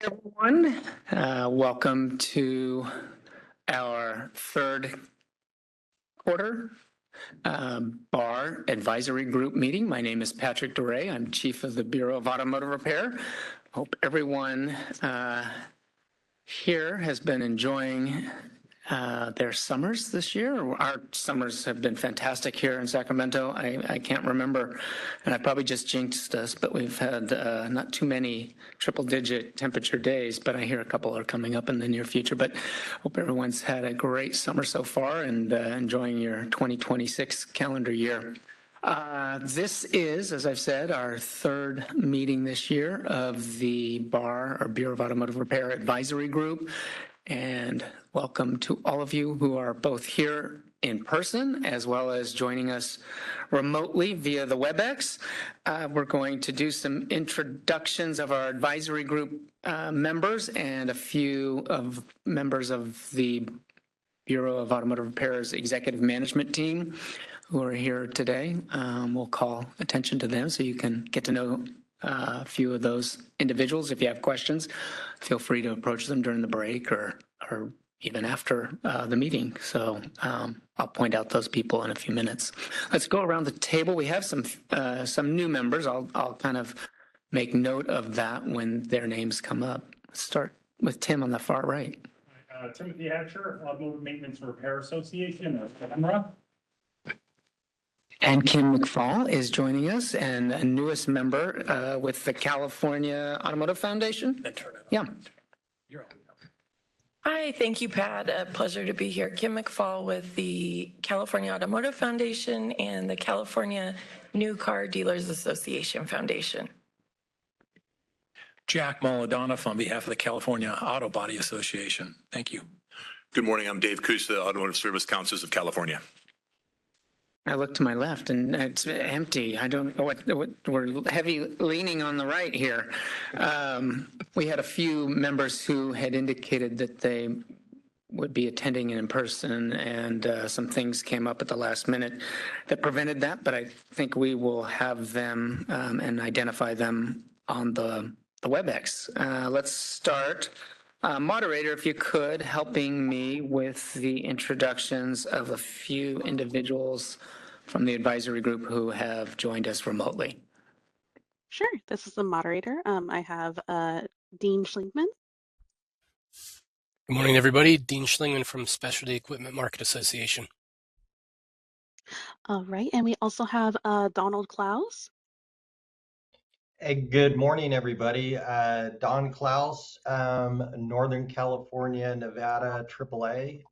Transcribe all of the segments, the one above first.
Everyone, welcome to our third quarter BAR Advisory Group meeting. My name is Patrick DeRay. I'm Chief of the Bureau of Automotive Repair. Hope everyone here has been enjoying their summers this year. Our summers have been fantastic here in Sacramento. I can't remember, and I probably just jinxed us, but we've had not too many triple-digit temperature days, but I hear a couple are coming up in the near future. But hope everyone's had a great summer so far and enjoying your 2026 calendar year. This is, as I've said, our third meeting this year of the BAR, or Bureau of Automotive Repair Advisory Group. And welcome to all of you who are both here in person as well as joining us remotely via the WebEx. We're going to do some introductions of our advisory group members and a few of members of the Bureau of Automotive Repair's executive management team who are here today. We'll call attention to them so you can get to know a few of those individuals. If you have questions, feel free to approach them during the break or even after the meeting. So I'll point out those people in a few minutes. Let's go around the table. We have some new members. I'll kind of make note of that when their names come up. Let's start with Tim on the far right. Timothy Hatcher, Automotive Maintenance and Repair Association of Camera. And Kim McFall is joining us, and a newest member with the California Automotive Foundation. Yeah. Hi, thank you, Pat. A pleasure to be here. Kim McFall with the California Automotive Foundation and the California New Car Dealers Association Foundation. Jack Molodanoff on behalf of the California Auto Body Association. Thank you. Good morning. I'm Dave Kusa, Automotive Service Councils of California. I look to my left and it's empty. I don't know what we're heavy leaning on the right here. We had a few members who had indicated that they would be attending in person, and some things came up at the last minute that prevented that, but I think we will have them and identify them on the WebEx. Let's start. Moderator, if you could, helping me with the introductions of a few individuals from the advisory group who have joined us remotely. Sure. This is the moderator. I have Dean Schlingman. Good morning, everybody. Dean Schlingman from Specialty Equipment Market Association. All right. And we also have Donald Klaus. Hey, good morning, everybody. Don Klaus, Northern California, Nevada, AAA.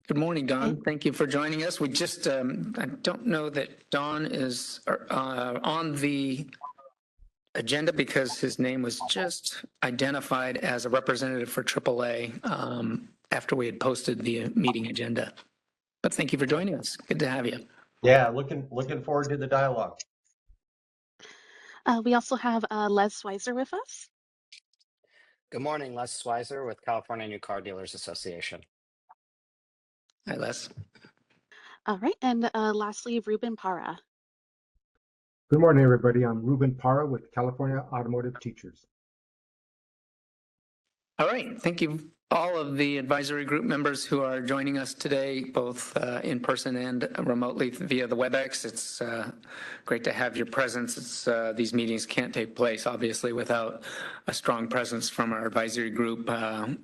Good morning, Don. Thank you for joining us. We just, I don't know that Don is on the agenda because his name was just identified as a representative for AAA after we had posted the meeting agenda. But thank you for joining us. Good to have you. Yeah, looking forward to the dialogue. We also have Les Sweiser with us. Good morning, Les Sweiser with California New Car Dealers Association. Hi, Les. All right. And lastly, Ruben Para. Good morning, everybody. I'm Ruben Para with California Automotive Teachers. All right. Thank you, all of the advisory group members who are joining us today, both in person and remotely via the WebEx. It's great to have your presence. These meetings can't take place, obviously, without a strong presence from our advisory group,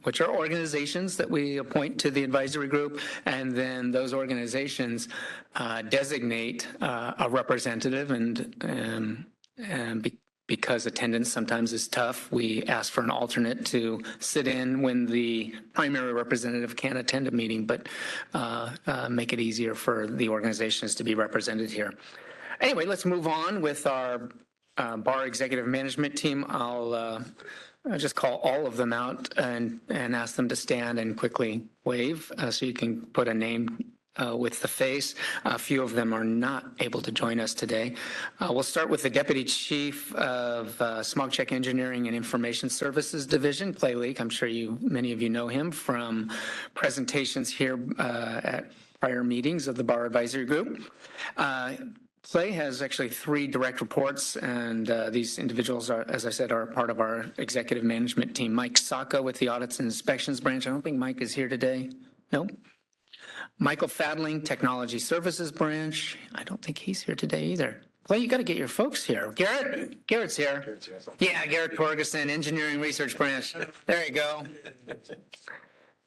which are organizations that we appoint to the advisory group, and then those organizations designate a representative, and because attendance sometimes is tough, we ask for an alternate to sit in when the primary representative can't attend a meeting, but make it easier for the organizations to be represented here. Anyway, let's move on with our BAR executive management team. I'll just call all of them out and ask them to stand and quickly wave so you can put a name with the face. A few of them are not able to join us today. We'll start with the Deputy Chief of Smog Check Engineering and Information Services Division, Clay Leak. I'm sure many of you know him from presentations here at prior meetings of the Bar Advisory Group. Clay has actually 3 direct reports, and these individuals are, as I said, are part of our executive management team. Mike Sacca with the Audits and Inspections Branch. I don't think Mike is here today. Nope. Michael Fadling, Technology Services Branch. I don't think he's here today either. Clay, you got to get your folks here. Garrett's here. Yeah, Garrett Torgerson, Engineering Research Branch. There you go.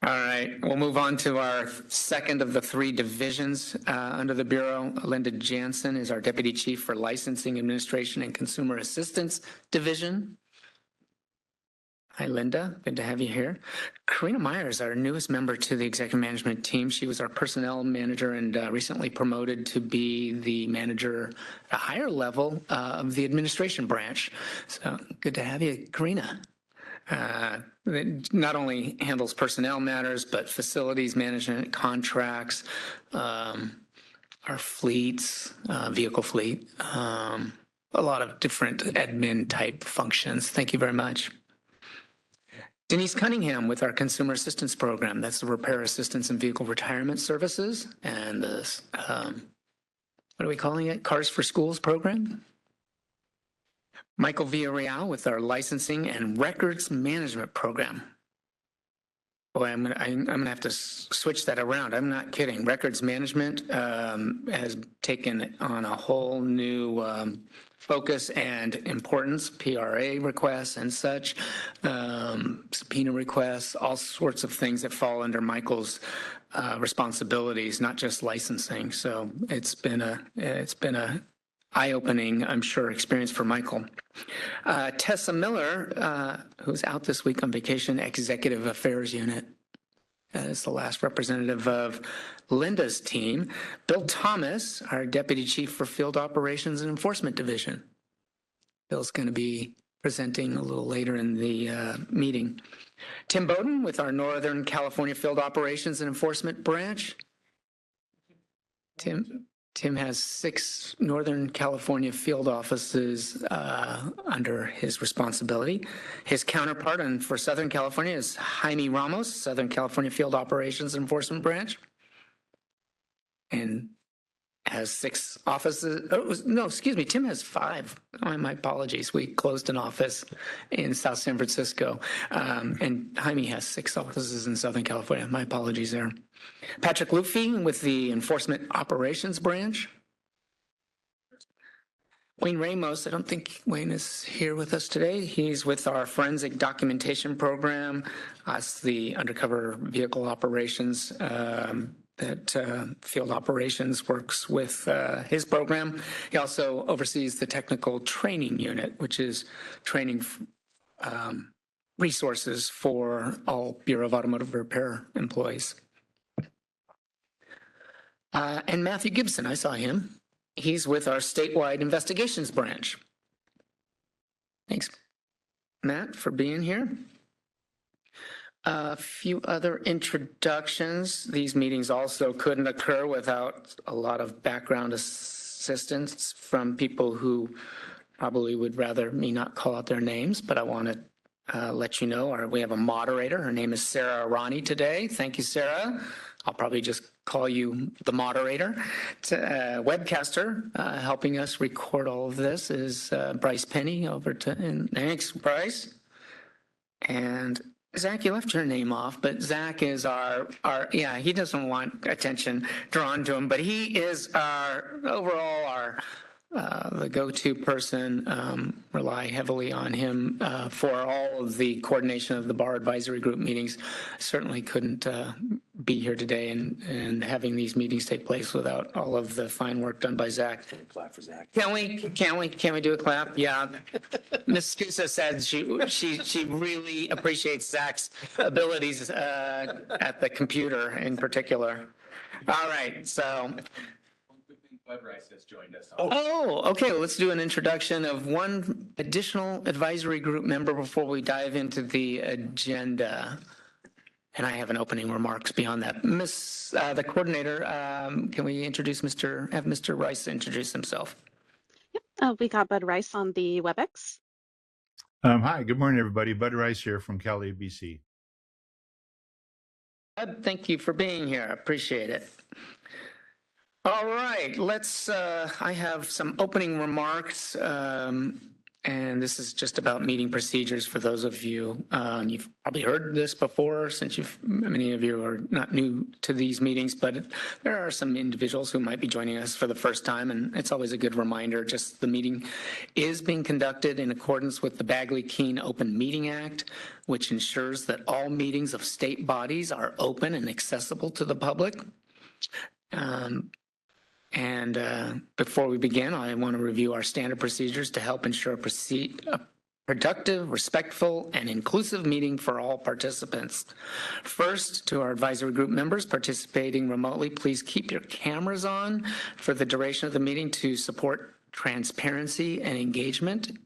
All right, we'll move on to our second of the 3 divisions under the Bureau. Linda Jansen is our Deputy Chief for Licensing Administration and Consumer Assistance Division. Hi, Linda. Good to have you here. Karina Meyer is our newest member to the executive management team. She was our personnel manager and recently promoted to be the manager at a higher level of the administration branch. So good to have you, Karina. It not only handles personnel matters, but facilities management, contracts, our fleets, vehicle fleet, a lot of different admin type functions. Thank you very much. Denise Cunningham with our Consumer Assistance Program. That's the Repair Assistance and Vehicle Retirement Services and the, what are we calling it? Cars for Schools program. Michael Villarreal with our Licensing and Records Management Program. Boy, I'm gonna have to switch that around. I'm not kidding. Records management has taken on a whole new focus and importance. PRA requests and such, subpoena requests, all sorts of things that fall under Michael's responsibilities, not just licensing. So it's been a eye-opening, I'm sure, experience for Michael. Tessa Miller, who's out this week on vacation, Executive Affairs Unit. That is the last representative of Linda's team. Bill Thomas, our Deputy Chief for Field Operations and Enforcement Division. Bill's going to be presenting a little later in the meeting. Tim Bowden with our Northern California Field Operations and Enforcement Branch. Tim has 6 Northern California field offices under his responsibility. His counterpart for Southern California is Jaime Ramos, Southern California Field Operations Enforcement Branch, and has 6 offices. Oh, no, excuse me, Tim has 5. Oh, my apologies. We closed an office in South San Francisco, and Jaime has 6 offices in Southern California. My apologies there. Patrick Luffy with the Enforcement Operations Branch. Wayne Ramos, I don't think Wayne is here with us today. He's with our Forensic Documentation Program. That's the undercover vehicle operations that Field Operations works with his program. He also oversees the Technical Training Unit, which is training resources for all Bureau of Automotive Repair employees. And Matthew Gibson, I saw him. He's with our statewide investigations branch. Thanks, Matt, for being here. A few other introductions. These meetings also couldn't occur without a lot of background assistance from people who probably would rather me not call out their names, but I want to let you know we have a moderator. Her name is Sarah Arani today. Thank you, Sarah. I'll probably just call you the moderator. Webcaster helping us record all of this is Bryce Penny thanks, Bryce. And Zach, you left your name off, but Zach is he doesn't want attention drawn to him, but he is the go-to person. Rely heavily on him for all of the coordination of the Bar Advisory Group meetings. Certainly couldn't be here today and having these meetings take place without all of the fine work done by Zach. Clap for Zach. Can we do a clap? Yeah. Ms. Scusa said she really appreciates Zach's abilities at the computer in particular. All right, so. Bud Rice has joined us. Oh, okay. Well, let's do an introduction of one additional advisory group member before we dive into the agenda. And I have an opening remarks beyond that. The coordinator, can we have Mr. Rice introduce himself? Yep, we got Bud Rice on the WebEx. Hi, good morning, everybody. Bud Rice here from Cali, BC. Bud, thank you for being here. I appreciate it. All right, I have some opening remarks, and this is just about meeting procedures for those of you. You've probably heard this before since many of you are not new to these meetings, but there are some individuals who might be joining us for the first time, and it's always a good reminder, just the meeting is being conducted in accordance with the Bagley-Keene Open Meeting Act, which ensures that all meetings of state bodies are open and accessible to the public. Before we begin, I want to review our standard procedures to help ensure a productive, respectful, and inclusive meeting for all participants. First, to our advisory group members participating remotely, please keep your cameras on for the duration of the meeting to support transparency and engagement.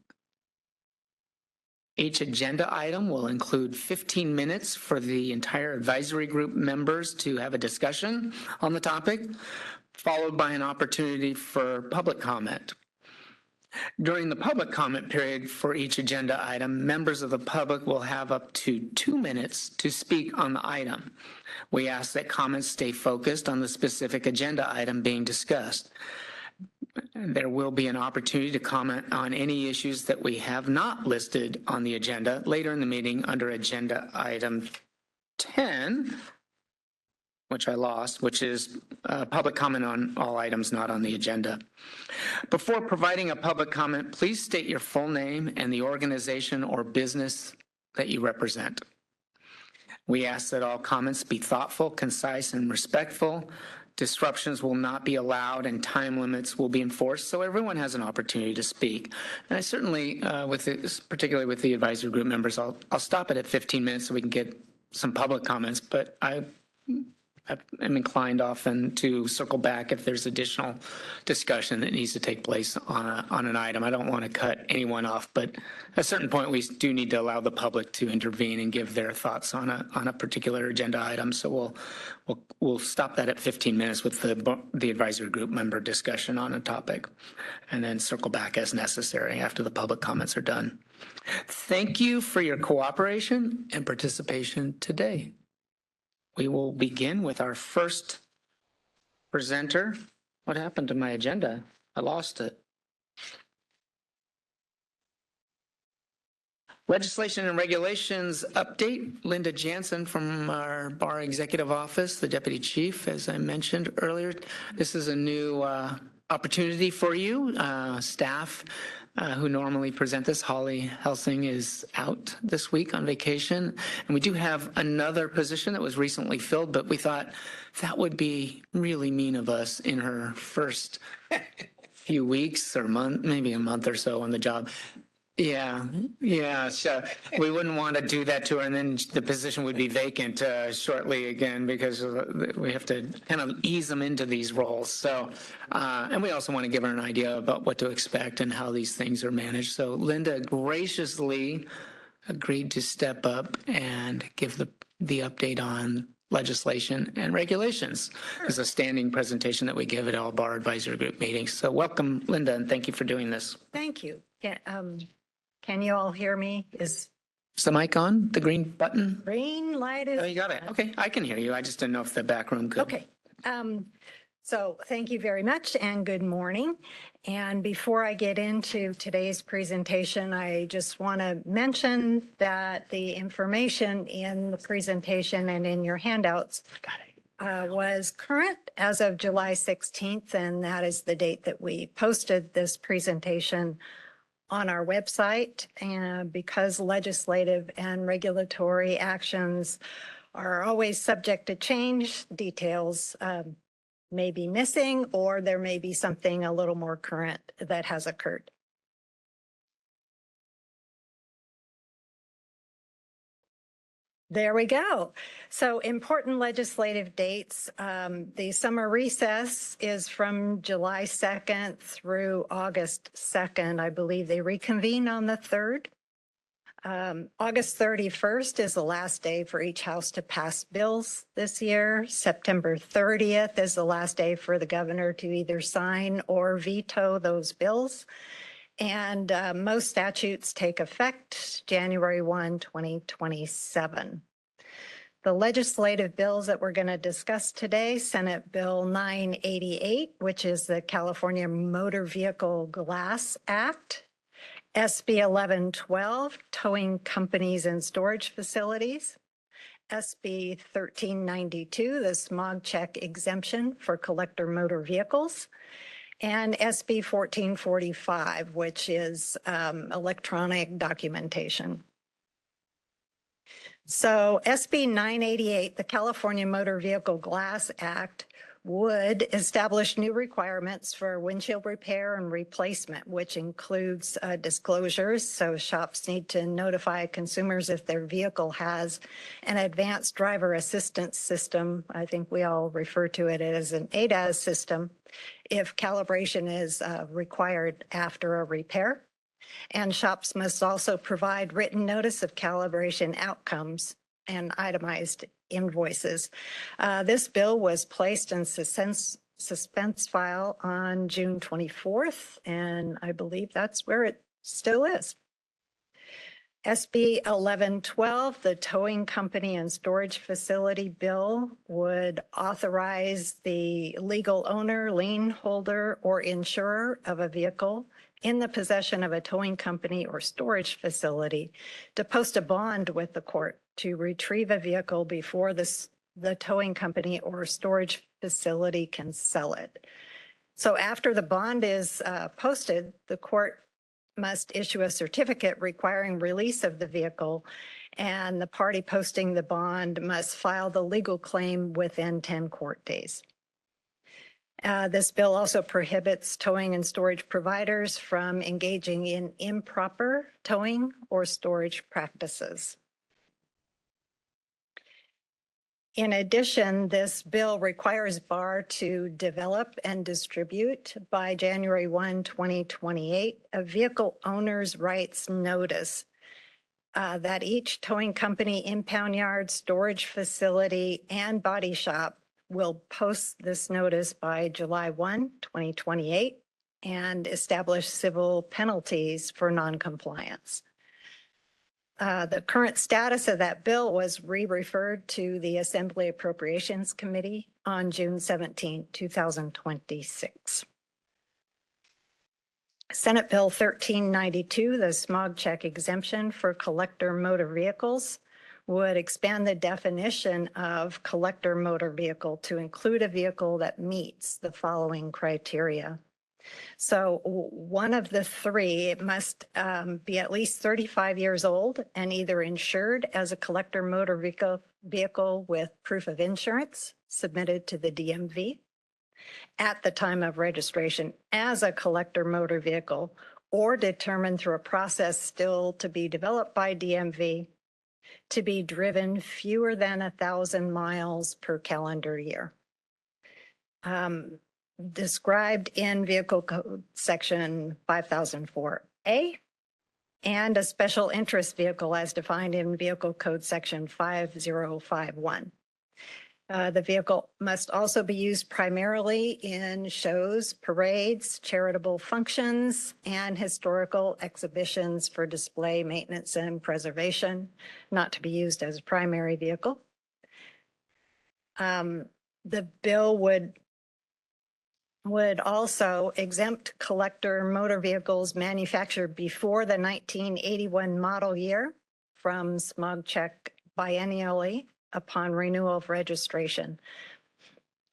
Each agenda item will include 15 minutes for the entire advisory group members to have a discussion on the topic, followed by an opportunity for public comment. During the public comment period for each agenda item, members of the public will have up to 2 minutes to speak on the item. We ask that comments stay focused on the specific agenda item being discussed. There will be an opportunity to comment on any issues that we have not listed on the agenda later in the meeting under agenda item 10, which I lost, which is public comment on all items not on the agenda. Before providing a public comment, please state your full name and the organization or business that you represent. We ask that all comments be thoughtful, concise, and respectful. Disruptions will not be allowed and time limits will be enforced so everyone has an opportunity to speak. And I certainly, particularly with the advisory group members, I'll stop it at 15 minutes so we can get some public comments, but I am inclined often to circle back if there's additional discussion that needs to take place on an item. I don't want to cut anyone off, but at a certain point, we do need to allow the public to intervene and give their thoughts on a particular agenda item. So we'll stop that at 15 minutes with the advisory group member discussion on a topic, and then circle back as necessary after the public comments are done. Thank you for your cooperation and participation today. We will begin with our first presenter. What happened to my agenda? I lost it. Legislation and regulations update. Linda Jansen from our Bar Executive Office, the Deputy Chief, as I mentioned earlier. This is a new opportunity for you. Staff who normally present this, Holly Helsing, is out this week on vacation. And we do have another position that was recently filled, but we thought that would be really mean of us in her first few weeks or month, maybe a month or so on the job. Yeah. So we wouldn't want to do that to her, and then the position would be vacant shortly again because we have to kind of ease them into these roles. So, and we also want to give her an idea about what to expect and how these things are managed. So Linda graciously agreed to step up and give the update on legislation and regulations. It's a standing presentation that we give at all bar advisory group meetings. So welcome, Linda, and thank you for doing this. Thank you. Can you all hear me? Is the mic on? The green button? Green light is. Oh, you got it. Okay, I can hear you. I just didn't know if the back room could. Okay. So thank you very much and good morning. And before I get into today's presentation, I just want to mention that the information in the presentation and in your handouts was current as of July 16th, and that is the date that we posted this presentation on our website. And because legislative and regulatory actions are always subject to change, details may be missing, or there may be something a little more current that has occurred. There we go. So important legislative dates. The summer recess is from July 2nd through August 2nd. I believe they reconvene on the 3rd. August 31st is the last day for each house to pass bills this year. September 30th is the last day for the governor to either sign or veto those bills. And most statutes take effect January 1, 2027. The legislative bills that we're going to discuss today, Senate Bill 988, which is the California Motor Vehicle Glass Act, SB 1112, Towing Companies and Storage Facilities, SB 1392, the smog check exemption for collector motor vehicles, and SB 1445, which is electronic documentation. So SB 988, the California Motor Vehicle Glass Act, would establish new requirements for windshield repair and replacement, which includes disclosures. So shops need to notify consumers if their vehicle has an advanced driver assistance system. I think we all refer to it as an ADAS system if calibration is required after a repair. And shops must also provide written notice of calibration outcomes and itemized invoices. This bill was placed in suspense file on June 24th, and I believe that's where it still is. SB 1112, the Towing Company and Storage Facility Bill, would authorize the legal owner, lien holder, or insurer of a vehicle in the possession of a towing company or storage facility to post a bond with the court to retrieve a vehicle before the towing company or storage facility can sell it. So after the bond is posted, the court must issue a certificate requiring release of the vehicle, and the party posting the bond must file the legal claim within 10 court days. This bill also prohibits towing and storage providers from engaging in improper towing or storage practices. In addition, this bill requires BAR to develop and distribute by January 1, 2028, a vehicle owner's rights notice that each towing company, impound yard, storage facility, and body shop will post this notice by July 1, 2028, and establish civil penalties for noncompliance. The current status of that bill was re-referred to the Assembly Appropriations Committee on June 17, 2026. Senate Bill 1392, the smog check exemption for collector motor vehicles, would expand the definition of collector motor vehicle to include a vehicle that meets the following criteria. So one of the three, it must be at least 35 years old and either insured as a collector motor vehicle with proof of insurance submitted to the DMV at the time of registration as a collector motor vehicle, or determined through a process still to be developed by DMV to be driven fewer than 1,000 miles per calendar year. Described in Vehicle Code Section 5004A, and a special interest vehicle as defined in Vehicle Code Section 5051. The vehicle must also be used primarily in shows, parades, charitable functions, and historical exhibitions for display, maintenance, and preservation, not to be used as a primary vehicle. The bill would also exempt collector motor vehicles manufactured before the 1981 model year from smog check biennially upon renewal of registration,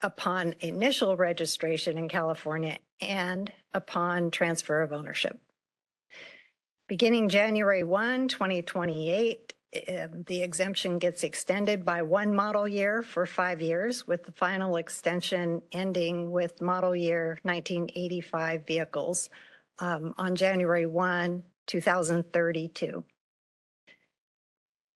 upon initial registration in California, and upon transfer of ownership. Beginning January 1, 2028, the exemption gets extended by one model year for 5 years, with the final extension ending with model year 1985 vehicles on January 1, 2032.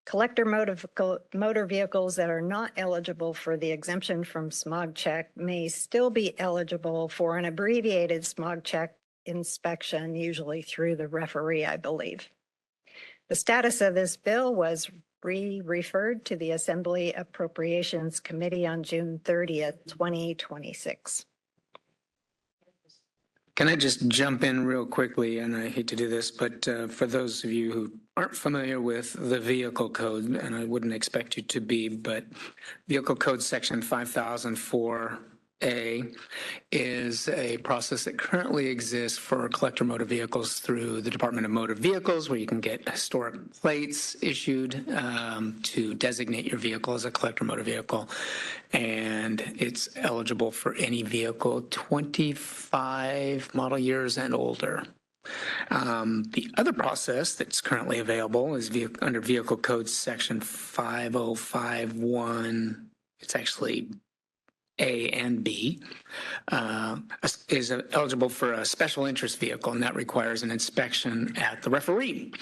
Collector motor vehicles that are not eligible for the exemption from smog check may still be eligible for an abbreviated smog check inspection, usually through the referee, I believe. The status of this bill was referred to the Assembly Appropriations Committee on June 30th, 2026. Can I just jump in real quickly? And I hate to do this, but for those of you who aren't familiar with the vehicle code, and I wouldn't expect you to be, but Vehicle Code Section 5004A is a process that currently exists for collector motor vehicles through the Department of Motor Vehicles, where you can get historic plates issued to designate your vehicle as a collector motor vehicle. And it's eligible for any vehicle 25 model years and older. The other process that's currently available is under Vehicle Code Section 5051. It's actually A and B, is eligible for a special interest vehicle, and that requires an inspection at the referee.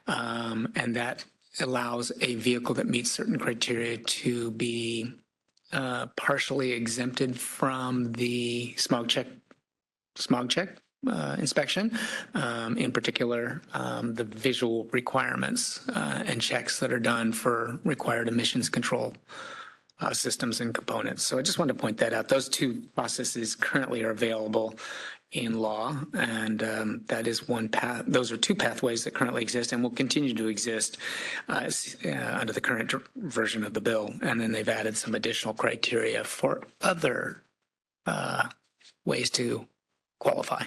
And that allows a vehicle that meets certain criteria to be partially exempted from the smog check inspection, in particular, the visual requirements and checks that are done for required emissions control systems and components. So I just wanted to point that out. Those two processes currently are available in law, and that is one path. Those are two pathways that currently exist and will continue to exist under the current version of the bill. And then they've added some additional criteria for other ways to qualify.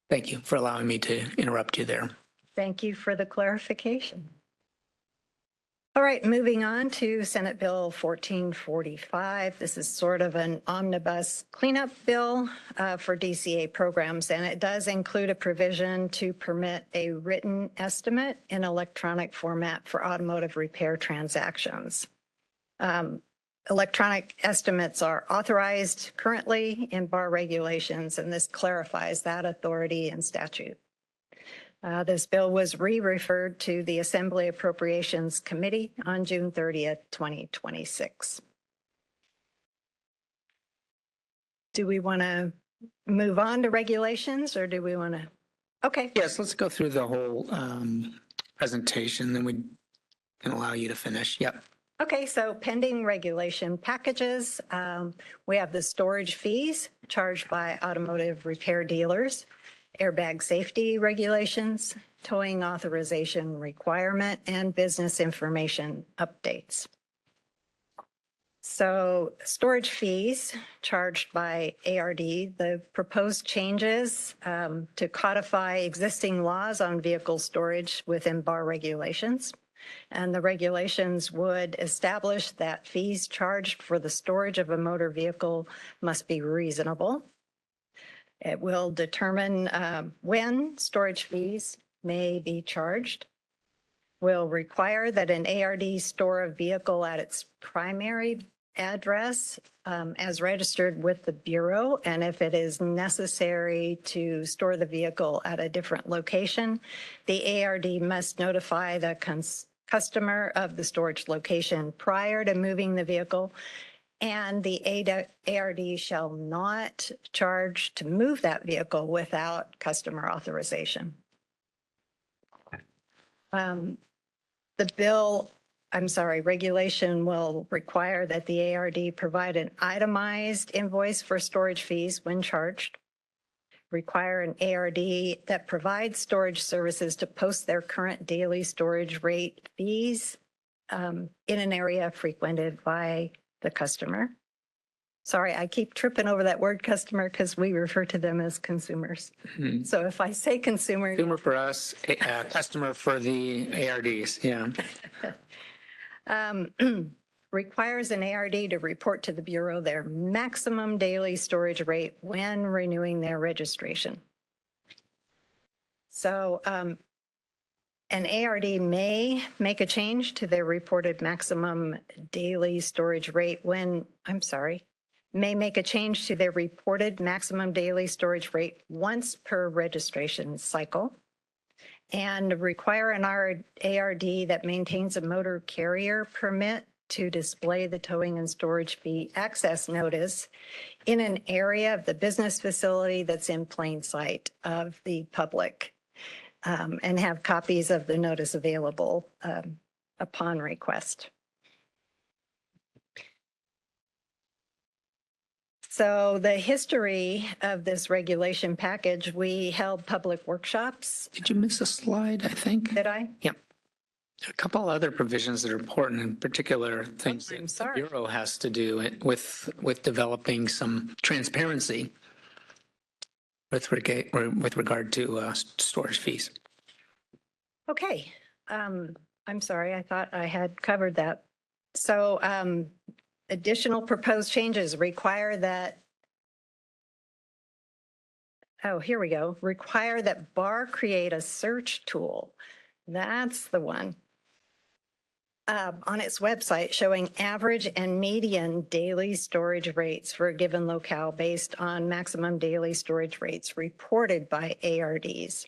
Thank you for allowing me to interrupt you there. Thank you for the clarification. All right, moving on to Senate Bill 1445. This is sort of an omnibus cleanup bill for DCA programs, and it does include a provision to permit a written estimate in electronic format for automotive repair transactions. Electronic estimates are authorized currently in bar regulations, and this clarifies that authority in statute. This bill was re-referred to the Assembly Appropriations Committee on June 30th, 2026. Do we want to move on to regulations, or do we want to? Okay. Yes, let's go through the whole presentation, then we can allow you to finish. Yep. Okay, so pending regulation packages, we have the storage fees charged by automotive repair dealers, airbag safety regulations, towing authorization requirement, and business information updates. So storage fees charged by ARD, the proposed changes to codify existing laws on vehicle storage within bar regulations. And the regulations would establish that fees charged for the storage of a motor vehicle must be reasonable. It will determine when storage fees may be charged. Will require that an ARD store a vehicle at its primary address as registered with the Bureau, and if it is necessary to store the vehicle at a different location, the ARD must notify the customer of the storage location prior to moving the vehicle, and the ARD shall not charge to move that vehicle without customer authorization. Regulation will require that the ARD provide an itemized invoice for storage fees when charged. Require an ARD that provides storage services to post their current daily storage rate fees in an area frequented by the customer. Sorry, I keep tripping over that word customer because we refer to them as consumers. Mm-hmm. So if I say consumer. Consumer for us, customer for the ARDs, yeah. Requires an ARD to report to the Bureau their maximum daily storage rate when renewing their registration. So an ARD may make a change to their reported maximum daily storage rate may make a change to their reported maximum daily storage rate once per registration cycle, and require an ARD that maintains a motor carrier permit to display the towing and storage fee access notice in an area of the business facility that's in plain sight of the public, and have copies of the notice available upon request. So the history of this regulation package, we held public workshops. Did you miss a slide, I think? Did I? Yep. A couple other provisions that are important, in particular things I'm that the sorry. Bureau has to do with developing some transparency with regard to storage fees. Okay. I'm sorry, I thought I had covered that. So additional proposed changes require that, oh, here we go, require that BAR create a search tool. That's the one. On its website showing average and median daily storage rates for a given locale based on maximum daily storage rates reported by ARDs,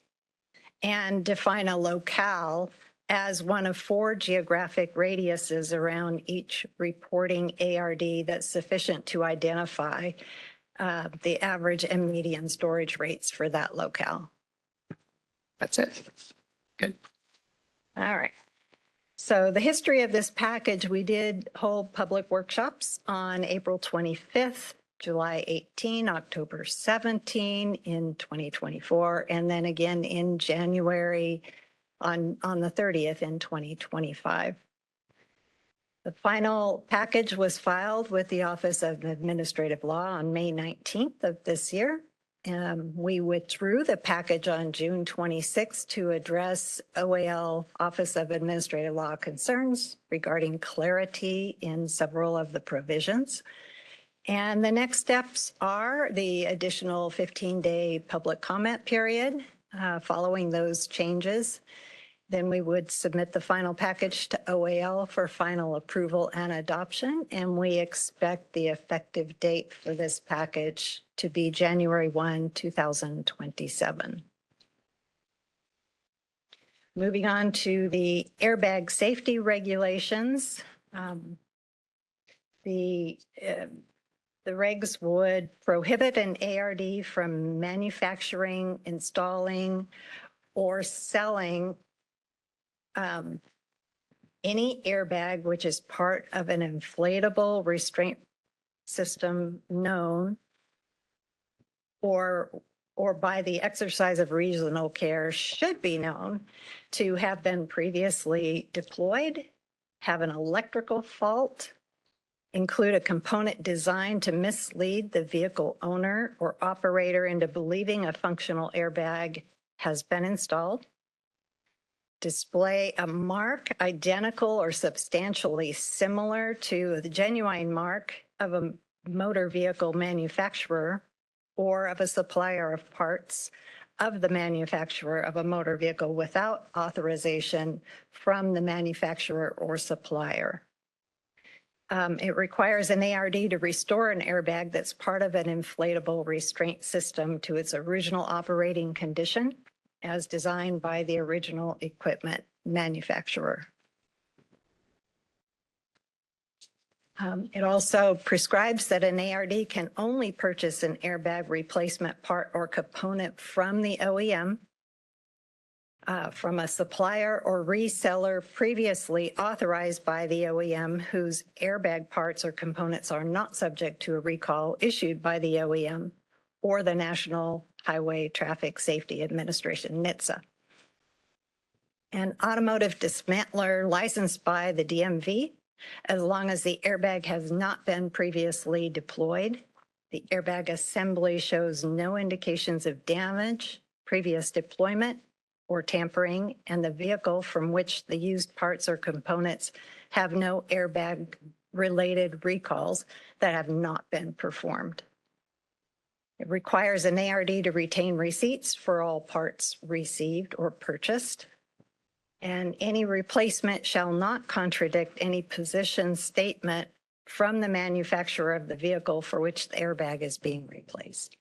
and define a locale as one of 4 geographic radiuses around each reporting ARD that's sufficient to identify the average and median storage rates for that locale. That's it. Good. All right. So the history of this package, we did hold public workshops on April 25th, July 18, October 17 in 2024, and then again in January on the 30th in 2025. The final package was filed with the Office of Administrative Law on May 19th of this year. We withdrew the package on June 26th to address OAL Office of Administrative Law concerns regarding clarity in several of the provisions. And the next steps are the additional 15-day public comment period following those changes. Then we would submit the final package to OAL for final approval and adoption, and we expect the effective date for this package to be January 1, 2027. Moving on to the airbag safety regulations. The regs would prohibit an ARD from manufacturing, installing, or selling any airbag which is part of an inflatable restraint system known or by the exercise of reasonable care should be known to have been previously deployed, have an electrical fault, include a component designed to mislead the vehicle owner or operator into believing a functional airbag has been installed, display a mark identical or substantially similar to the genuine mark of a motor vehicle manufacturer or of a supplier of parts of the manufacturer of a motor vehicle without authorization from the manufacturer or supplier. It requires an ARD to restore an airbag that's part of an inflatable restraint system to its original operating condition as designed by the original equipment manufacturer. It also prescribes that an ARD can only purchase an airbag replacement part or component from the OEM, from a supplier or reseller previously authorized by the OEM whose airbag parts or components are not subject to a recall issued by the OEM or the National Highway Traffic Safety Administration, NHTSA. An automotive dismantler licensed by the DMV, as long as the airbag has not been previously deployed. The airbag assembly shows no indications of damage, previous deployment, or tampering, and the vehicle from which the used parts or components have no airbag-related recalls that have not been performed. It requires an ARD to retain receipts for all parts received or purchased. And any replacement shall not contradict any position statement from the manufacturer of the vehicle for which the airbag is being replaced.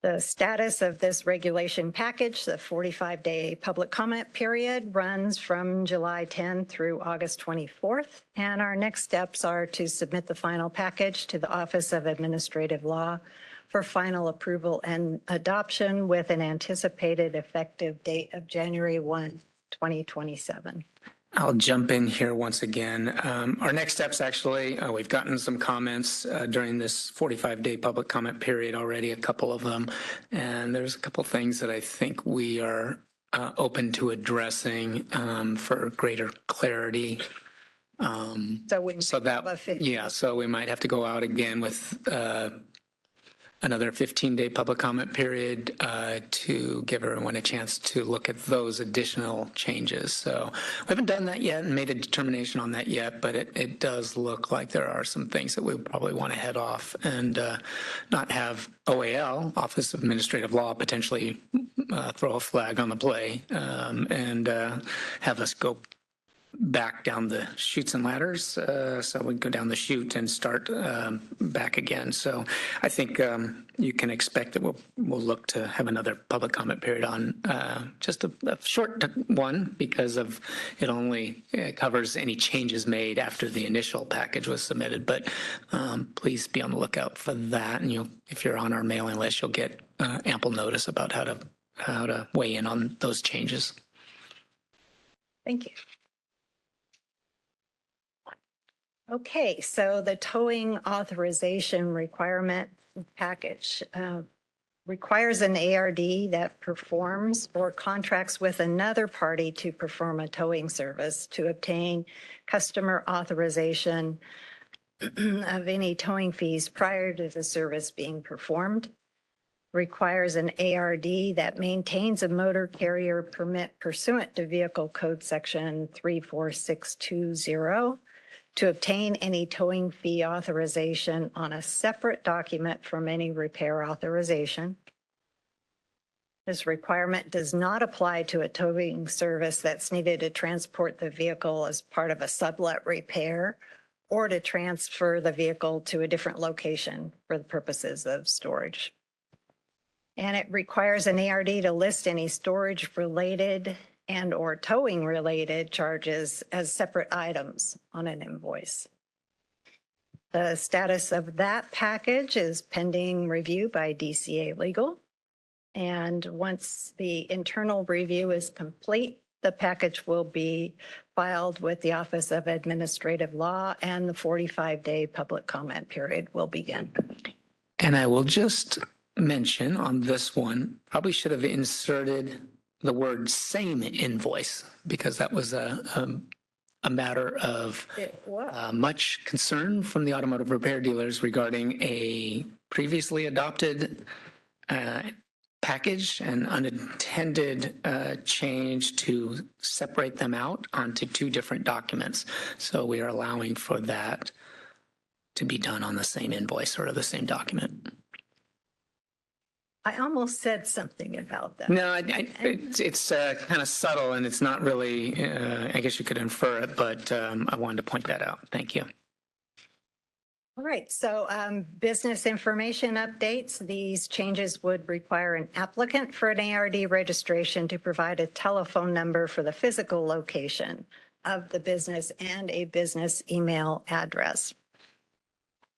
The status of this regulation package, the 45-day public comment period, runs from July 10 through August 24th. And our next steps are to submit the final package to the Office of Administrative Law for final approval and adoption with an anticipated effective date of January 1, 2027. I'll jump in here once again. Our next steps, actually, we've gotten some comments during this 45-day public comment period already, a couple of them. And there's a couple things that I think we are open to addressing for greater clarity. So we So that, have a 50. yeah, so we might have to go out again with another 15-day public comment period to give everyone a chance to look at those additional changes. So we haven't done that yet and made a determination on that yet, but it does look like there are some things that we probably want to head off and not have OAL, Office of Administrative Law, potentially throw a flag on the play and have us go back down the chutes and ladders. So we go down the chute and start back again. So I think you can expect that we'll look to have another public comment period on just a short one because of it only covers any changes made after the initial package was submitted. But please be on the lookout for that. And if you're on our mailing list, you'll get ample notice about how to weigh in on those changes. Thank you. Okay, so the towing authorization requirement package requires an ARD that performs or contracts with another party to perform a towing service to obtain customer authorization of any towing fees prior to the service being performed. Requires an ARD that maintains a motor carrier permit pursuant to Vehicle Code Section 34620 to obtain any towing fee authorization on a separate document from any repair authorization. This requirement does not apply to a towing service that's needed to transport the vehicle as part of a sublet repair or to transfer the vehicle to a different location for the purposes of storage. And it requires an ARD to list any storage-related and or towing-related charges as separate items on an invoice. The status of that package is pending review by DCA Legal. And once the internal review is complete, the package will be filed with the Office of Administrative Law and the 45-day public comment period will begin. And I will just mention on this one, probably should have inserted the word same invoice because that was a matter of much concern from the automotive repair dealers regarding a previously adopted package and unintended change to separate them out onto two different documents. So we are allowing for that to be done on the same invoice or the same document. I almost said something about that. No, it's kind of subtle and it's not really, I guess you could infer it, but I wanted to point that out. Thank you. All right, so business information updates. These changes would require an applicant for an ARD registration to provide a telephone number for the physical location of the business and a business email address.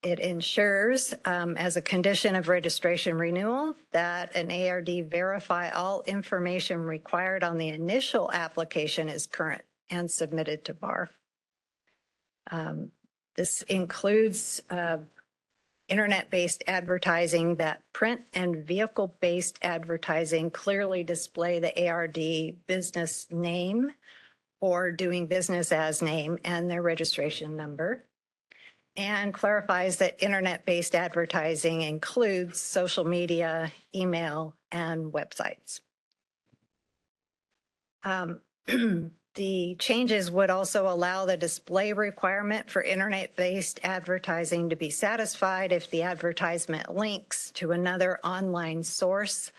It ensures, as a condition of registration renewal, that an ARD verify all information required on the initial application is current and submitted to BAR. This includes internet-based advertising that print and vehicle-based advertising clearly display the ARD business name or doing business as name and their registration number, and clarifies that internet-based advertising includes social media, email, and websites. The changes would also allow the display requirement for internet-based advertising to be satisfied if the advertisement links to another online source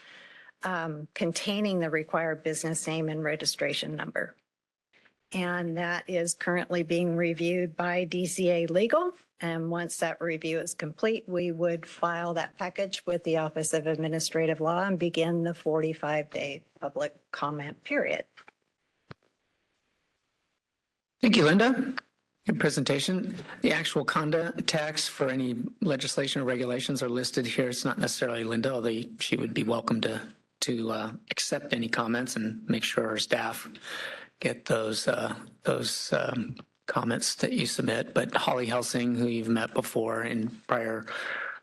containing the required business name and registration number. And that is currently being reviewed by DCA Legal. And once that review is complete, we would file that package with the Office of Administrative Law and begin the 45-day public comment period. Thank you, Linda. Good presentation. The actual conduct tax for any legislation or regulations are listed here. It's not necessarily Linda, although she would be welcome to accept any comments and make sure our staff get those comments that you submit. But Holly Helsing, who you've met before in prior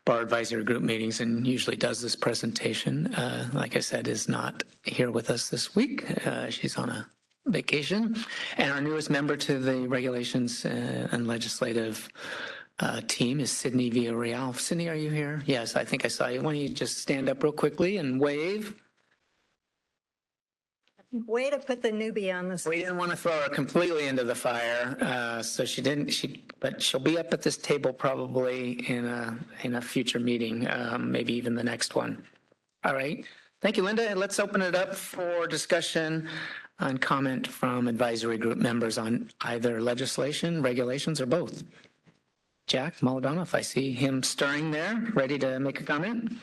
bar advisory group meetings and usually does this presentation, like I said, is not here with us this week. She's on a vacation. And our newest member to the regulations and legislative team is Sydney Villarreal. Sydney, are you here? Yes, I think I saw you. Why don't you just stand up real quickly and wave? Way to put the newbie on the. We didn't want to throw her completely into the fire, so she didn't. But she'll be up at this table probably in a future meeting, maybe even the next one. All right. Thank you, Linda. Let's open it up for discussion and comment from advisory group members on either legislation, regulations, or both. Jack Maladona, if I see him stirring there, ready to make a comment.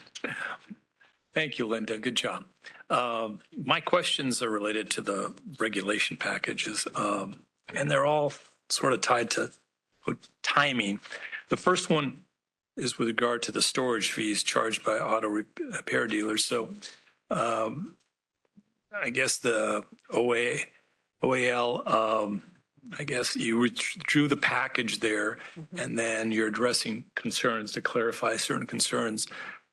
Thank you, Linda. Good job. My questions are related to the regulation packages, and they're all sort of tied to timing. The first one is with regard to the storage fees charged by auto repair dealers. So I guess the OAL, I guess you withdrew the package there, and then you're addressing concerns to clarify certain concerns.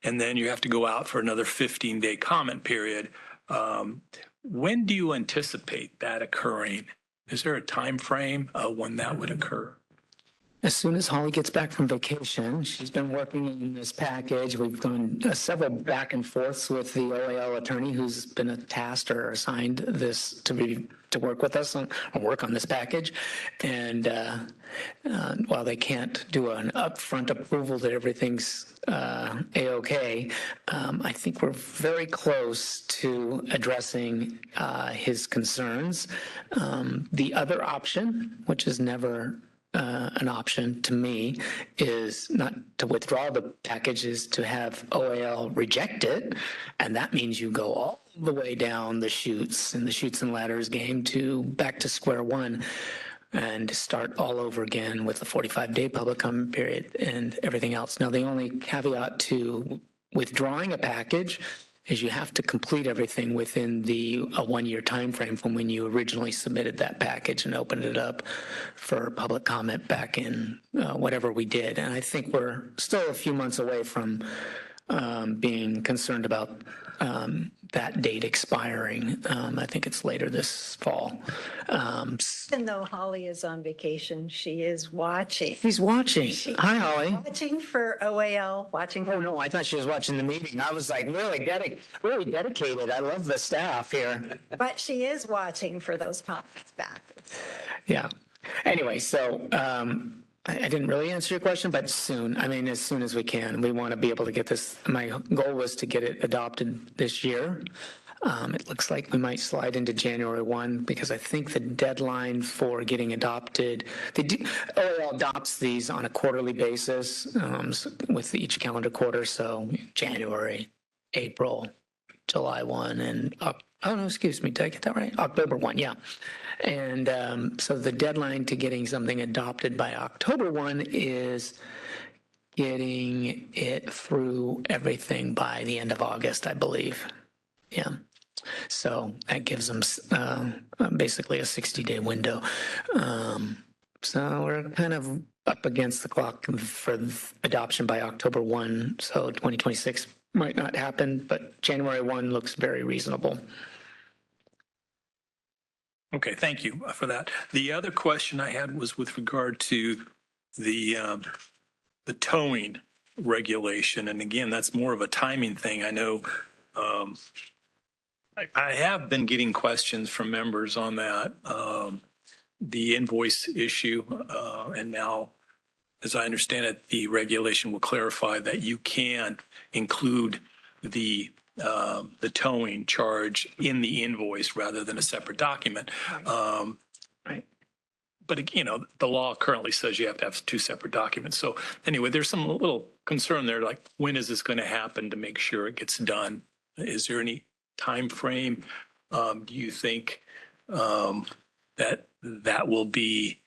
And then you have to go out for another 15-day comment period. When do you anticipate that occurring? Is there a time frame when that would occur? As soon as Holly gets back from vacation, she's been working in this package. We've done several back and forths with the OAL attorney who's been tasked or assigned this to work with us or work on this package. And while they can't do an upfront approval that everything's A-OK, I think we're very close to addressing his concerns. The other option, which is never an option to me, is not to withdraw the package, is to have OAL reject it. And that means you go all the way down the chutes and ladders game to back to square one and start all over again with the 45-day public comment period and everything else. Now, the only caveat to withdrawing a package is you have to complete everything within a one-year time frame from when you originally submitted that package and opened it up for public comment back in whatever we did. And I think we're still a few months away from being concerned about that date expiring. I think it's later this fall. Even though Holly is on vacation, she is watching. She's watching. Hi, Holly. Watching for OAL, watching. Oh, no, I thought she was watching the meeting. I was like really dedicated. I love the staff here. But she is watching for those comments back. Yeah. Anyway, so I didn't really answer your question, but soon. I mean, as soon as we can. We want to be able to get this. My goal was to get it adopted this year. It looks like we might slide into January 1 because I think the deadline for getting adopted, OAL adopts these on a quarterly basis with each calendar quarter. So January, April, July 1, and oh no, excuse me, did I get that right? October 1, yeah. And so the deadline to getting something adopted by October 1 is getting it through everything by the end of August, I believe. Yeah. So that gives them basically a 60-day window. So we're kind of up against the clock for adoption by October 1. So 2026 might not happen, but January 1 looks very reasonable. Okay, thank you for that. The other question I had was with regard to the towing regulation. And again, that's more of a timing thing. I know I have been getting questions from members on that, the invoice issue. And now, as I understand it, the regulation will clarify that you can include the towing charge in the invoice rather than a separate document. Right. But, you know, the law currently says you have to have two separate documents. So anyway, there's some little concern there, like when is this going to happen to make sure it gets done? Is there any time frame? Do you think that will be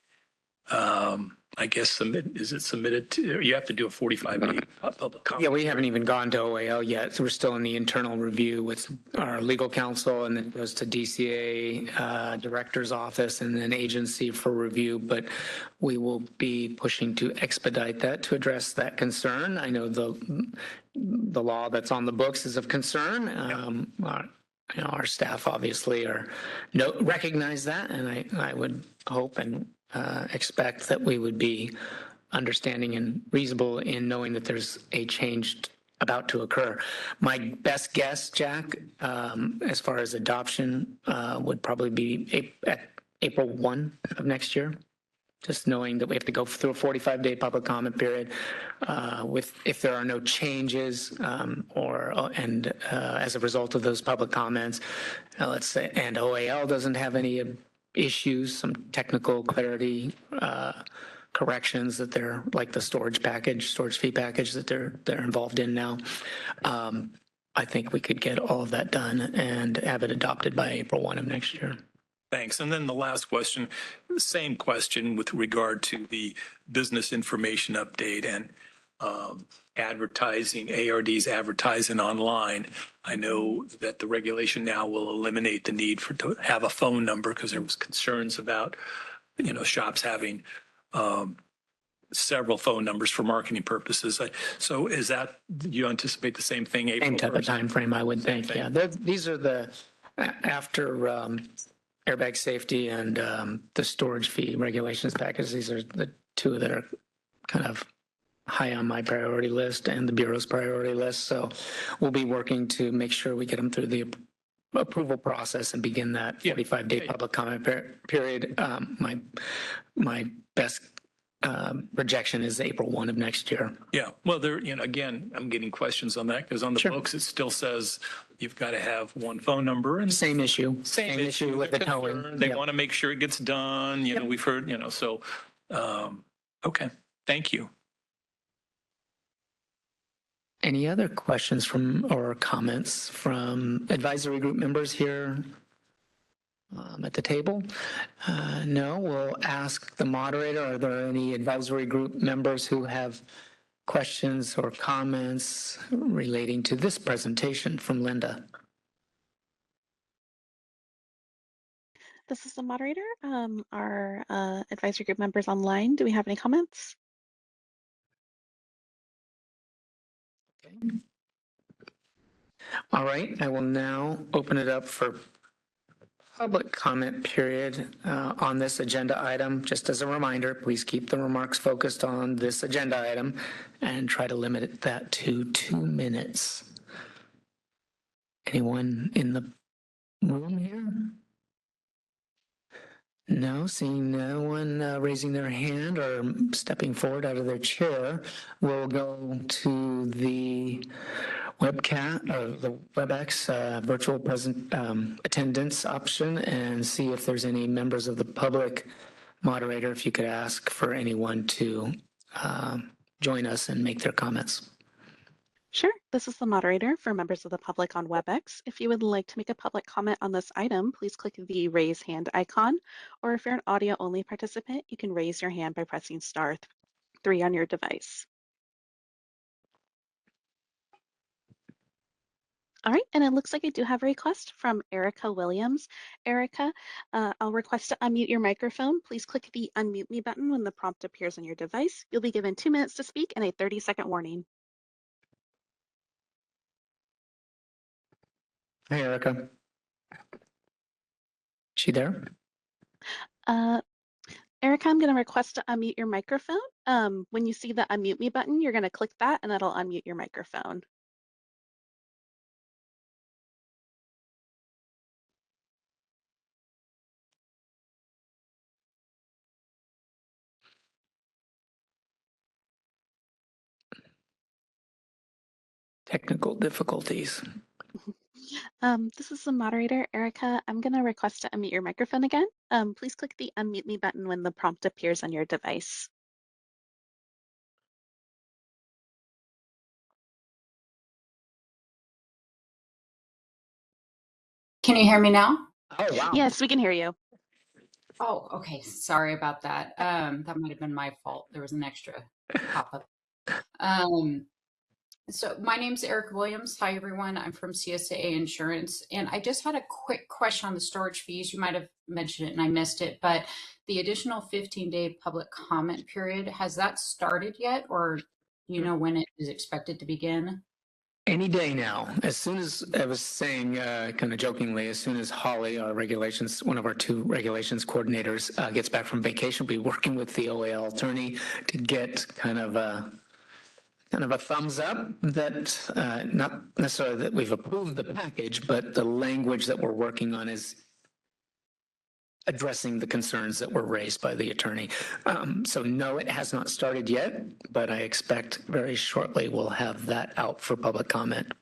I guess, is it submitted to, you have to do a 45-day public comment? Yeah, we haven't even gone to OAL yet, so we're still in the internal review with our legal counsel, and then it goes to DCA Director's Office and then agency for review, but we will be pushing to expedite that to address that concern. I know the law that's on the books is of concern. Our staff obviously recognize that, and I would hope and expect that we would be understanding and reasonable in knowing that there's a change about to occur. My best guess, Jack, as far as adoption, would probably be at April 1 of next year. Just knowing that we have to go through a 45-day public comment period if there are no changes as a result of those public comments, let's say, and OAL doesn't have any issues, some technical clarity corrections that they're like the storage fee package that they're involved in now. I think we could get all of that done and have it adopted by April 1 of next year. Thanks. And then the last question, same question with regard to the business information update and advertising, ARD's advertising online. I know that the regulation now will eliminate the need to have a phone number because there was concerns about, shops having several phone numbers for marketing purposes. So you anticipate the same thing? April Same type 1st? of time frame, I would think. Yeah, these are after airbag safety and the storage fee regulations package. These are the two that are kind of high on my priority list and the Bureau's priority list. So we'll be working to make sure we get them through the approval process and begin that 45-day public comment period. My best projection is April 1 of next year. Yeah. Well, again, I'm getting questions on that because on the books, it still says you've got to have one phone number and same issue with the towing. They want to make sure it gets done. We've heard, so, okay. Thank you. Any other questions or comments from advisory group members here at the table? No, we'll ask the moderator, are there any advisory group members who have questions or comments relating to this presentation from Linda? This is the moderator. Our advisory group members online, do we have any comments? Okay. All right, I will now open it up for public comment period on this agenda item. Just as a reminder, please keep the remarks focused on this agenda item and try to limit that to 2 minutes. Anyone in the room here? No, seeing no one raising their hand or stepping forward out of their chair, we'll go to the webcast or the WebEx virtual attendance option and see if there's any members of the public. Moderator, if you could ask for anyone to join us and make their comments. Sure. This is the moderator for members of the public on WebEx. If you would like to make a public comment on this item, please click the raise hand icon, or if you're an audio-only participant, you can raise your hand by pressing *3 on your device. All right, and it looks like I do have a request from Erica Williams. Erica, I'll request to unmute your microphone. Please click the unmute me button when the prompt appears on your device. You'll be given 2 minutes to speak and a 30-second warning. Hey, Erica. She there? Erica, I'm going to request to unmute your microphone. When you see the unmute me button, you're going to click that and that'll unmute your microphone. Technical difficulties. This is the moderator, Erica. I'm going to request to unmute your microphone again. Please click the unmute me button when the prompt appears on your device. Can you hear me now? Oh, wow. Yes, we can hear you. Oh, okay. Sorry about that. That might have been my fault. There was an extra pop-up. Um, so my name's Eric Williams. Hi, everyone. I'm from CSAA Insurance, and I just had a quick question on the storage fees. You might have mentioned it and I missed it, but the additional 15-day public comment period, has that started yet, or do you know when it is expected to begin? Any day now. As soon as I was saying, kind of jokingly, as soon as Holly, our regulations, one of our two regulations coordinators, gets back from vacation, we'll be working with the OAL attorney to get kind of a thumbs up that not necessarily that we've approved the package, but the language that we're working on is addressing the concerns that were raised by the attorney. So no, it has not started yet, but I expect very shortly we'll have that out for public comment.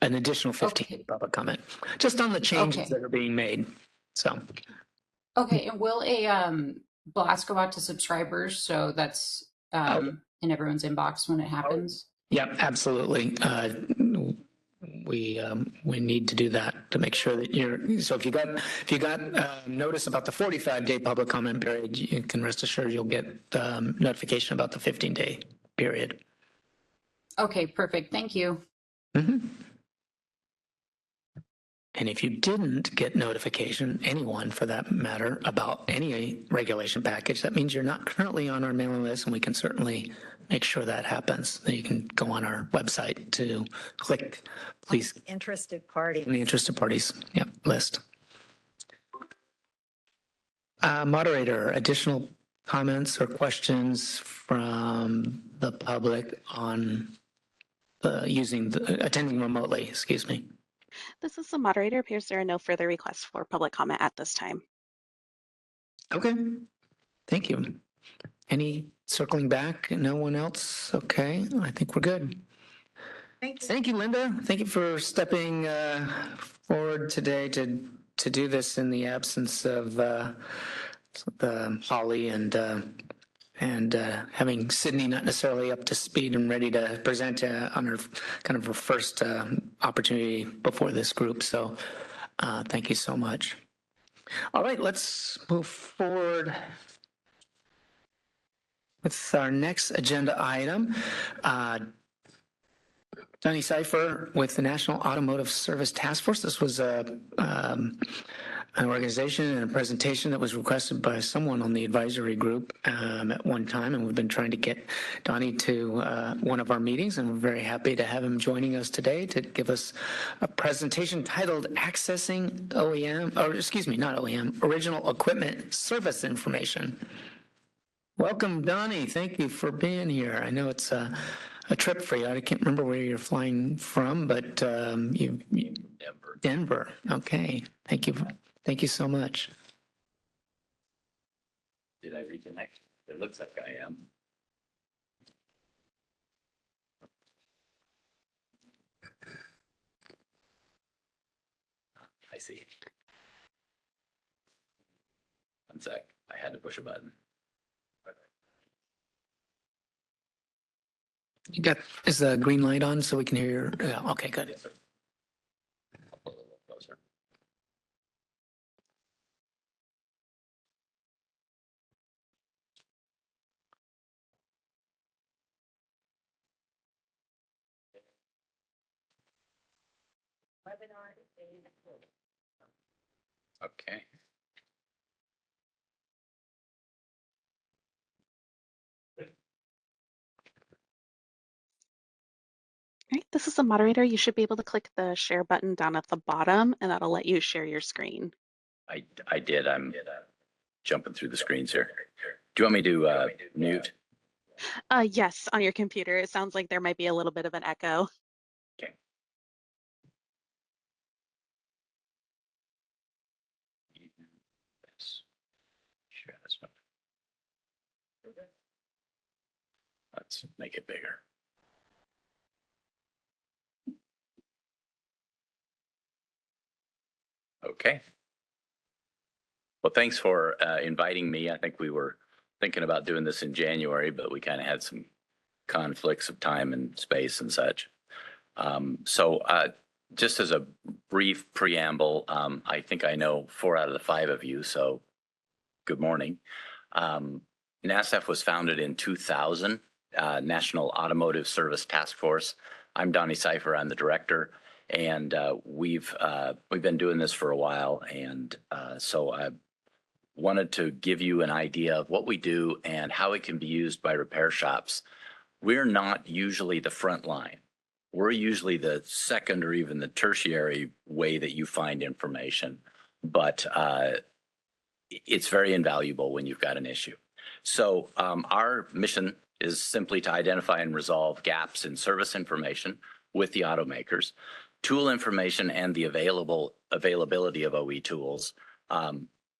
An additional 15 public comment, just on the changes that are being made. So. Okay, and will a blast go out to subscribers so that's in everyone's inbox when it happens? Yep, absolutely. We need to do that to make sure that so if you got notice about the 45-day public comment period, you can rest assured you'll get notification about the 15-day period. Okay, perfect. Thank you. Mm-hmm. And if you didn't get notification, anyone for that matter, about any regulation package, that means you're not currently on our mailing list, and we can certainly make sure that happens. You can go on our website to click, please. Interested parties. The interested parties, list. Moderator, additional comments or questions from the public on attending remotely, excuse me. This is the moderator. Appears there are no further requests for public comment at this time. Okay, thank you. Any circling back? No one else? Okay, I think we're good. Thank you, Linda. Thank you for stepping forward today to do this in the absence of Holly and having Sydney not necessarily up to speed and ready to present on her kind of her first opportunity before this group. So thank you so much. All right, let's move forward with our next agenda item. Donnie Cipher with the National Automotive Service Task Force. This was an organization and a presentation that was requested by someone on the advisory group at one time, and we've been trying to get Donnie to one of our meetings, and we're very happy to have him joining us today to give us a presentation titled Accessing OEM, or excuse me, not OEM, Original Equipment Service Information. Welcome, Donnie. Thank you for being here. I know it's a trip for you. I can't remember where you're flying from, but Denver. Okay. Thank you. Thank you so much. Did I reconnect? It looks like I am. I see. One sec. I had to push a button. You got, is the green light on so we can hear your, yeah, okay, good. Yes, sir. I'll pull it a little closer. Okay. All right, this is the moderator. You should be able to click the share button down at the bottom, and that'll let you share your screen. I did. I'm jumping through the screens here. Do you want me to mute? Yes, on your computer. It sounds like there might be a little bit of an echo. Okay. Share this one. Let's make it bigger. Okay. Well, thanks for inviting me. I think we were thinking about doing this in January, but we kind of had some conflicts of time and space and such. So just as a brief preamble, I think I know 4 out of the 5 of you, so good morning. NASF was founded in 2000, National Automotive Service Task Force. I'm Donnie Cipher. I'm the director, and we've been doing this for a while. And so I wanted to give you an idea of what we do and how it can be used by repair shops. We're not usually the front line. We're usually the second or even the tertiary way that you find information, but it's very invaluable when you've got an issue. So our mission is simply to identify and resolve gaps in service information with the automakers, tool information and the availability of OE tools,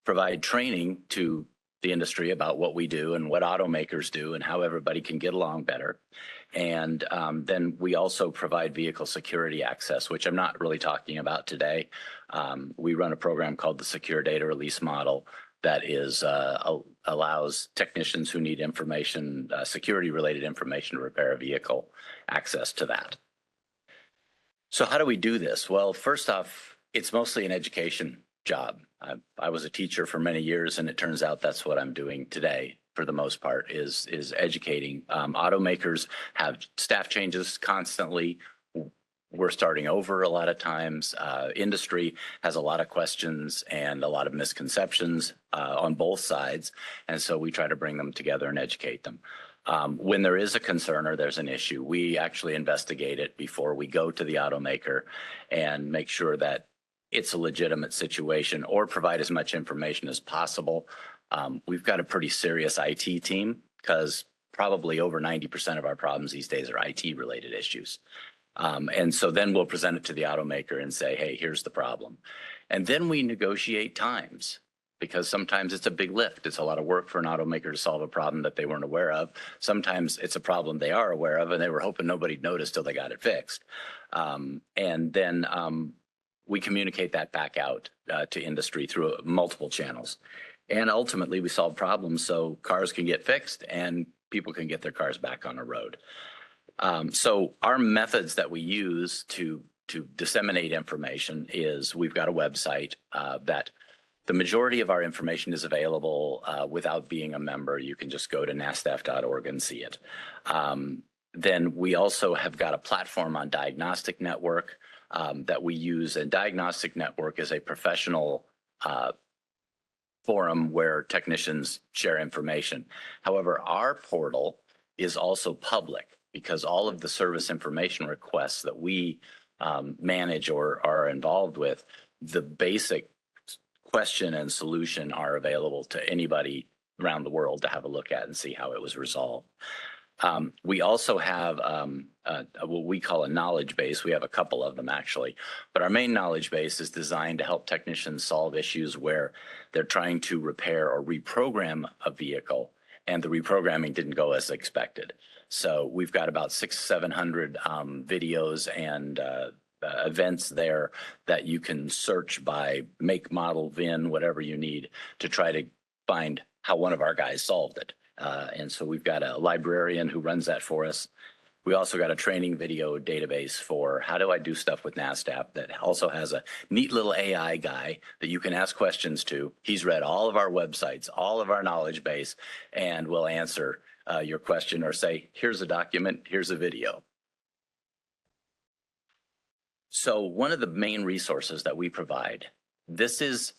provide training to the industry about what we do and what automakers do and how everybody can get along better. And then we also provide vehicle security access, which I'm not really talking about today. We run a program called the Secure Data Release Model that is allows technicians who need information, security-related information to repair a vehicle, access to that. So how do we do this? Well, first off, it's mostly an education job. I was a teacher for many years, and it turns out that's what I'm doing today for the most part, is educating. Automakers have staff changes constantly. We're starting over a lot of times. Industry has a lot of questions and a lot of misconceptions on both sides, and so we try to bring them together and educate them. When there is a concern or there's an issue, we actually investigate it before we go to the automaker and make sure that it's a legitimate situation or provide as much information as possible. We've got a pretty serious IT team because probably over 90% of our problems these days are IT related issues. And so then we'll present it to the automaker and say, hey, here's the problem. And then we negotiate times because sometimes it's a big lift. It's a lot of work for an automaker to solve a problem that they weren't aware of. Sometimes it's a problem they are aware of and they were hoping nobody'd notice till they got it fixed. And then we communicate that back out to industry through multiple channels. And ultimately, we solve problems so cars can get fixed and people can get their cars back on the road. So our methods that we use to disseminate information is we've got a website that the majority of our information is available without being a member. You can just go to nastaf.org and see it. Then we also have got a platform on Diagnostic Network that we use. And Diagnostic Network is a professional forum where technicians share information. However, our portal is also public because all of the service information requests that we manage or are involved with, the basic question and solution are available to anybody around the world to have a look at and see how it was resolved. We also have what we call a knowledge base. We have a couple of them actually, but our main knowledge base is designed to help technicians solve issues where they're trying to repair or reprogram a vehicle and the reprogramming didn't go as expected. So we've got about 600-700 videos and events there that you can search by make, model, VIN, whatever you need to try to find how one of our guys solved it. And so we've got a librarian who runs that for us. We also got a training video database for how do I do stuff with NASTAP that also has a neat little AI guy that you can ask questions to. He's read all of our websites, all of our knowledge base, and will answer your question or say, here's a document, here's a video. So one of the main resources that we provide, this is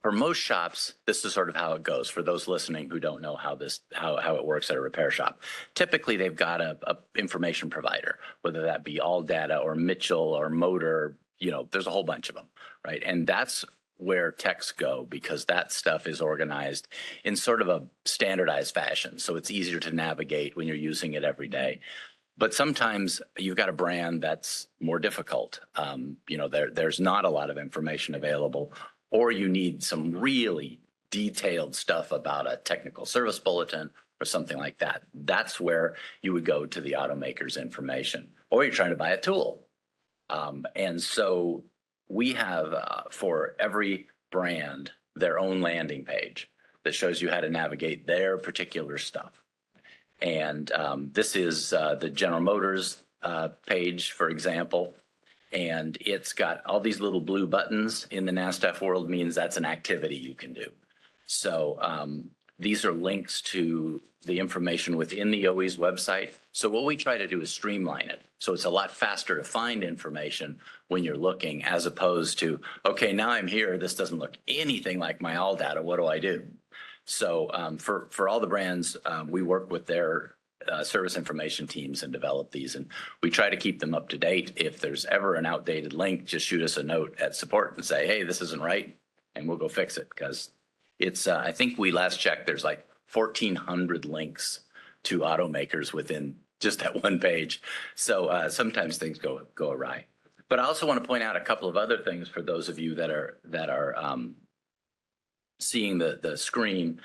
for most shops, this is sort of how it goes. For those listening who don't know how it works at a repair shop, typically they've got a information provider, whether that be All Data or Mitchell or Motor. You know, there's a whole bunch of them, right? And that's where techs go because that stuff is organized in sort of a standardized fashion, so it's easier to navigate when you're using it every day. But sometimes you've got a brand that's more difficult. You know, there's not a lot of information available, or you need some really detailed stuff about a technical service bulletin or something like that. That's where you would go to the automaker's information, or you're trying to buy a tool. And so we have for every brand their own landing page that shows you how to navigate their particular stuff. And this is the General Motors page, for example. And it's got all these little blue buttons in the NASTAF world means that's an activity you can do. So these are links to the information within the OE's website. So what we try to do is streamline it. So it's a lot faster to find information when you're looking, as opposed to, okay, now I'm here. This doesn't look anything like my all data. What do I do? So for all the brands, we work with their service information teams and develop these, and we try to keep them up to date. If there's ever an outdated link, just shoot us a note at support and say, hey, this isn't right, and we'll go fix it, because it's, I think we last checked, there's like 1,400 links to automakers within just that one page. So sometimes things go awry. But I also want to point out a couple of other things for those of you that are seeing the screen.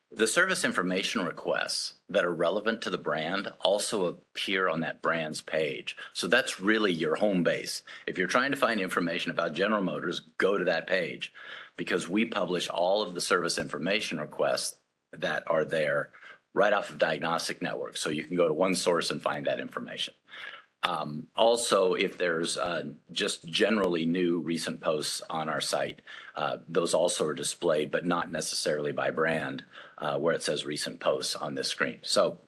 The service information requests that are relevant to the brand also appear on that brand's page. So that's really your home base. If you're trying to find information about General Motors, go to that page, because we publish all of the service information requests that are there right off of Diagnostic Network. So you can go to one source and find that information. Also, if there's just generally new recent posts on our site, those also are displayed, but not necessarily by brand, where it says recent posts on this screen. So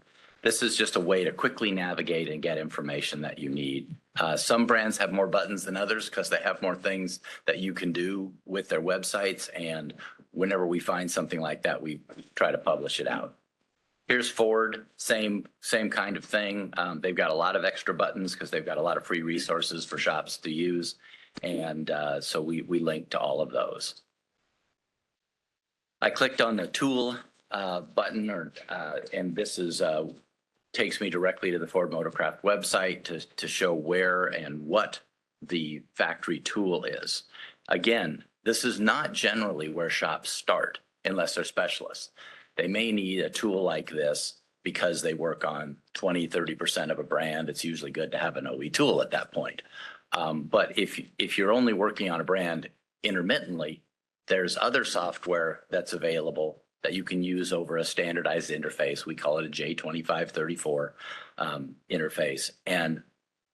this is just a way to quickly navigate and get information that you need. Some brands have more buttons than others because they have more things that you can do with their websites. And whenever we find something like that, we try to publish it out. Here's Ford, same kind of thing. They've got a lot of extra buttons because they've got a lot of free resources for shops to use. And so we link to all of those. I clicked on the tool button, and this is takes me directly to the Ford Motorcraft website to show where and what the factory tool is. Again, this is not generally where shops start unless they're specialists. They may need a tool like this because they work on 20, 30% of a brand. It's usually good to have an OE tool at that point. But if you're only working on a brand intermittently, there's other software that's available that you can use over a standardized interface. We call it a J2534 interface. And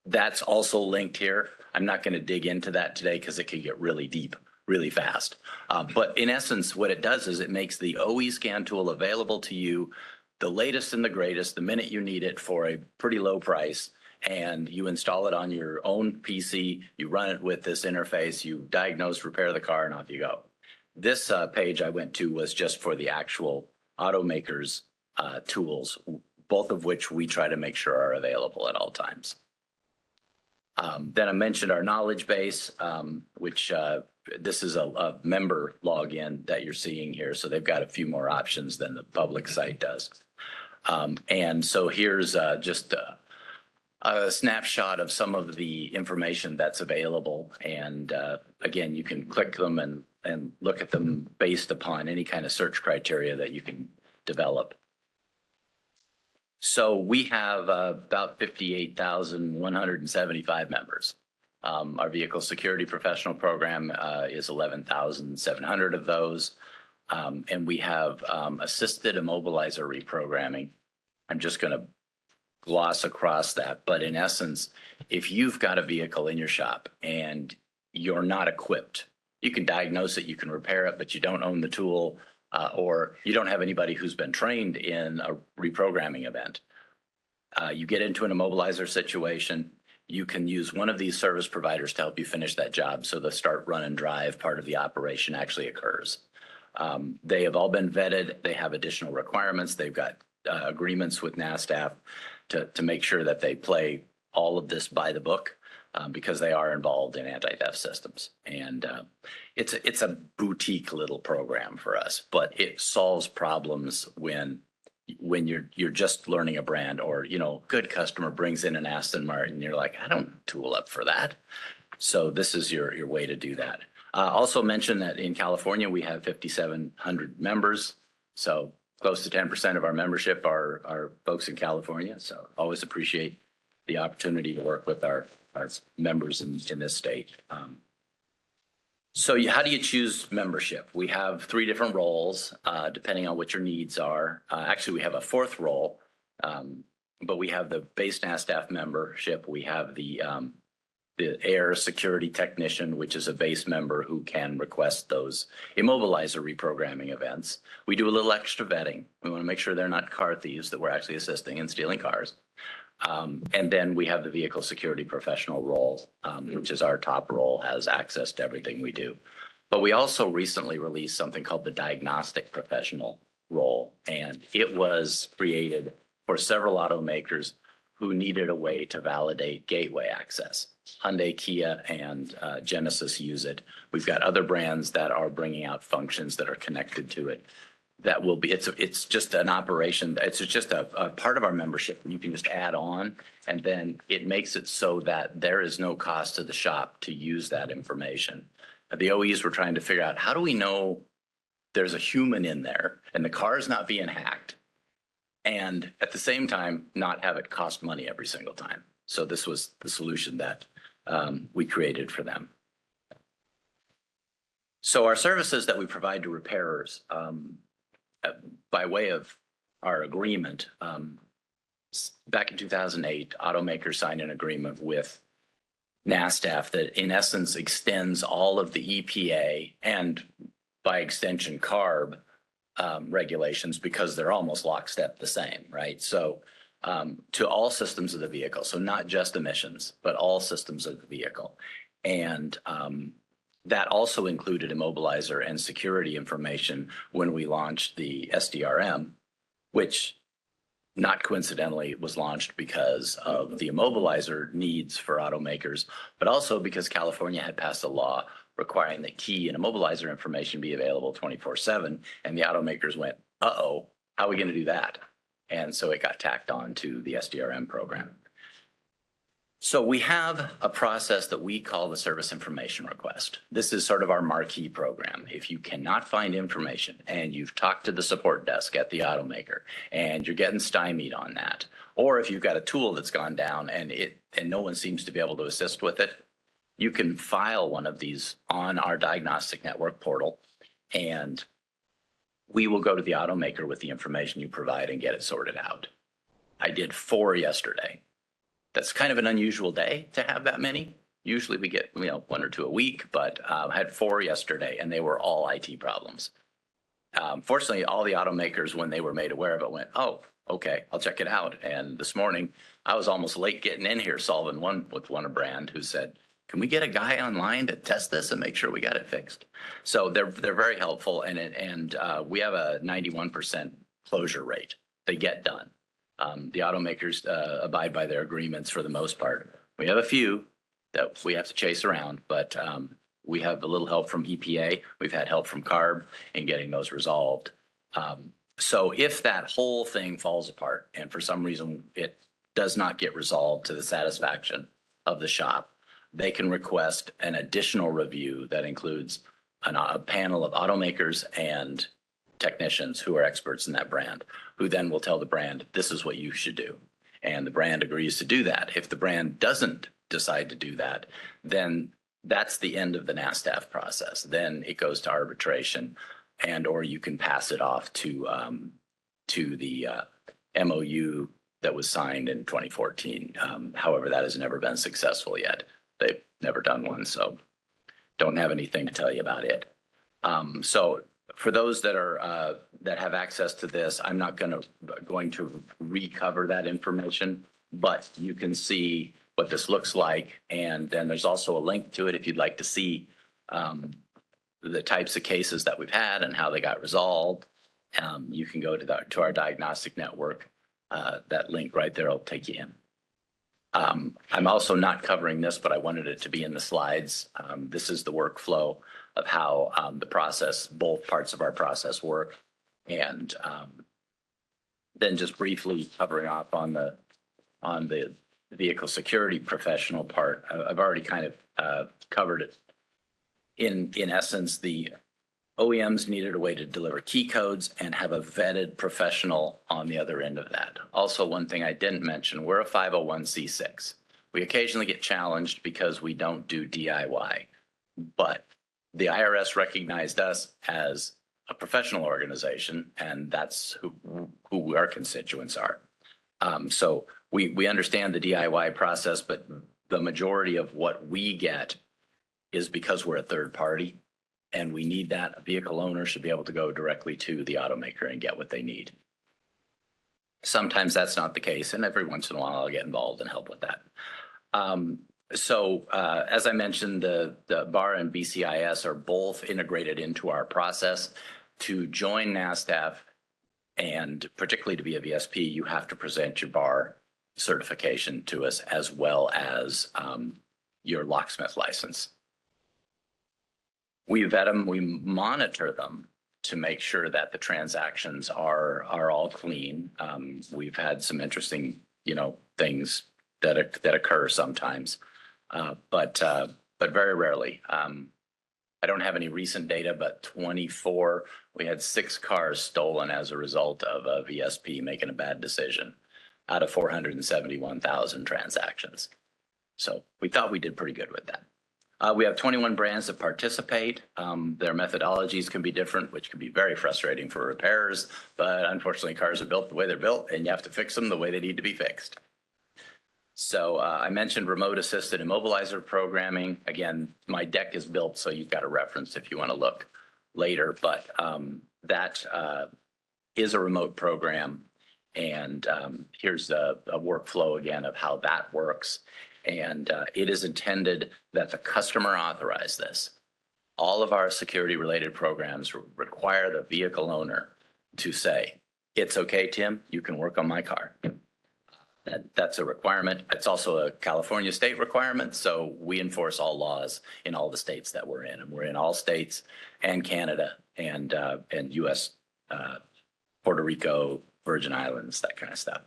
that's also linked here. I'm not going to dig into that today because it can get really deep really fast. But in essence, what it does is it makes the OE scan tool available to you, the latest and the greatest, the minute you need it for a pretty low price. And you install it on your own PC, you run it with this interface, you diagnose, repair the car, and off you go. This page I went to was just for the actual automakers' tools, both of which we try to make sure are available at all times. Then I mentioned our knowledge base, which this is a member login that you're seeing here. So they've got a few more options than the public site does. And so here's just a snapshot of some of the information that's available. And again, you can click them and look at them based upon any kind of search criteria that you can develop. So we have about 58,175 members. Our vehicle security professional program is 11,700 of those. And we have assisted immobilizer reprogramming. I'm just going to gloss across that. But in essence, if you've got a vehicle in your shop and you're not equipped, you can diagnose it, you can repair it, but you don't own the tool, or you don't have anybody who's been trained in a reprogramming event. You get into an immobilizer situation, you can use one of these service providers to help you finish that job. So the start, run, and drive part of the operation actually occurs. They have all been vetted. They have additional requirements. They've got agreements with NASDAQ to make sure that they play all of this by the book, because they are involved in anti-theft systems. And it's a boutique little program for us, but it solves problems when you're just learning a brand, or, good customer brings in an Aston Martin, you're like, I don't tool up for that. So this is your way to do that. Also mention that in California, we have 5,700 members. So close to 10% of our membership are folks in California. So always appreciate the opportunity to work with our members in this state. So how do you choose membership? We have 3 different roles, depending on what your needs are. Actually, we have a 4th role, but we have the base NASDAQ membership. We have the the air security technician, which is a base member who can request those immobilizer reprogramming events. We do a little extra vetting. We want to make sure they're not car thieves that we're actually assisting in stealing cars. And then we have the vehicle security professional role, which is our top role, has access to everything we do. But we also recently released something called the diagnostic professional role, and it was created for several automakers who needed a way to validate gateway access. Hyundai, Kia, and Genesis use it. We've got other brands that are bringing out functions that are connected to it. That will be, it's just an operation. It's just a part of our membership. You can just add on, and then it makes it so that there is no cost to the shop to use that information. The OEs were trying to figure out, how do we know there's a human in there and the car is not being hacked, and at the same time not have it cost money every single time. So this was the solution that we created for them. So our services that we provide to repairers, by way of our agreement, back in 2008, automakers signed an agreement with NASTAF that in essence extends all of the EPA and by extension CARB regulations, because they're almost lockstep the same, right? So to all systems of the vehicle, so not just emissions, but all systems of the vehicle. And that also included immobilizer and security information when we launched the SDRM, which not coincidentally was launched because of the immobilizer needs for automakers, but also because California had passed a law requiring that key and immobilizer information be available 24/7. And the automakers went, uh-oh, how are we going to do that? And so it got tacked on to the SDRM program. So we have a process that we call the service information request. This is sort of our marquee program. If you cannot find information and you've talked to the support desk at the automaker and you're getting stymied on that, or if you've got a tool that's gone down and no one seems to be able to assist with it, you can file one of these on our diagnostic network portal, and we will go to the automaker with the information you provide and get it sorted out. I did 4 yesterday. That's kind of an unusual day to have that many. Usually we get, 1 or 2 a week, but I had 4 yesterday, and they were all IT problems. Fortunately, all the automakers, when they were made aware of it, went, oh, okay, I'll check it out. And this morning, I was almost late getting in here solving one with one brand who said, can we get a guy online to test this and make sure we got it fixed? So they're very helpful, and we have a 91% closure rate. They get done. The automakers abide by their agreements for the most part. We have a few that we have to chase around, but we have a little help from EPA. We've had help from CARB in getting those resolved. So if that whole thing falls apart and for some reason it does not get resolved to the satisfaction of the shop, they can request an additional review that includes a panel of automakers and technicians who are experts in that brand, who then will tell the brand, this is what you should do. And the brand agrees to do that. If the brand doesn't decide to do that, then that's the end of the NASTAF process. Then it goes to arbitration, and or you can pass it off to the MOU that was signed in 2014. However, that has never been successful yet. They've never done one, so don't have anything to tell you about it. So for those that are that have access to this, I'm not going to recover that information, but you can see what this looks like, and then there's also a link to it if you'd like to see the types of cases that we've had and how they got resolved. You can go to our diagnostic network. That link right there will take you in. I'm also not covering this, but I wanted it to be in the slides. This is the workflow of how the process, both parts of our process work. And then just briefly covering off on the vehicle security professional part. I've already kind of covered it. In essence, the OEMs needed a way to deliver key codes and have a vetted professional on the other end of that. Also, one thing I didn't mention, we're a 501c6. We occasionally get challenged because we don't do DIY, but the IRS recognized us as a professional organization, and that's who our constituents are. So we understand the DIY process, but the majority of what we get is because we're a third party, and we need that. A vehicle owner should be able to go directly to the automaker and get what they need. Sometimes that's not the case, and every once in a while I'll get involved and help with that. As I mentioned, the BAR and BCIS are both integrated into our process. To join NASDAQ, and particularly to be a VSP, you have to present your BAR certification to us, as well as your locksmith license. We vet them, we monitor them to make sure that the transactions are all clean. We've had some interesting, things that occur sometimes, but very rarely. I don't have any recent data, but 24, we had 6 cars stolen as a result of a VSP making a bad decision out of 471,000 transactions. So we thought we did pretty good with that. We have 21 brands that participate. Their methodologies can be different, which can be very frustrating for repairers, but unfortunately cars are built the way they're built, and you have to fix them the way they need to be fixed. So I mentioned remote assisted immobilizer programming. Again, my deck is built, so you've got a reference if you want to look later, but that is a remote program. And here's a workflow again of how that works. And it is intended that the customer authorize this. All of our security related programs require the vehicle owner to say, it's okay, Tim, you can work on my car. That's a requirement. It's also a California state requirement. So we enforce all laws in all the states that we're in. And we're in all states and Canada and US, Puerto Rico, Virgin Islands, that kind of stuff.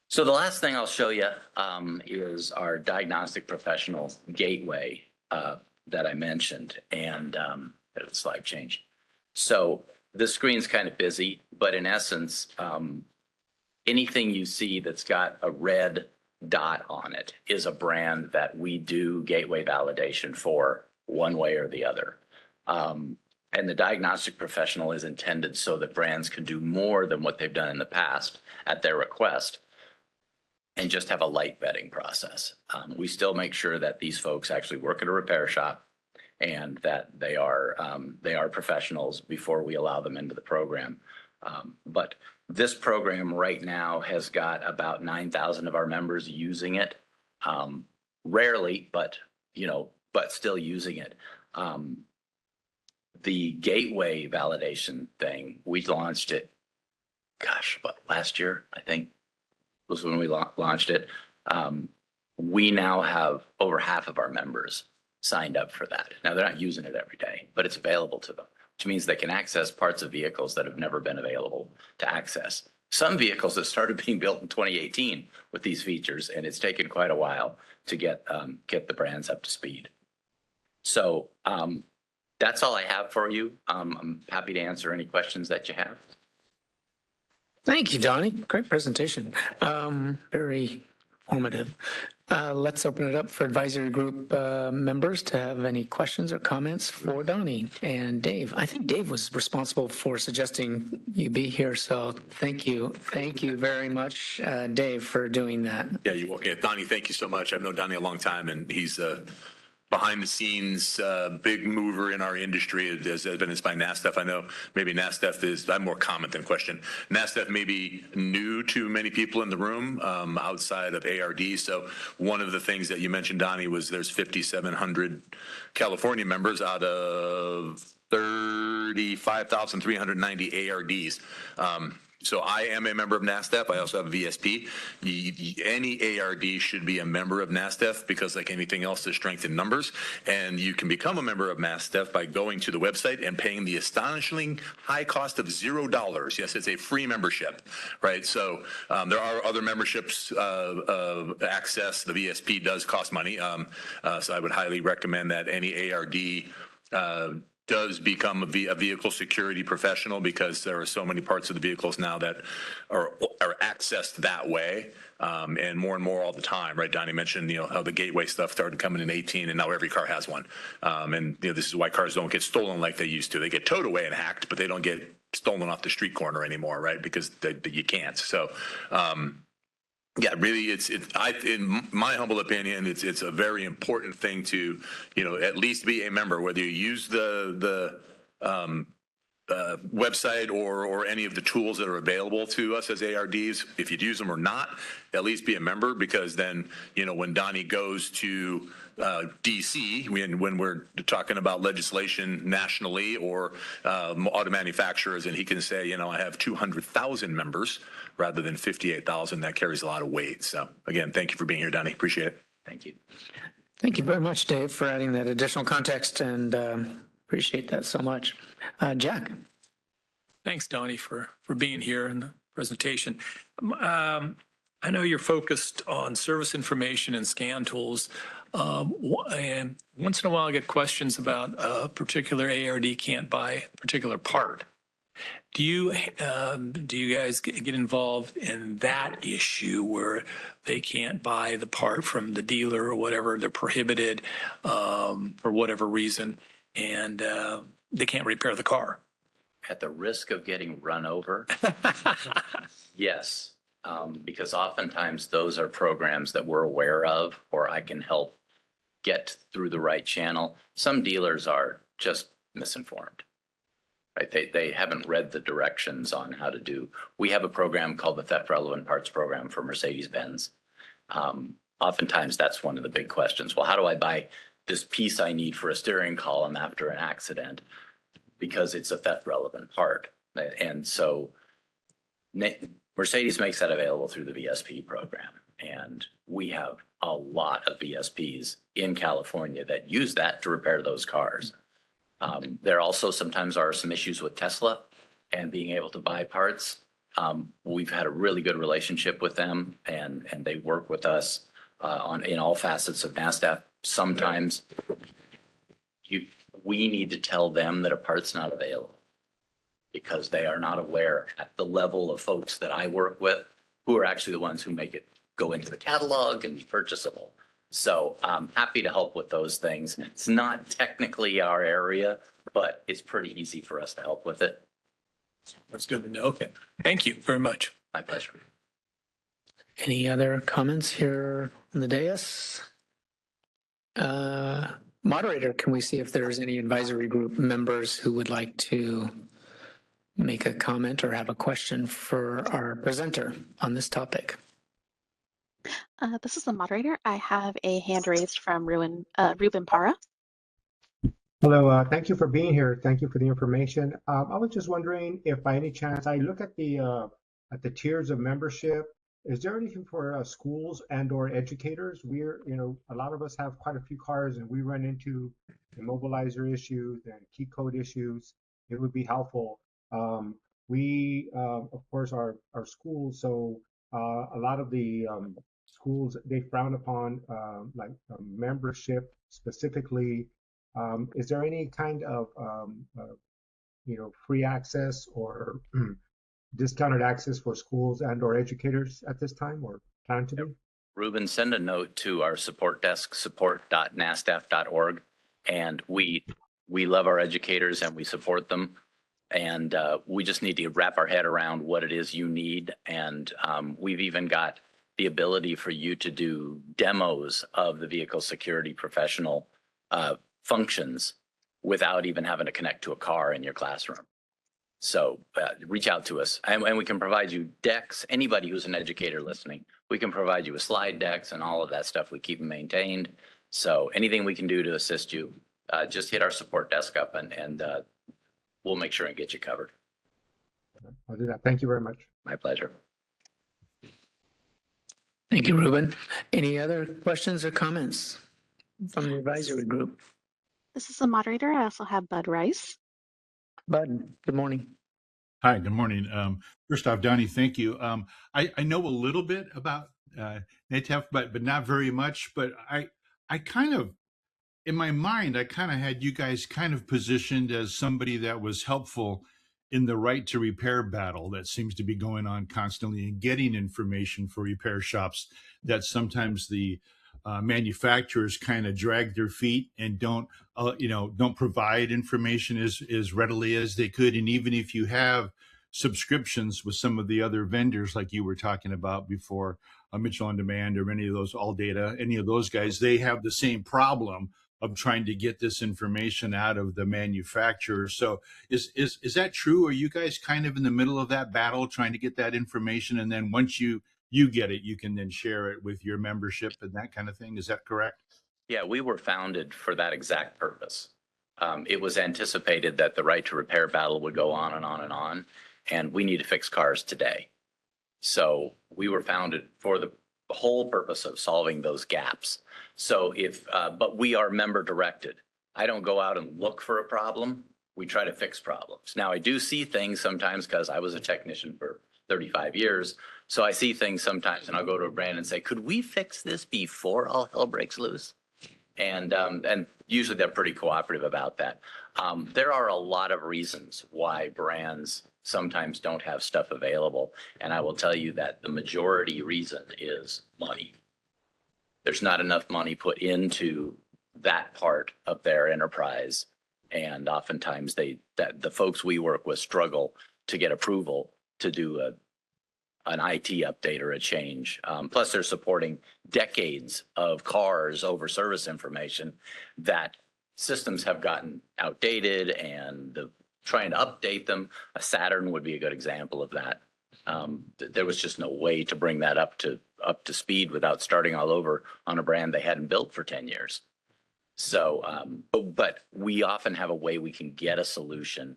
So the last thing I'll show you is our diagnostic professional gateway that I mentioned. And the slide change. So the screen's kind of busy, but in essence, anything you see that's got a red dot on it is a brand that we do gateway validation for one way or the other. And the diagnostic professional is intended so that brands can do more than what they've done in the past at their request and just have a light vetting process. We still make sure that these folks actually work at a repair shop and that they are professionals before we allow them into the program. But this program right now has got about 9,000 of our members using it. Rarely, but still using it. The gateway validation thing, we launched it, but last year, I think, was when we launched it. We now have over half of our members signed up for that. Now, they're not using it every day, but it's available to them, which means they can access parts of vehicles that have never been available to access. Some vehicles that started being built in 2018 with these features, and it's taken quite a while to get the brands up to speed. So that's all I have for you. I'm happy to answer any questions that you have. Thank you, Donnie. Great presentation. Very informative. Let's open it up for advisory group members to have any questions or comments for Donnie and Dave. I think Dave was responsible for suggesting you be here, so thank you. Thank you very much, Dave, for doing that. Yeah, you're welcome. Donnie, thank you so much. I've known Donnie a long time, and he's behind the scenes, big mover in our industry, as evidenced by NASDAQ. I know maybe NASDAQ is, I'm more comment than question. NASDAQ may be new to many people in the room outside of ARD. So one of the things that you mentioned, Donnie, was there's 5,700 California members out of 35,390 ARDs. So I am a member of NASDAQ. I also have a VSP. Any ARD should be a member of NASDAQ because, like anything else, there's strength in numbers. And you can become a member of NASDAQ by going to the website and paying the astonishingly high cost of $0. Yes, it's a free membership, right? So there are other memberships access. The VSP does cost money. So I would highly recommend that any ARD does become a vehicle security professional, because there are so many parts of the vehicles now that are accessed that way, and more all the time, right? Donnie mentioned, how the gateway stuff started coming in 2018, and now every car has one. And this is why cars don't get stolen like they used to. They get towed away and hacked, but they don't get stolen off the street corner anymore, right? Because you can't. So Yeah, really, in my humble opinion, it's a very important thing to, at least be a member, whether you use the website or any of the tools that are available to us as ARDs. If you'd use them or not, at least be a member, because then, when Donnie goes to DC, when we're talking about legislation nationally or auto manufacturers, and he can say, I have 200,000 members rather than 58,000, that carries a lot of weight. So again, thank you for being here, Donnie. Appreciate it. Thank you. Thank you very much, Dave, for adding that additional context, and appreciate that so much. Jack. Thanks, Donnie, for being here in the presentation. I know you're focused on service information and scan tools. And once in a while, I get questions about a particular ARD can't buy a particular part. Do you guys get involved in that issue where they can't buy the part from the dealer or whatever, they're prohibited for whatever reason, and they can't repair the car? At the risk of getting run over, yes, because oftentimes those are programs that we're aware of, or I can help get through the right channel. Some dealers are just misinformed. Right? They haven't read the directions on how to do. We have a program called the Theft Relevant Parts Program for Mercedes-Benz. Oftentimes that's one of the big questions. Well, how do I buy this piece I need for a steering column after an accident? Because it's a theft relevant part. And so Mercedes makes that available through the VSP program. And we have a lot of VSPs in California that use that to repair those cars. There also sometimes are some issues with Tesla and being able to buy parts. We've had a really good relationship with them, and they work with us in all facets of NASDAQ. Sometimes we need to tell them that a part's not available because they are not aware at the level of folks that I work with, who are actually the ones who make it go into the catalog and be purchasable. So I'm happy to help with those things. It's not technically our area, but it's pretty easy for us to help with it. That's good to know. Okay. Thank you very much. My pleasure. Any other comments here on the dais? Moderator, can we see if there's any advisory group members who would like to make a comment or have a question for our presenter on this topic? This is the moderator. I have a hand raised from Ruben Para. Hello, thank you for being here. Thank you for the information. I was just wondering if by any chance I look at the tiers of membership. Is there anything for schools and/or educators? We're, a lot of us have quite a few cars, and we run into immobilizer issues and key code issues. It would be helpful. We, of course, are schools, so a lot of the schools, they frown upon membership specifically. Is there any kind of free access or discounted access for schools and or educators at this time, or plan to be? Ruben, send a note to our support desk, support.nasdaq.org, and we love our educators and we support them, and we just need to wrap our head around what it is you need, and we've even got the ability for you to do demos of the vehicle security professional functions without even having to connect to a car in your classroom. So reach out to us, and we can provide you decks. Anybody who's an educator listening, we can provide you with slide decks and all of that stuff. We keep them maintained. So anything we can do to assist you, just hit our support desk up, and we'll make sure and get you covered. I'll do that. Thank you very much. My pleasure. Thank you, Ruben. Any other questions or comments from the advisory group? This is the moderator. I also have Bud Rice. Bud, good morning. Hi, good morning. First off, Donnie, thank you. I know a little bit about NATEF, but not very much. But I kind of, in my mind, I kind of had you guys kind of positioned as somebody that was helpful in the right to repair battle that seems to be going on constantly, and getting information for repair shops that sometimes the manufacturers kind of drag their feet and don't provide information as readily as they could. And even if you have subscriptions with some of the other vendors like you were talking about before, Mitchell on Demand or any of those All Data, any of those guys, they have the same problem of trying to get this information out of the manufacturer. So is that true? Are you guys kind of in the middle of that battle trying to get that information? And then once you get it, you can then share it with your membership and that kind of thing. Is that correct? Yeah, we were founded for that exact purpose. It was anticipated that the right to repair battle would go on and on and on, and we need to fix cars today. So we were founded for the whole purpose of solving those gaps. So but we are member directed. I don't go out and look for a problem. We try to fix problems. Now, I do see things sometimes because I was a technician for 35 years. So I see things sometimes and I'll go to a brand and say, could we fix this before all hell breaks loose? And usually they're pretty cooperative about that. There are a lot of reasons why brands sometimes don't have stuff available. And I will tell you that the majority reason is money. There's not enough money put into that part of their enterprise. And oftentimes the folks we work with struggle to get approval to do an IT update or a change. Plus they're supporting decades of cars over service information that systems have gotten outdated, and trying to update them. A Saturn would be a good example of that. There was just no way to bring that up to speed without starting all over on a brand they hadn't built for 10 years. So, but we often have a way we can get a solution,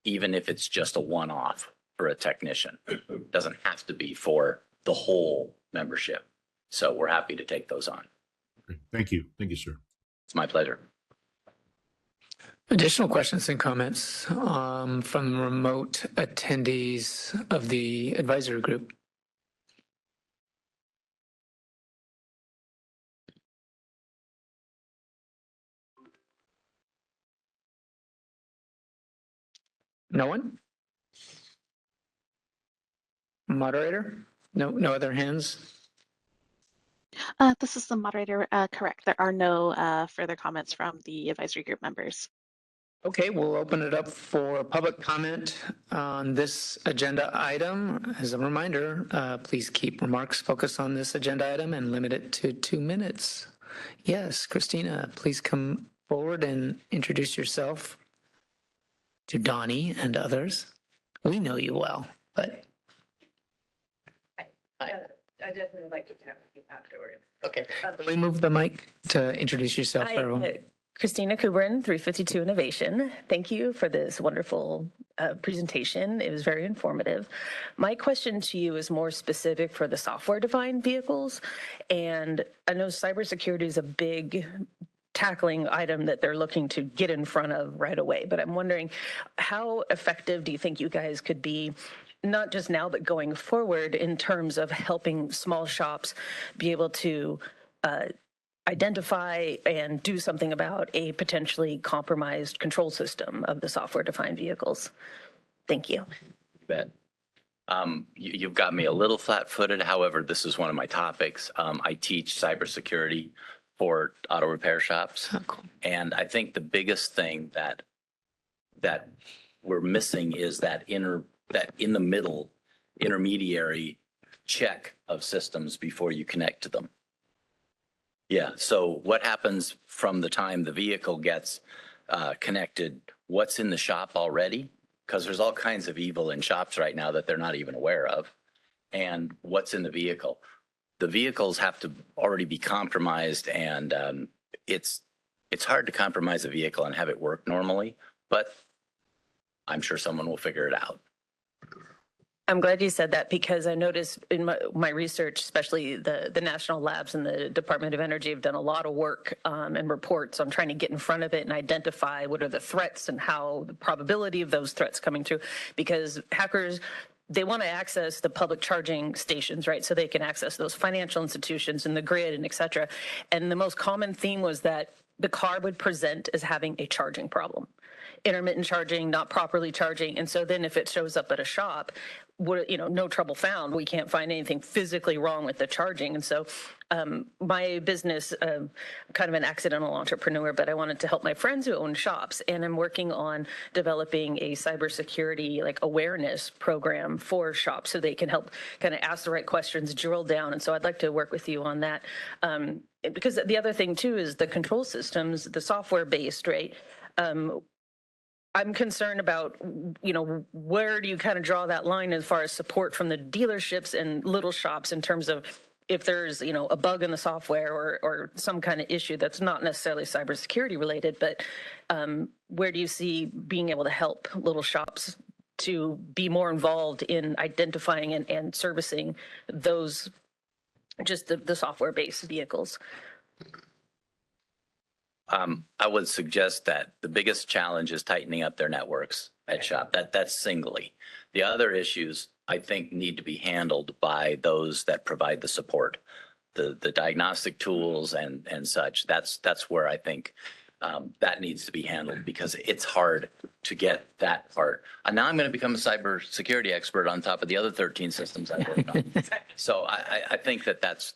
even if it's just a one-off for a technician. It doesn't have to be for the whole membership. So we're happy to take those on. Okay. Thank you. Thank you, sir. It's my pleasure. Additional questions and comments from remote attendees of the advisory group? No one? Moderator? No other hands? This is the moderator. Correct. There are no further comments from the advisory group members. Okay, we'll open it up for public comment on this agenda item. As a reminder, please keep remarks focused on this agenda item and limit it to 2 minutes. Yes, Christina, please come forward and introduce yourself to Donnie and others. We know you well, but. I definitely would like to chat with you afterwards. Okay. Can we move the mic to introduce yourself, everyone? Christina Kubrin, 352 Innovation. Thank you for this wonderful presentation. It was very informative. My question to you is more specific for the software-defined vehicles. And I know cybersecurity is a big tackling item that they're looking to get in front of right away. But I'm wondering, how effective do you think you guys could be, not just now, but going forward, in terms of helping small shops be able to identify and do something about a potentially compromised control system of the software-defined vehicles? Thank you. You bet. You've got me a little flat-footed. However, this is one of my topics. I teach cybersecurity for auto repair shops. Oh, cool. And I think the biggest thing that we're missing is that in the middle intermediary check of systems before you connect to them. Yeah. So what happens from the time the vehicle gets connected? What's in the shop already? Because there's all kinds of evil in shops right now that they're not even aware of. And what's in the vehicle? The vehicles have to already be compromised, and it's hard to compromise a vehicle and have it work normally, but I'm sure someone will figure it out. I'm glad you said that, because I noticed in my research, especially the national labs and the Department of Energy have done a lot of work and reports on trying to get in front of it and identify what are the threats and how the probability of those threats coming through, because hackers, they want to access the public charging stations, right? So they can access those financial institutions and the grid and et cetera. And the most common theme was that the car would present as having a charging problem. intermittent charging, not properly charging. And so then if it shows up at a shop, no trouble found. We can't find anything physically wrong with the charging. And so my business, I'm kind of an accidental entrepreneur, but I wanted to help my friends who own shops. And I'm working on developing a cybersecurity awareness program for shops so they can help kind of ask the right questions, drill down. And so I'd like to work with you on that. Because the other thing too is the control systems, the software based, right? I'm concerned about, where do you kind of draw that line as far as support from the dealerships and little shops in terms of if there's, a bug in the software or some kind of issue that's not necessarily cybersecurity related, but where do you see being able to help little shops to be more involved in identifying and servicing those, just the software-based vehicles? I would suggest that the biggest challenge is tightening up their networks at shop. That's singly. The other issues, I think, need to be handled by those that provide the support, the diagnostic tools and such. That's where I think that needs to be handled because it's hard to get that part. And now I'm going to become a cybersecurity expert on top of the other 13 systems I work on. So I think that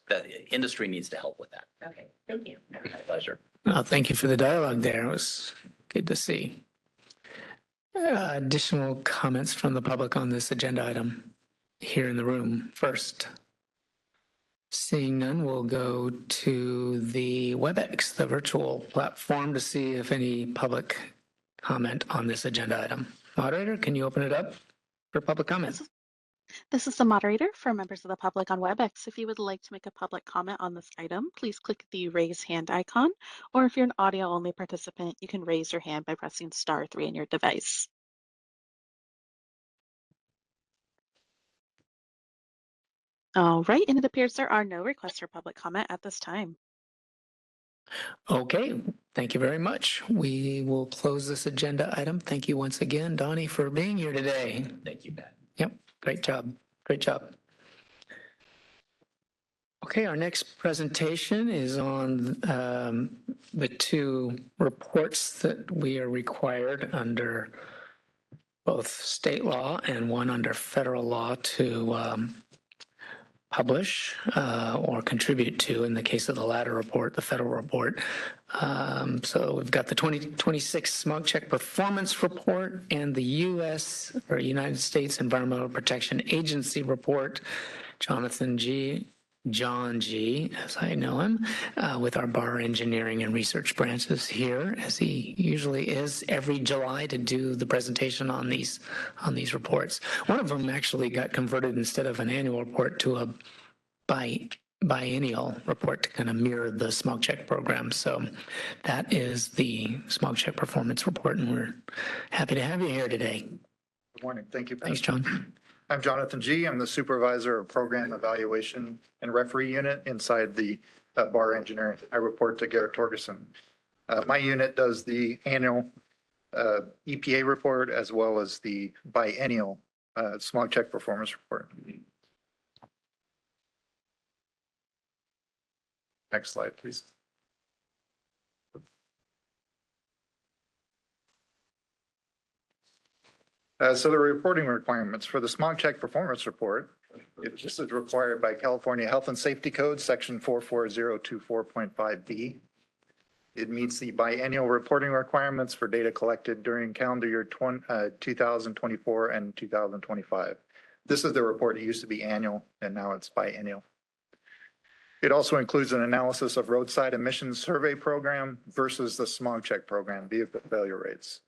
industry needs to help with that. Okay, thank you. My pleasure. Well, thank you for the dialogue there. It was good to see. Additional comments from the public on this agenda item here in the room first. Seeing none, we'll go to the WebEx, the virtual platform, to see if any public comment on this agenda item. Moderator, can you open it up for public comment? This is the moderator for members of the public on WebEx. If you would like to make a public comment on this item, please click the raise hand icon, or if you're an audio only participant, you can raise your hand by pressing *3 on your device. All right, and it appears there are no requests for public comment at this time. Okay, thank you very much. We will close this agenda item. Thank you once again, Donnie, for being here today. Thank you, Pat. Yep, great job. Great job. Okay, our next presentation is on the two reports that we are required under both state law and one under federal law to publish or contribute to, in the case of the latter report, the federal report. So we've got the 2026 Smog Check Performance Report and the U.S. or United States Environmental Protection Agency report. John G., as I know him, with our bar engineering and research branches here, as he usually is every July to do the presentation on these reports. One of them actually got converted instead of an annual report to a biennial report to kind of mirror the Smog Check program. So that is the Smog Check Performance Report, and we're happy to have you here today. Good morning. Thank you, Pat. Thanks, John. I'm Jonathan G. I'm the supervisor of program evaluation and referee unit inside the bar engineering. I report to Garrett Torgerson. My unit does the annual EPA report as well as the biennial Smog Check Performance Report. Next slide, please. So the reporting requirements for the Smog Check Performance Report, this is required by California Health and Safety Code, section 44024.5B. It meets the biennial reporting requirements for data collected during calendar year 2024 and 2025. This is the report. It used to be annual, and now it's biennial. It also includes an analysis of roadside emissions survey program versus the Smog Check program, vehicle failure rates.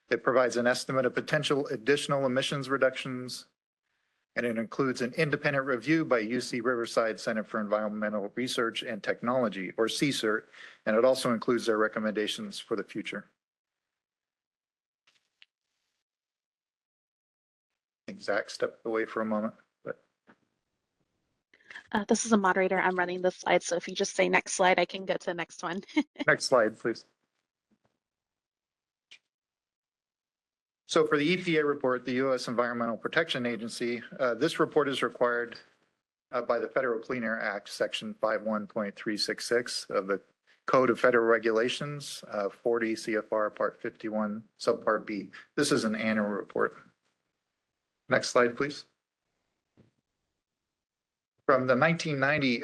It provides an estimate of potential additional emissions reductions, and it includes an independent review by UC Riverside Center for Environmental Research and Technology, or CSERT, and it also includes their recommendations for the future. Zach stepped away for a moment. This is a moderator. I'm running this slide, so if you just say next slide, I can go to the next one. Next slide, please. So for the EPA report, the U.S. Environmental Protection Agency, this report is required by the Federal Clean Air Act, section 51.366 of the Code of Federal Regulations, 40 CFR Part 51, Subpart B. This is an annual report. Next slide, please. From the 1990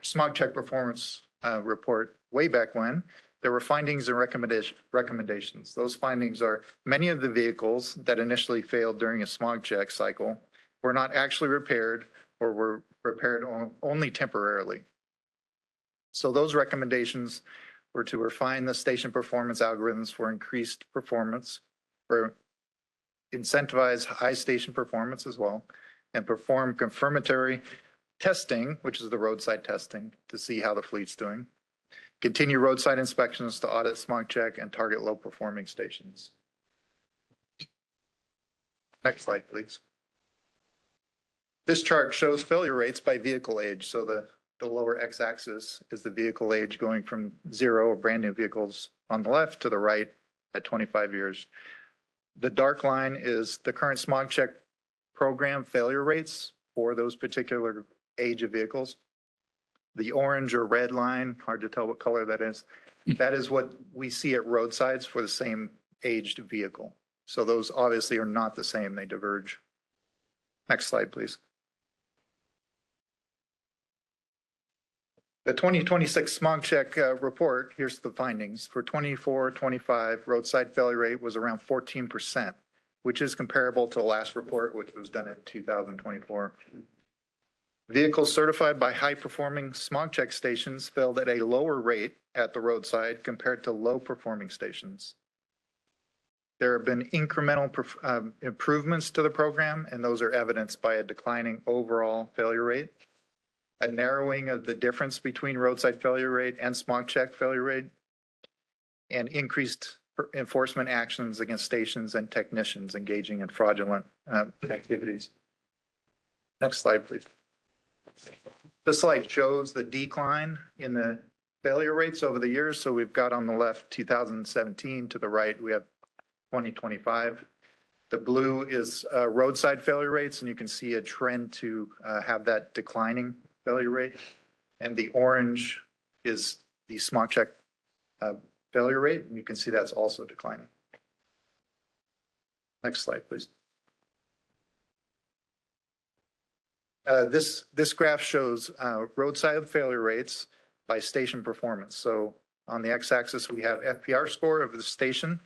smog check performance report, way back when, there were findings and recommendations. Those findings are many of the vehicles that initially failed during a smog check cycle were not actually repaired or were repaired only temporarily. So those recommendations were to refine the station performance algorithms for increased performance, or incentivize high station performance as well, and perform confirmatory testing, which is the roadside testing, to see how the fleet's doing. Continue roadside inspections to audit smog check and target low performing stations. Next slide, please. This chart shows failure rates by vehicle age. So the lower x-axis is the vehicle age going from 0 or brand new vehicles on the left to the right at 25 years. The dark line is the current smog check program failure rates for those particular age of vehicles. The orange or red line, hard to tell what color that is what we see at roadsides for the same aged vehicle. So those obviously are not the same, they diverge. Next slide, please. The 2026 smog check report, here's the findings. For 24-25, roadside failure rate was around 14%, which is comparable to the last report, which was done in 2024. Vehicles certified by high-performing smog check stations failed at a lower rate at the roadside compared to low-performing stations. There have been incremental improvements to the program, and those are evidenced by a declining overall failure rate, a narrowing of the difference between roadside failure rate and smog check failure rate, and increased enforcement actions against stations and technicians engaging in fraudulent activities. Next slide, please. This slide shows the decline in the failure rates over the years. So we've got on the left 2017, to the right we have 2025. The blue is roadside failure rates, and you can see a trend to have that declining failure rate. And the orange is the smog check failure rate, and you can see that's also declining. Next slide, please. This graph shows roadside failure rates by station performance. So on the x-axis, we have FPR score of the station.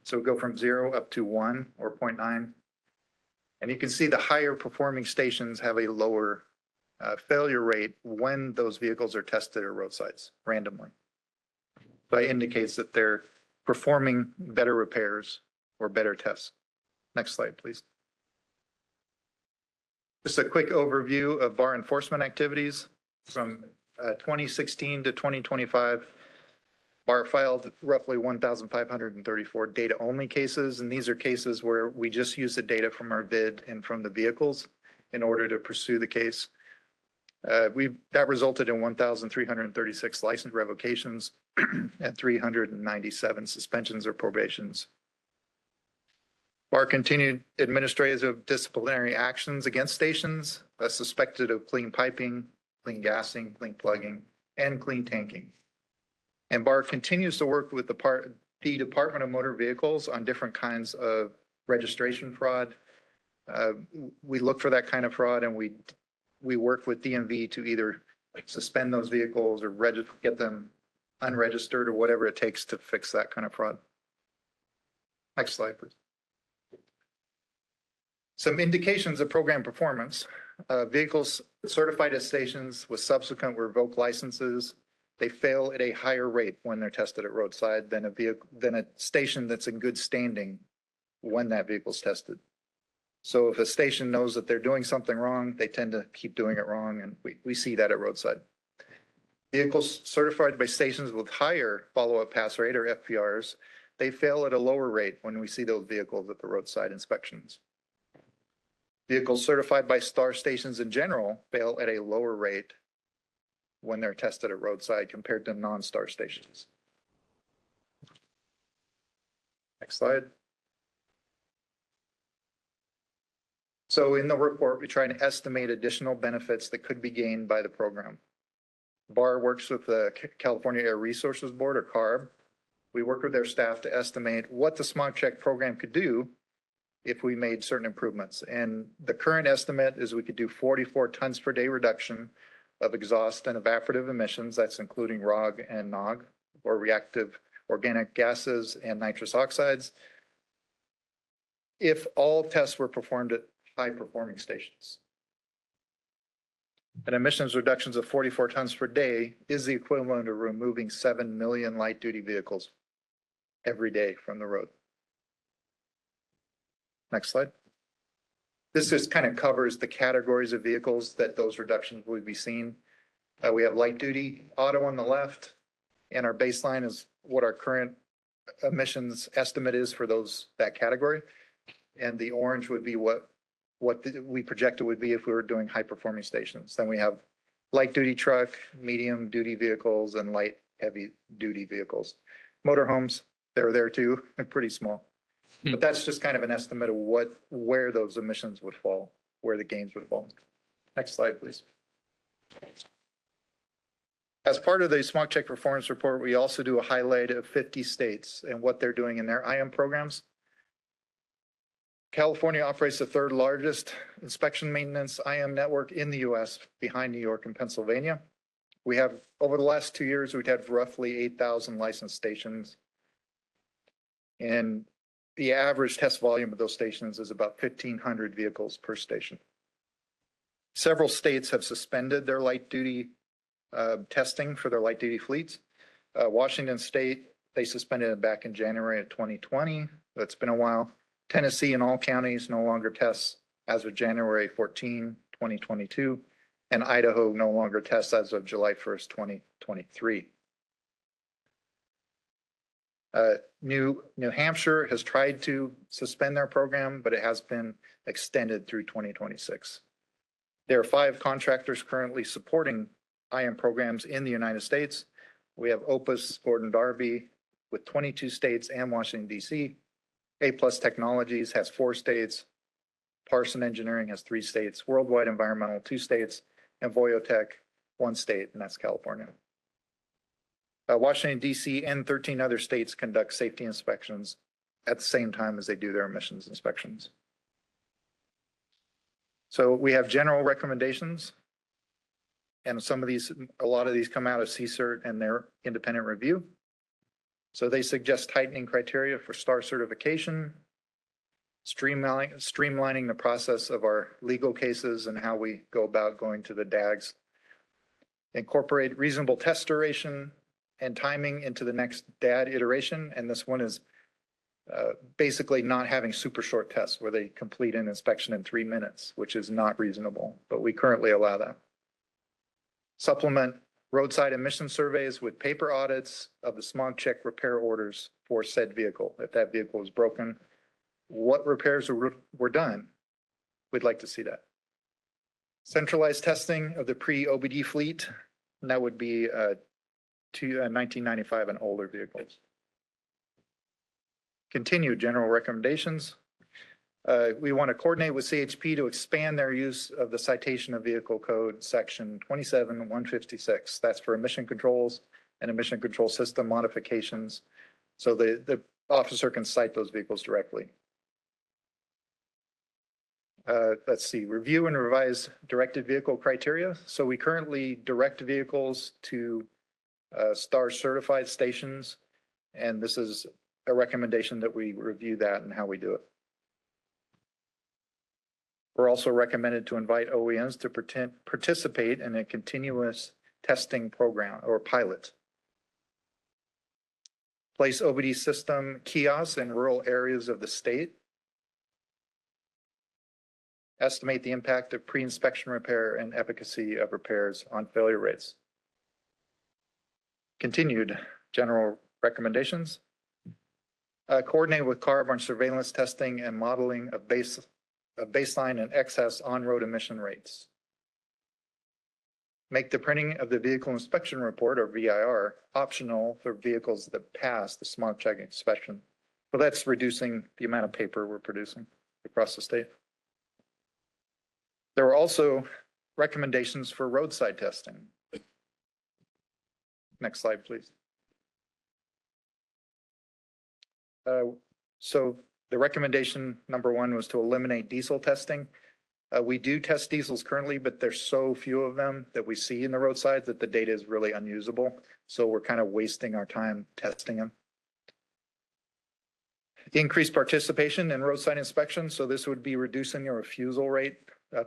So we go from 0 up to 1 or 0.9. And you can see the higher performing stations have a lower failure rate when those vehicles are tested at roadsides randomly. So it indicates that they're performing better repairs or better tests. Next slide, please. Just a quick overview of bar enforcement activities from 2016 to 2025. BAR filed roughly 1,534 data-only cases, and these are cases where we just use the data from our bid and from the vehicles in order to pursue the case. That resulted in 1,336 license revocations and 397 suspensions or probations. BAR continued administrative disciplinary actions against stations suspected of clean piping, clean gassing, clean plugging, and clean tanking. And BAR continues to work with the Department of Motor Vehicles on different kinds of registration fraud. We look for that kind of fraud, and we work with DMV to either suspend those vehicles or get them unregistered or whatever it takes to fix that kind of fraud. Next slide, please. Some indications of program performance. Vehicles certified at stations with subsequent revoked licenses, they fail at a higher rate when they're tested at roadside than a station that's in good standing when that vehicle's tested. So if a station knows that they're doing something wrong, they tend to keep doing it wrong, and we see that at roadside. Vehicles certified by stations with higher follow-up pass rate or FPRs, they fail at a lower rate when we see those vehicles at the roadside inspections. Vehicles certified by STAR stations in general fail at a lower rate when they're tested at roadside compared to non-STAR stations. Next slide. So in the report, we try to estimate additional benefits that could be gained by the program. BAR works with the California Air Resources Board, or CARB. We work with their staff to estimate what the smog check program could do if we made certain improvements. And the current estimate is we could do 44 tons per day reduction of exhaust and evaporative emissions. That's including ROG and NOG, or reactive organic gases and nitrous oxides, if all tests were performed at high performing stations. And emissions reductions of 44 tons per day is the equivalent of removing 7 million light duty vehicles every day from the road. Next slide. This just kind of covers the categories of vehicles that those reductions would be seen. We have light duty auto on the left, and our baseline is what our current emissions estimate is for that category. And the orange would be what we projected would be if we were doing high performing stations. Then we have light duty truck, medium duty vehicles, and light heavy duty vehicles. Motorhomes, they're there too, they're pretty small. But that's just kind of an estimate of where those emissions would fall, where the gains would fall. Next slide, please. As part of the smog check performance report, we also do a highlight of 50 states and what they're doing in their IM programs. California operates the third largest inspection maintenance IM network in the US, behind New York and Pennsylvania. We have, over the last 2 years, we've had roughly 8,000 licensed stations. And the average test volume of those stations is about 1,500 vehicles per station. Several states have suspended their light duty testing for their light duty fleets. Washington State, they suspended it back in January of 2020. That's been a while. Tennessee and all counties no longer tests as of January 14, 2022. And Idaho no longer tests as of July 1st, 2023. New Hampshire has tried to suspend their program, but it has been extended through 2026. There are 5 contractors currently supporting IM programs in the United States. We have Opus Gordon Darby with 22 states and Washington, D.C. A+ Technologies has 4 states. Parson Engineering has 3 states. Worldwide Environmental, 2 states. And Voyotech, 1 state, and that's California. Washington, D.C. and 13 other states conduct safety inspections at the same time as they do their emissions inspections. So we have general recommendations, and a lot of these come out of CSERT and their independent review. So they suggest tightening criteria for STAR certification, streamlining the process of our legal cases and how we go about going to the DAGs, incorporate reasonable test duration and timing into the next DAD iteration. And this one is basically not having super short tests where they complete an inspection in 3 minutes, which is not reasonable, but we currently allow that. Supplement roadside emission surveys with paper audits of the smog check repair orders for said vehicle. If that vehicle is broken, what repairs were done? We'd like to see that. Centralized testing of the pre-OBD fleet, and that would be 1995 and older vehicles. Continued general recommendations. We want to coordinate with CHP to expand their use of the citation of vehicle code section 27156. That's for emission controls and emission control system modifications. So the officer can cite those vehicles directly. Let's see, review and revise directed vehicle criteria. So we currently direct vehicles to STAR certified stations, and this is a recommendation that we review that and how we do it. We're also recommended to invite OEMs to participate in a continuous testing program or pilot. Place OBD system kiosks in rural areas of the state. Estimate the impact of pre-inspection repair and efficacy of repairs on failure rates. Continued general recommendations. Coordinate with CARB on surveillance testing and modeling of baseline and excess on-road emission rates. Make the printing of the vehicle inspection report, or VIR, optional for vehicles that pass the smog check inspection. Well, that's reducing the amount of paper we're producing across the state. There were also recommendations for roadside testing. Next slide, please. So the recommendation number one was to eliminate diesel testing. We do test diesels currently, but there's so few of them that we see in the roadside that the data is really unusable. So we're kind of wasting our time testing them. Increased participation in roadside inspections. So this would be reducing your refusal rate.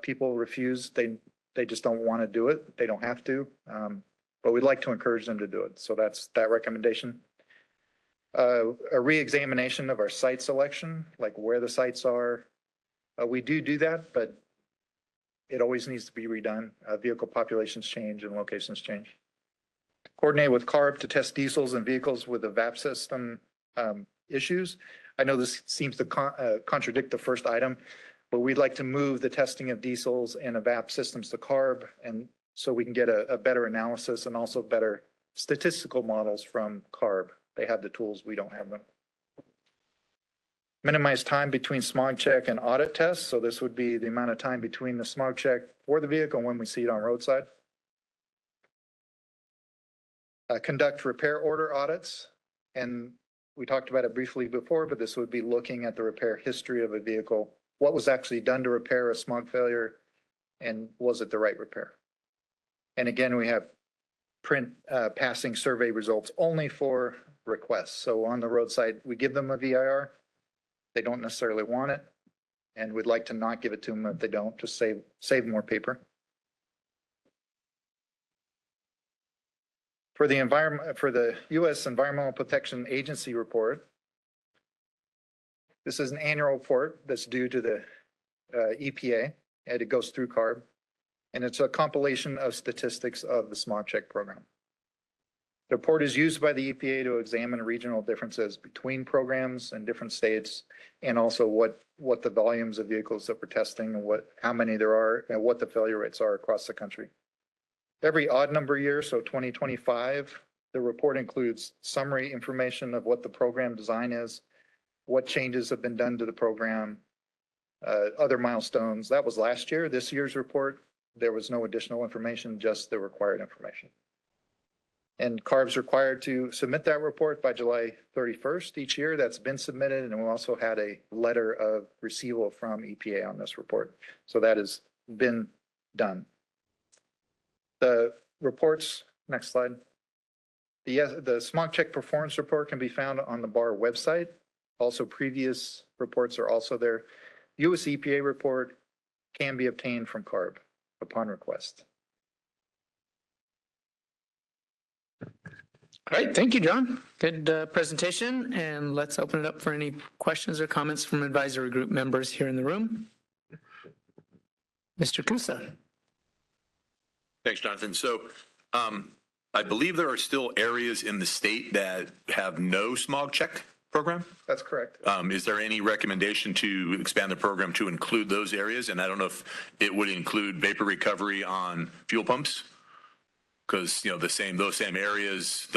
People refuse, they just don't want to do it. They don't have to, but we'd like to encourage them to do it. So that's that recommendation. A re-examination of our site selection, like where the sites are. We do that, but it always needs to be redone. Vehicle populations change and locations change. Coordinate with CARB to test diesels and vehicles with the VAP system issues. I know this seems to contradict the first item, but we'd like to move the testing of diesels and VAP systems to CARB, and so we can get a better analysis and also better statistical models from CARB. They have the tools, we don't have them. Minimize time between smog check and audit tests. So this would be the amount of time between the smog check for the vehicle and when we see it on roadside. Conduct repair order audits. And we talked about it briefly before, but this would be looking at the repair history of a vehicle. What was actually done to repair a smog failure, and was it the right repair? And again, we have print passing survey results only for requests. So on the roadside, we give them a VIR. They don't necessarily want it, and we'd like to not give it to them if they don't, just save more paper. For the environment, for the U.S. Environmental Protection Agency report, this is an annual report that's due to the EPA, and it goes through CARB, and it's a compilation of statistics of the smog check program. The report is used by the EPA to examine regional differences between programs and different states, and also what the volumes of vehicles that we're testing and how many there are and what the failure rates are across the country. Every odd number year, so 2025, the report includes summary information of what the program design is, what changes have been done to the program, other milestones. That was last year. This year's report, there was no additional information, just the required information. And CARB's required to submit that report by July 31st each year. That's been submitted, and we also had a letter of receival from EPA on this report. So that has been done. The reports, next slide. The smog check performance report can be found on the BAR website. Also, previous reports are also there. US EPA report can be obtained from CARB upon request. All right, thank you, John. Good presentation, and let's open it up for any questions or comments from advisory group members here in the room. Mr. Kusa. Thanks, Jonathan. So I believe there are still areas in the state that have no smog check program. That's correct. Is there any recommendation to expand the program to include those areas? And I don't know if it would include vapor recovery on fuel pumps, because those same areas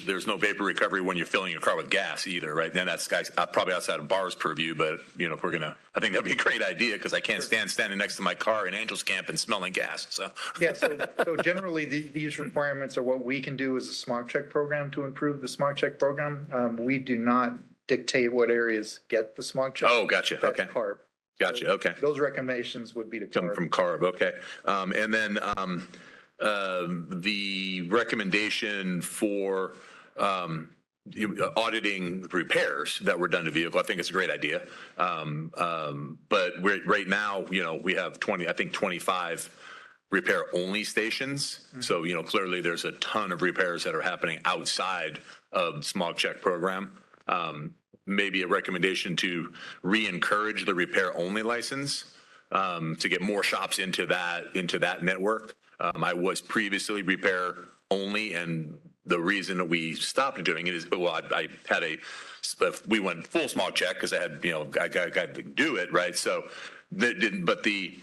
there's no vapor recovery when you're filling your car with gas either, right? Then that's probably outside of BAR's purview, but if we're I think that'd be a great idea, because I can't stand standing next to my car in Angels Camp and smelling gas. So yeah, so generally these requirements are what we can do as a smog check program to improve the smog check program. We do not dictate what areas get the smog check. Oh, gotcha. That's Okay. CARB. Gotcha. So okay. Those recommendations would be to Come CARB. from CARB. Okay. And then the recommendation for auditing repairs that were done to vehicle, I think it's a great idea. But right now, we have 25 repair only stations. Mm-hmm. So, clearly there's a ton of repairs that are happening outside of smog check program. Maybe a recommendation to re-encourage the repair only license, to get more shops into that network. I was previously repair only, and the reason that we stopped doing it is, I had we went full smog check because I had, I got to do it, right? So that didn't, but the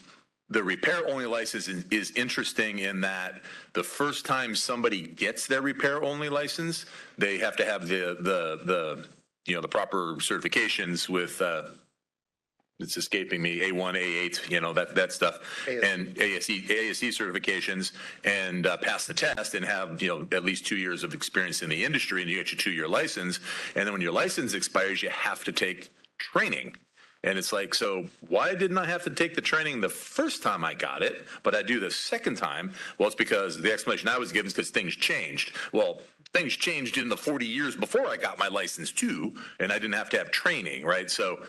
repair only license is interesting in that the first time somebody gets their repair only license, they have to have the proper certifications with it's escaping me, A1, A8, you know, that stuff, and ASE certifications, and pass the test and have, you know, at least 2 years of experience in the industry, and you get your 2-year license. And then when your license expires, you have to take training. And it's like, so why didn't I have to take the training the first time I got it, but I do the second time? Well, it's because the explanation I was given is because things changed. Well, things changed in the 40 years before I got my license too, and I didn't have to have training, right? So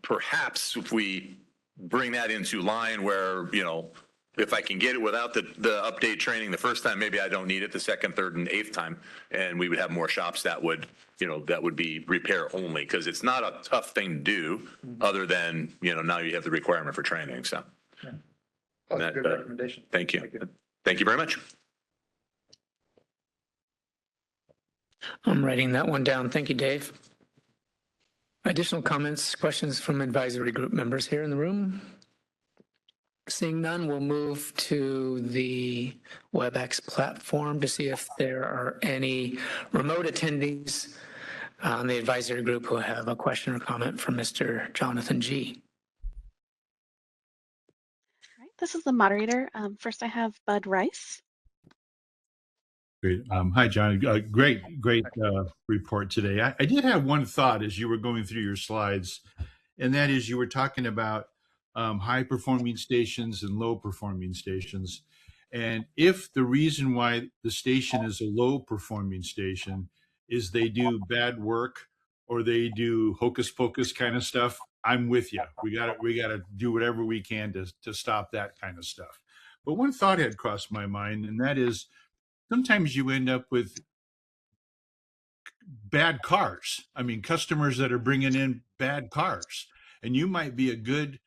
perhaps if we bring that into line where, you know, if I can get it without the update training the first time, maybe I don't need it the second, third, and eighth time. And we would have more shops that would, you know, that would be repair only, because it's not a tough thing to do other than, you know, now you have the requirement for training. So That's a good recommendation. Thank you. Thank you very much. I'm writing that one down. Thank you, Dave. Additional comments, questions from advisory group members here in the room? Seeing none, we'll move to the WebEx platform to see if there are any remote attendees on the advisory group who have a question or comment for Mr. Jonathan G. All right, this is the moderator. First, I have Bud Rice. Great. Hi, John. Great report today. I did have one thought as you were going through your slides, and that is you were talking about high performing stations and low performing stations. And if the reason why the station is a low performing station is they do bad work or they do hocus pocus kind of stuff, I'm with you. We got to do whatever we can to stop that kind of stuff. But one thought had crossed my mind, and that is, sometimes you end up with bad cars. I mean, customers that are bringing in bad cars, and you might be a good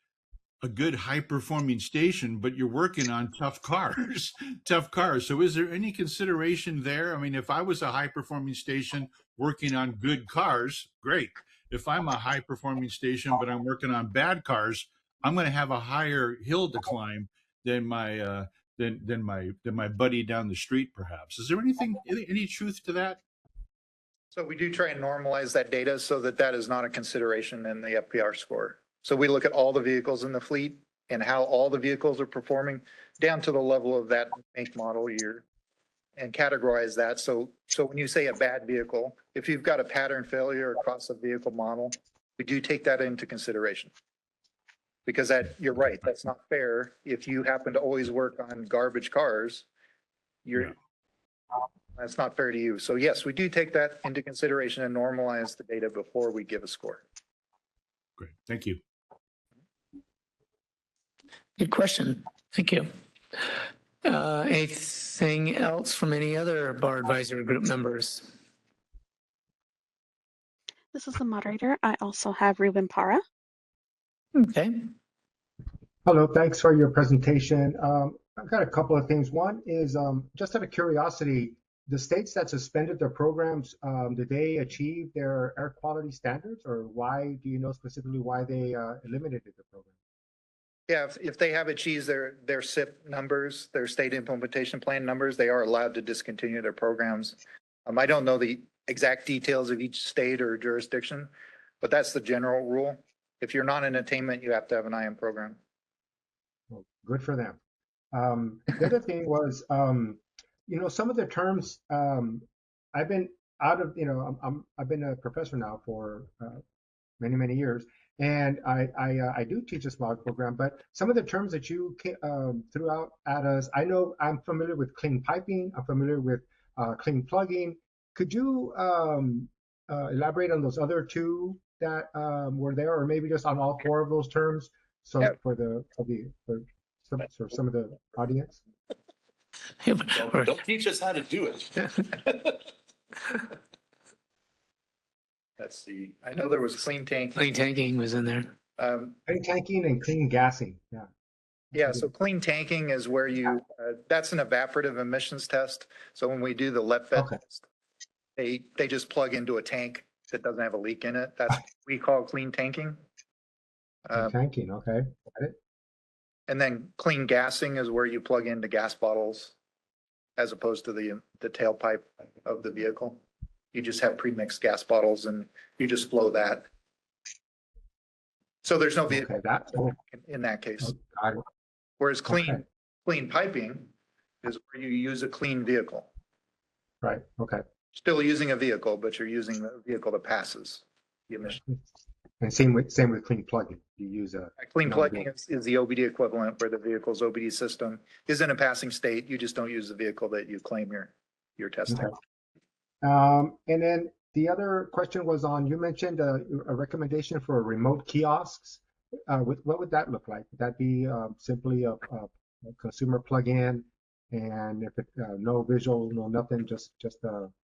high performing station, but you're working on tough cars, tough cars. So is there any consideration there? I mean, if I was a high performing station working on good cars, great. If I'm a high performing station, but I'm working on bad cars, I'm going to have a higher hill to climb than my than my buddy down the street, perhaps. Is there any truth to that? So we do try and normalize that data so that that is not a consideration in the FPR score. So we look at all the vehicles in the fleet and how all the vehicles are performing down to the level of that make, model, year, and categorize that. So when you say a bad vehicle, if you've got a pattern failure across a vehicle model, we do take that into consideration. Because you're right, that's not fair. If you happen to always work on garbage cars, that's not fair to you. So yes, we do take that into consideration and normalize the data before we give a score. Great, thank you. Good question. Thank you. Anything else from any other bar advisory group members? This is the moderator. I also have Ruben Para. Okay. Hello, thanks for your presentation. I've got a couple of things. One is just out of curiosity, the states that suspended their programs, did they achieve their air quality standards, or why, do you know specifically why they eliminated the program? Yeah, if they have achieved their SIP numbers, their state implementation plan numbers, they are allowed to discontinue their programs. I don't know the exact details of each state or jurisdiction, but that's the general rule. If you're not in attainment, you have to have an IM program. Well, good for them. The other thing was, you know, some of the terms, I've been out of, you know, I've been a professor now for many years, and I do teach a smog program, but some of the terms that you threw out at us, I know I'm familiar with clean piping, I'm familiar with clean plugging. Could you elaborate on those other two that were there, or maybe just on all four of those terms? So yeah, for some of the audience. Don't teach us how to do it. Let's see. I know there was clean tanking. Clean tanking was in there. Clean tanking and clean gassing. Yeah. Yeah. So clean tanking is where you, that's an evaporative emissions test. So when we do the LEPFET test, they just plug into a tank that doesn't have a leak in it. That's what we call clean tanking. Tanking. Okay. Got it. And then clean gassing is where you plug into gas bottles as opposed to the tailpipe of the vehicle. You just have pre-mixed gas bottles and you just flow that. So there's no vehicle Okay, that, oh, in that case. got it. Whereas Okay. clean piping is where you use a clean vehicle. Right, okay. Still using a vehicle, but you're using the vehicle that passes the emission. And same with clean plug-in. You use a Clean another plugging vehicle. is the OBD equivalent where the vehicle's OBD system is in a passing state. You just don't use the vehicle that you claim you're testing. Okay. And then the other question was on, you mentioned a recommendation for remote kiosks. What would that look like? Would that be simply a consumer plug-in, and if it no visual, no nothing, just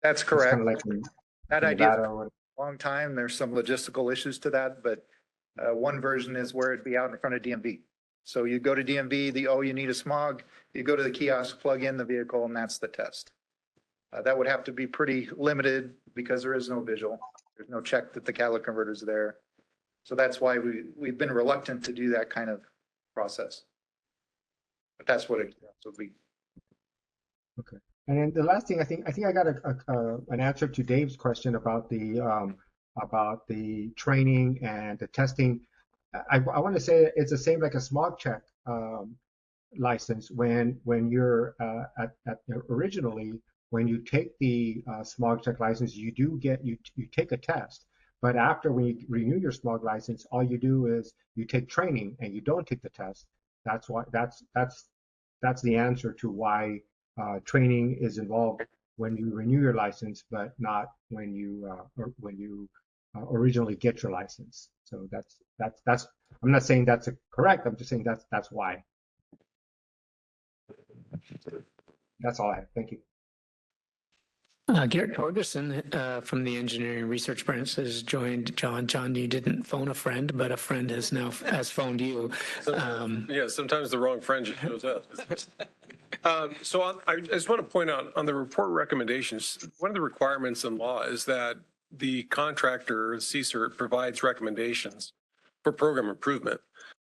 That's kind correct. of like That in idea Nevada for a long time. There's some logistical issues to that, but one version is where it'd be out in front of DMV. So you go to DMV, you need a smog, you go to the kiosk, plug in the vehicle, and that's the test. That would have to be pretty limited because there is no visual. There's no check that the catalytic converter is there. So that's why we've been reluctant to do that kind of process. But that's what it would be. Okay. And then the last thing, I think I got an answer to Dave's question about the training and the testing. I want to say it's the same like a smog check license when you're originally when you take the smog check license, you do get you take a test. But after when you renew your smog license, all you do is you take training and you don't take the test. That's why that's the answer to why training is involved when you renew your license, but not when you originally get your license. So that's I'm not saying that's correct. I'm just saying that's why. That's all I have. Thank you. Garrett Torgerson from the engineering research branch has joined John. John, you didn't phone a friend, but a friend has phoned you. Yeah, sometimes the wrong friend just shows up. So I just want to point out on the report recommendations, one of the requirements in law is that the contractor, CSERT, provides recommendations for program improvement.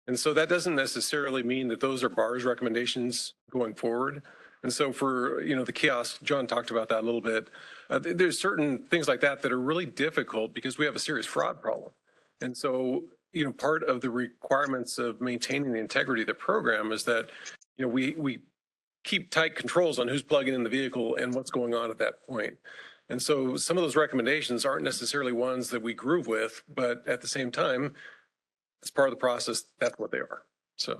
And so that doesn't necessarily mean that those are BAR's recommendations going forward. And so for, the kiosk, John talked about that a little bit. There's certain things like that that are really difficult because we have a serious fraud problem. And so, part of the requirements of maintaining the integrity of the program is that, we keep tight controls on who's plugging in the vehicle and what's going on at that point. And so some of those recommendations aren't necessarily ones that we groove with, but at the same time, as part of the process, that's what they are. So.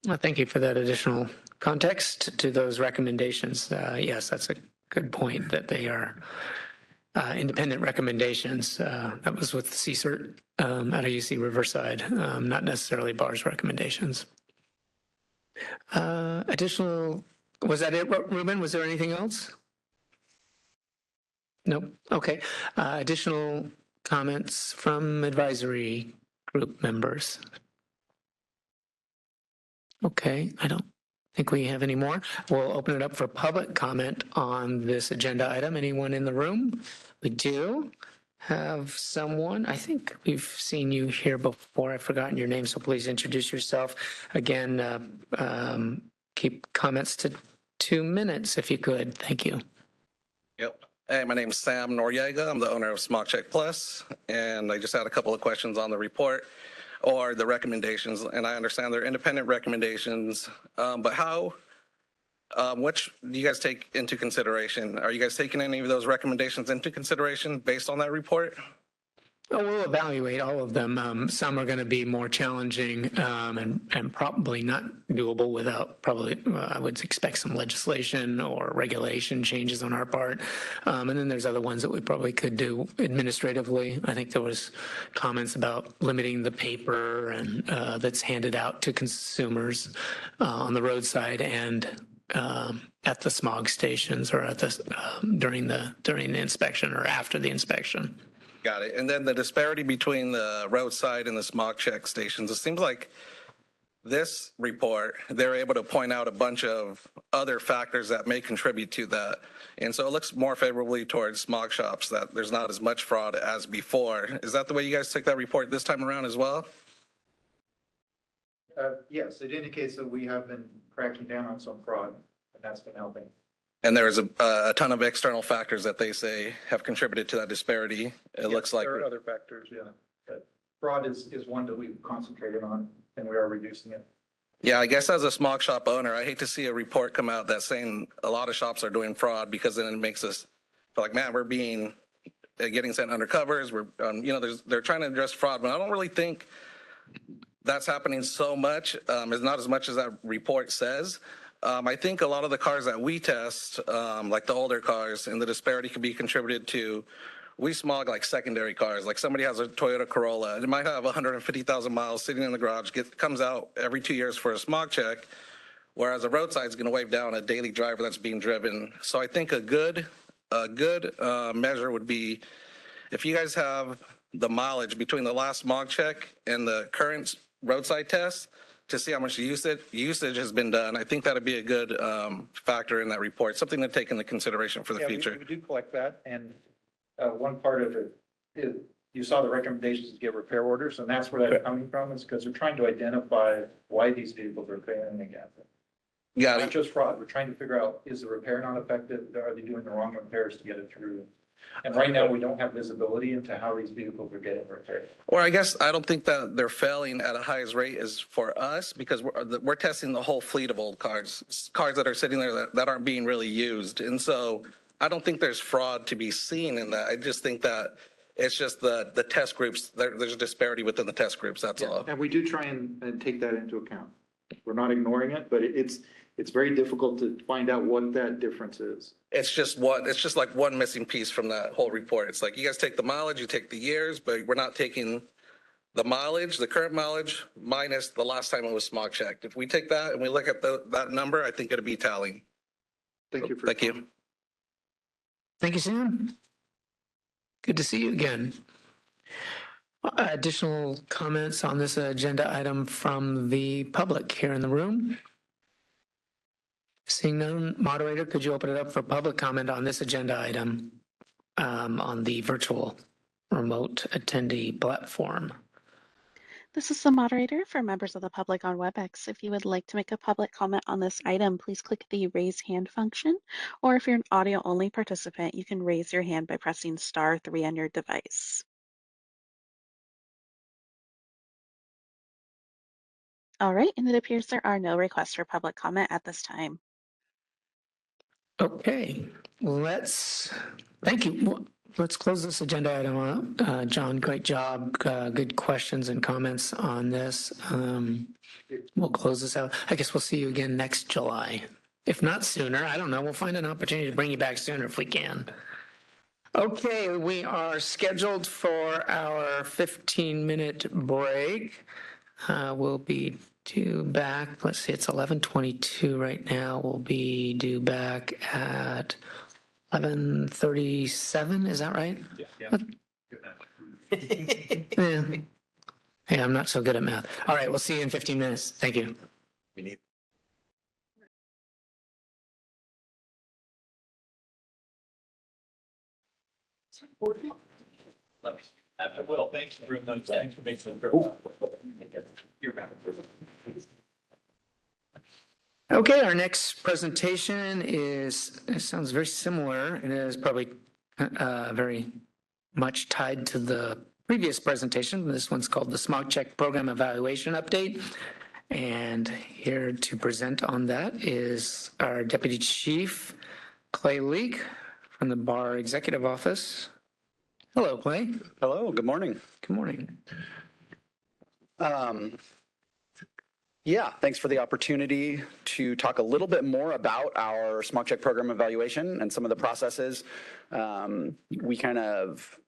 Well, thank you for that additional context to those recommendations. Yes, that's a good point that they are independent recommendations. That was with CSERT out of UC Riverside, not necessarily BAR's recommendations. Was that it, Ruben? Was there anything else? Nope. Okay. Additional comments from advisory group members? Okay, I don't think we have any more. We'll open it up for public comment on this agenda item. Anyone in the room? We do have someone. I think we've seen you here before. I've forgotten your name, so please introduce yourself. Again, keep comments to 2 minutes if you could. Thank you. Yep. Hey, my name is Sam Noriega. I'm the owner of Smog Check Plus, and I just had a couple of questions on the report or the recommendations, and I understand they're independent recommendations, but which do you guys take into consideration? Are you guys taking any of those recommendations into consideration based on that report? Oh, we'll evaluate all of them. Some are going to be more challenging and probably not doable without I would expect some legislation or regulation changes on our part. And then there's other ones that we probably could do administratively. I think there was comments about limiting the paper and that's handed out to consumers on the roadside and at the smog stations or at during the inspection or after the inspection. Got it. And then the disparity between the roadside and the smog check stations, it seems like this report, they're able to point out a bunch of other factors that may contribute to that. And so it looks more favorably towards smog shops, that there's not as much fraud as before. Is that the way you guys took that report this time around as well? Yes, it indicates that we have been cracking down on some fraud, and that's been helping. And there's a ton of external factors that they say have contributed to that disparity. It looks like there are other factors, yeah. But fraud is one that we've concentrated on, and we are reducing it. Yeah, I guess as a small shop owner, I hate to see a report come out that's saying a lot of shops are doing fraud, because then it makes us feel like, man, we're getting sent undercovers. They're trying to address fraud, but I don't really think that's happening so much. It's not as much as that report says. I think a lot of the cars that we test, like the older cars, and the disparity could be contributed to, we smog like secondary cars. Like somebody has a Toyota Corolla, it might have 150,000 miles sitting in the garage, comes out every 2 years for a smog check, whereas a roadside is going to wave down a daily driver that's being driven. So I think a good measure would be if you guys have the mileage between the last smog check and the current roadside test to see how much usage has been done. I think that'd be a good factor in that report, something to take into consideration for the future. We do collect that, and one part of it is you saw the recommendations to get repair orders, and that's where that's coming from, is because we're trying to identify why these vehicles are failing again. Yeah, not just fraud. We're trying to figure out, is the repair not effective? Are they doing the wrong repairs to get it through? And right now, we don't have visibility into how these vehicles are getting repaired. Or I guess I don't think that they're failing at a highest rate is for us, because we're testing the whole fleet of old cars that are sitting there that aren't being really used. And so I don't think there's fraud to be seen in that. I just think that it's just the test groups, there's a disparity within the test groups, that's all. And we do try and take that into account. We're not ignoring it, but it's very difficult to find out what that difference is. It's just like one missing piece from that whole report. It's like you guys take the mileage, you take the years, but we're not taking the mileage, the current mileage, minus the last time it was smog checked. If we take that and we look at that number, I think it'd be tallying. Thank you. Thank you. Thank you, Sam. Good to see you again. Additional comments on this agenda item from the public here in the room? Seeing none, moderator, could you open it up for public comment on this agenda item on the virtual remote attendee platform? This is the moderator for members of the public on WebEx. If you would like to make a public comment on this item, please click the raise hand function, or if you're an audio only participant, you can raise your hand by pressing *3 on your device. All right, and it appears there are no requests for public comment at this time. Okay, thank you. Let's close this agenda item out. John, great job. Good questions and comments on this. We'll close this out. I guess we'll see you again next July. If not sooner, I don't know. We'll find an opportunity to bring you back sooner if we can. Okay, we are scheduled for our 15-minute break. We'll be due back, let's see, it's 11:22 right now. We'll be due back at 11:37, is that right? Yeah. Yeah. Hey, I'm not so good at math. All right, we'll see you in 15 minutes. Thank you. I will. Thanks for those. Thanks for making Okay, our next presentation it sounds very similar. It is probably very much tied to the previous presentation. This one's called the Smog Check Program Evaluation Update. And here to present on that is our Deputy Chief, Clay Leake, from the Bar Executive Office. Hello, Clay. Hello, good morning. Good morning. Yeah, thanks for the opportunity to talk a little bit more about our Smog Check Program evaluation and some of the processes. We kind of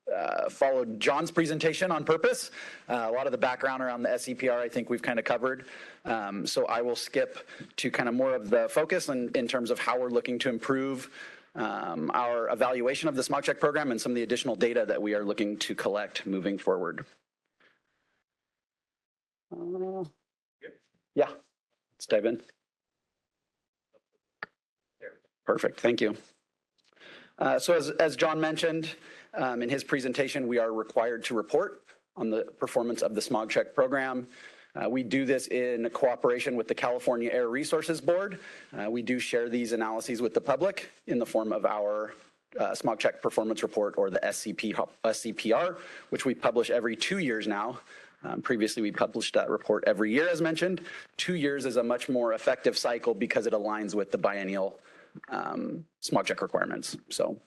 followed John's presentation on purpose. A lot of the background around the SCPR I think we've kind of covered. So I will skip to kind of more of the focus in terms of how we're looking to improve our evaluation of the Smog Check program and some of the additional data that we are looking to collect moving forward. Yeah, let's dive in. Perfect, thank you. So as John mentioned in his presentation, we are required to report on the performance of the Smog Check program. We do this in cooperation with the California Air Resources Board. We do share these analyses with the public in the form of our Smog Check Performance Report, or the SCPR, which we publish every 2 years now. Previously, we published that report every year, as mentioned. 2 years is a much more effective cycle because it aligns with the biennial smog check requirements. So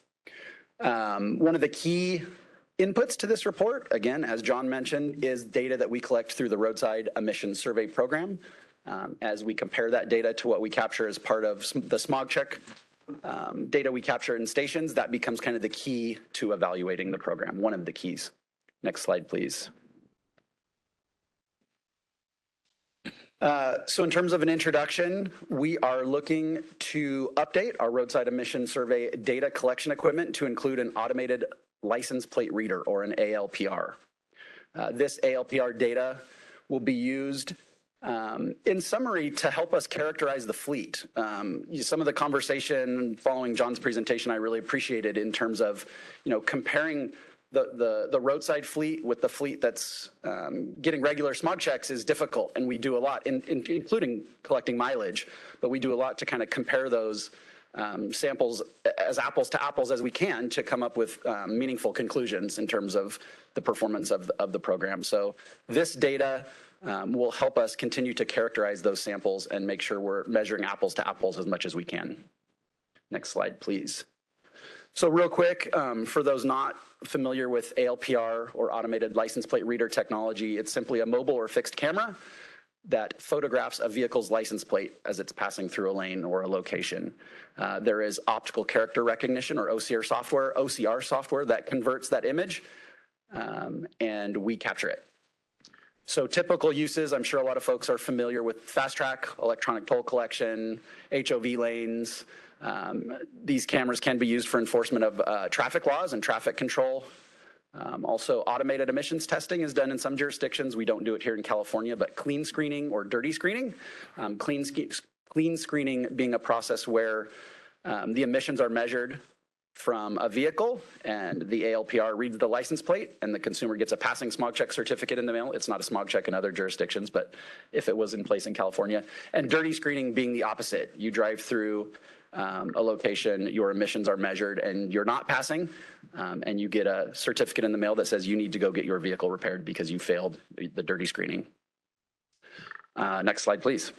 one of the key inputs to this report, again, as John mentioned, is data that we collect through the Roadside Emissions Survey Program. As we compare that data to what we capture as part of the smog check data we capture in stations, that becomes kind of the key to evaluating the program, one of the keys. Next slide, please. So in terms of an introduction, we are looking to update our roadside emission survey data collection equipment to include an automated license plate reader, or an ALPR. This ALPR data will be used in summary to help us characterize the fleet. Some of the conversation following John's presentation I really appreciated in terms of, comparing the roadside fleet with the fleet that's getting regular smog checks is difficult, and we do a lot, including collecting mileage, but we do a lot to kind of compare those samples as apples to apples as we can to come up with meaningful conclusions in terms of the performance of the program. So this data will help us continue to characterize those samples and make sure we're measuring apples to apples as much as we can. Next slide, please. So real quick, for those not familiar with ALPR, or automated license plate reader technology, it's simply a mobile or fixed camera that photographs a vehicle's license plate as it's passing through a lane or a location. There is optical character recognition, or OCR software that converts that image, and we capture it. So typical uses, I'm sure a lot of folks are familiar with fast track, electronic toll collection, HOV lanes. These cameras can be used for enforcement of traffic laws and traffic control. Also, automated emissions testing is done in some jurisdictions. We don't do it here in California, but clean screening or dirty screening. Clean screening being a process where the emissions are measured from a vehicle, and the ALPR reads the license plate, and the consumer gets a passing smog check certificate in the mail. It's not a smog check in other jurisdictions, but if it was in place in California. And dirty screening being the opposite. You drive through a location, your emissions are measured, and you're not passing, and you get a certificate in the mail that says you need to go get your vehicle repaired because you failed the dirty screening. Next slide, please.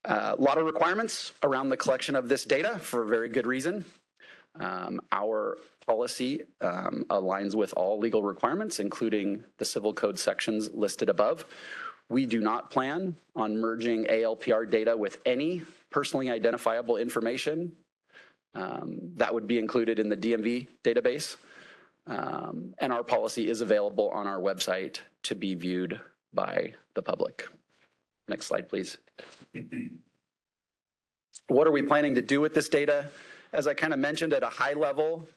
A lot of requirements around the collection of this data for a very good reason. Our policy aligns with all legal requirements, including the civil code sections listed above. We do not plan on merging ALPR data with any personally identifiable information that would be included in the DMV database. And our policy is available on our website to be viewed by the public. Next slide, please. What are we planning to do with this data? As I kind of mentioned at a high level,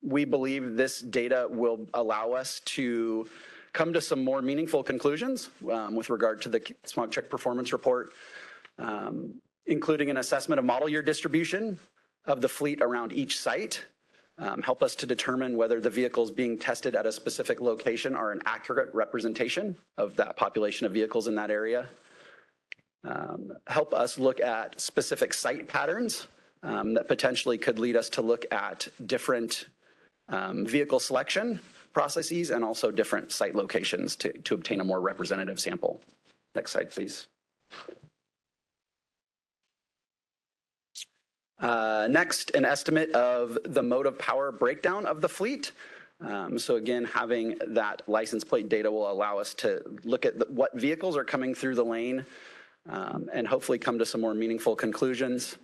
we believe this data will allow us to come to some more meaningful conclusions with regard to the smog check performance report, including an assessment of model year distribution of the fleet around each site, help us to determine whether the vehicles being tested at a specific location are an accurate representation of that population of vehicles in that area, help us look at specific site patterns that potentially could lead us to look at different vehicle selection processes and also different site locations to obtain a more representative sample. Next slide, please. Next, an estimate of the motive power breakdown of the fleet. So again, having that license plate data will allow us to look at what vehicles are coming through the lane and hopefully come to some more meaningful conclusions.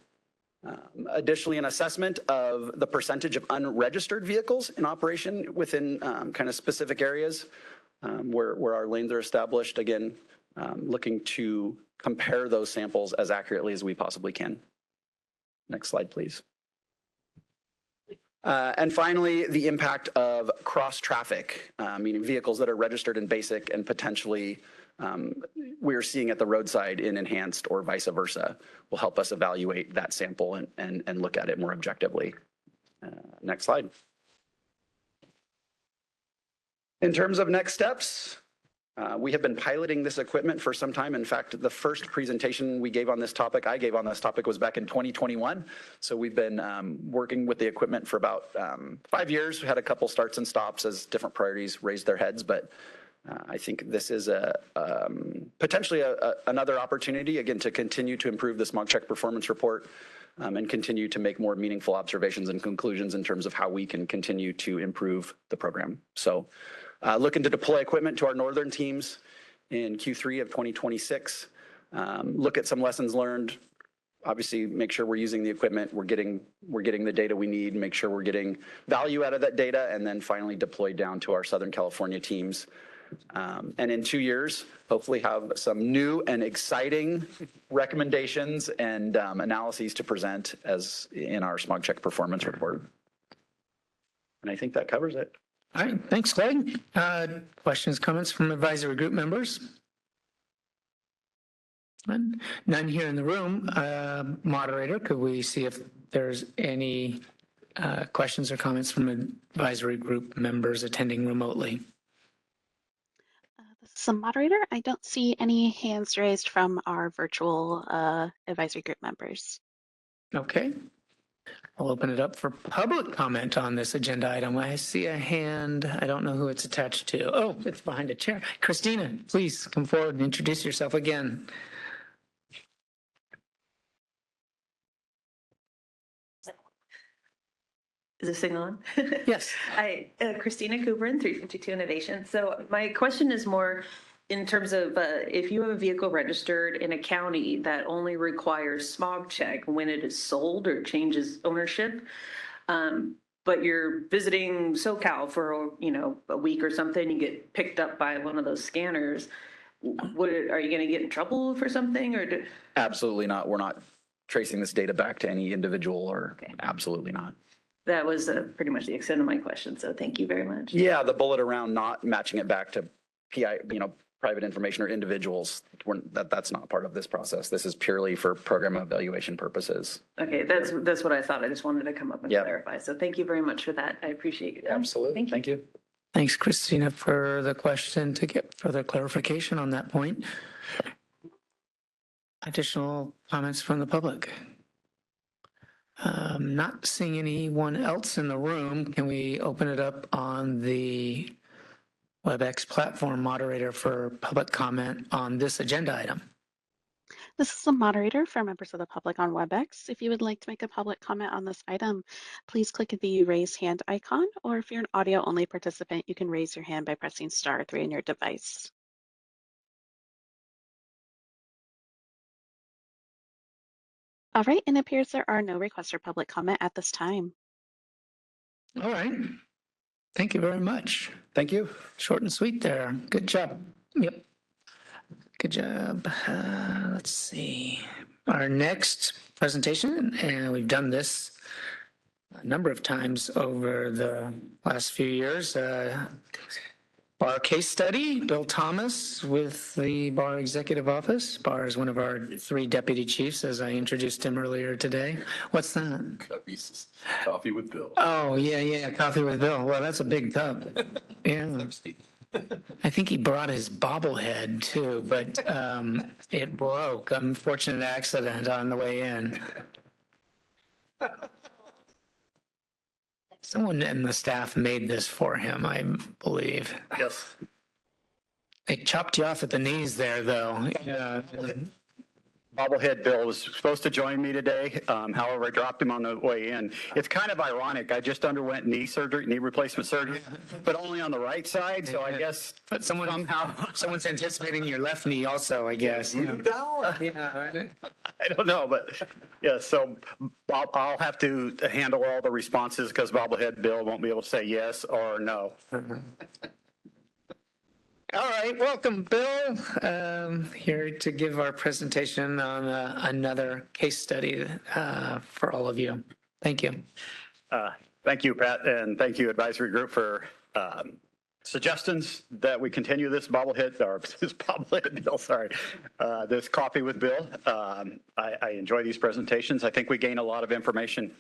Additionally, an assessment of the percentage of unregistered vehicles in operation within kind of specific areas where our lanes are established. Again, looking to compare those samples as accurately as we possibly can. Next slide, please. And finally, the impact of cross traffic, meaning vehicles that are registered in basic and potentially we're seeing at the roadside in enhanced or vice versa, will help us evaluate that sample and look at it more objectively. Next slide. In terms of next steps, We have been piloting this equipment for some time. In fact, the first presentation we gave on this topic, I gave on this topic, was back in 2021. So we've been working with the equipment for about 5 years. We had a couple starts and stops as different priorities raised their heads, but I think this is potentially another opportunity, again, to continue to improve the smog check performance report and continue to make more meaningful observations and conclusions in terms of how we can continue to improve the program. So looking to deploy equipment to our northern teams in Q3 of 2026, look at some lessons learned, obviously make sure we're using the equipment, we're getting the data we need, make sure we're getting value out of that data, and then finally deploy down to our Southern California teams. And in 2 years, hopefully have some new and exciting recommendations and analyses to present as in our smog check performance report. And I think that covers it. All right, thanks, Craig. Questions, comments from advisory group members? None here in the room. Moderator, could we see if there's any questions or comments from advisory group members attending remotely? This is the moderator. I don't see any hands raised from our virtual advisory group members. Okay. I'll open it up for public comment on this agenda item. I see a hand. I don't know who it's attached to. Oh, it's behind a chair. Christina, please come forward and introduce yourself again. Is this thing on? Yes. Hi, Christina Kubrin, 352 Innovation. So my question is more in terms of if you have a vehicle registered in a county that only requires smog check when it is sold or changes ownership, but you're visiting SoCal for, a week or something, you get picked up by one of those scanners, are you going to get in trouble for something or? Absolutely not. We're not tracing this data back to any individual or absolutely not. That was pretty much the extent of my question. So thank you very much. Yeah, the bullet around not matching it back to PI, private information or individuals, that's not part of this process. This is purely for program evaluation purposes. Okay, that's what I thought. I just wanted to come up and clarify. So thank you very much for that. I appreciate it. Absolutely. Thank you. Thanks, Christina, for the question to get further clarification on that point. Additional comments from the public? Not seeing anyone else in the room. Can we open it up on the WebEx platform, moderator, for public comment on this agenda item? This is the moderator for members of the public on WebEx. If you would like to make a public comment on this item, please click the raise hand icon, or if you're an audio only participant, you can raise your hand by pressing *3 on your device. All right, and it appears there are no requests for public comment at this time. All right. Thank you very much. Thank you. Short and sweet there. Good job. Yep. Good job. Let's see. Our next presentation, and we've done this a number of times over the last few years. Bar case study, Bill Thomas with the Bar Executive Office. Bar is one of our 3 deputy chiefs, as I introduced him earlier today. What's that? Coffee with Bill. Oh, yeah, coffee with Bill. Well, that's a big tub. Yeah. I think he brought his bobblehead too, but it broke. Unfortunate accident on the way in. Someone in the staff made this for him, I believe. Yes. They chopped you off at the knees there, though. Yeah. Bobblehead Bill was supposed to join me today. However, I dropped him on the way in. It's kind of ironic. I just underwent knee replacement surgery, but only on the right side. So I guess but someone's anticipating your left knee also, I guess. Yeah. I don't know, but yeah, so I'll have to handle all the responses because Bobblehead Bill won't be able to say yes or no. All right, welcome, Bill. Here to give our presentation on another case study for all of you. Thank you. Thank you, Pat, and thank you, advisory group, for suggestions that we continue this bobblehead Bill. Sorry, this coffee with Bill. I enjoy these presentations. I think we gain a lot of information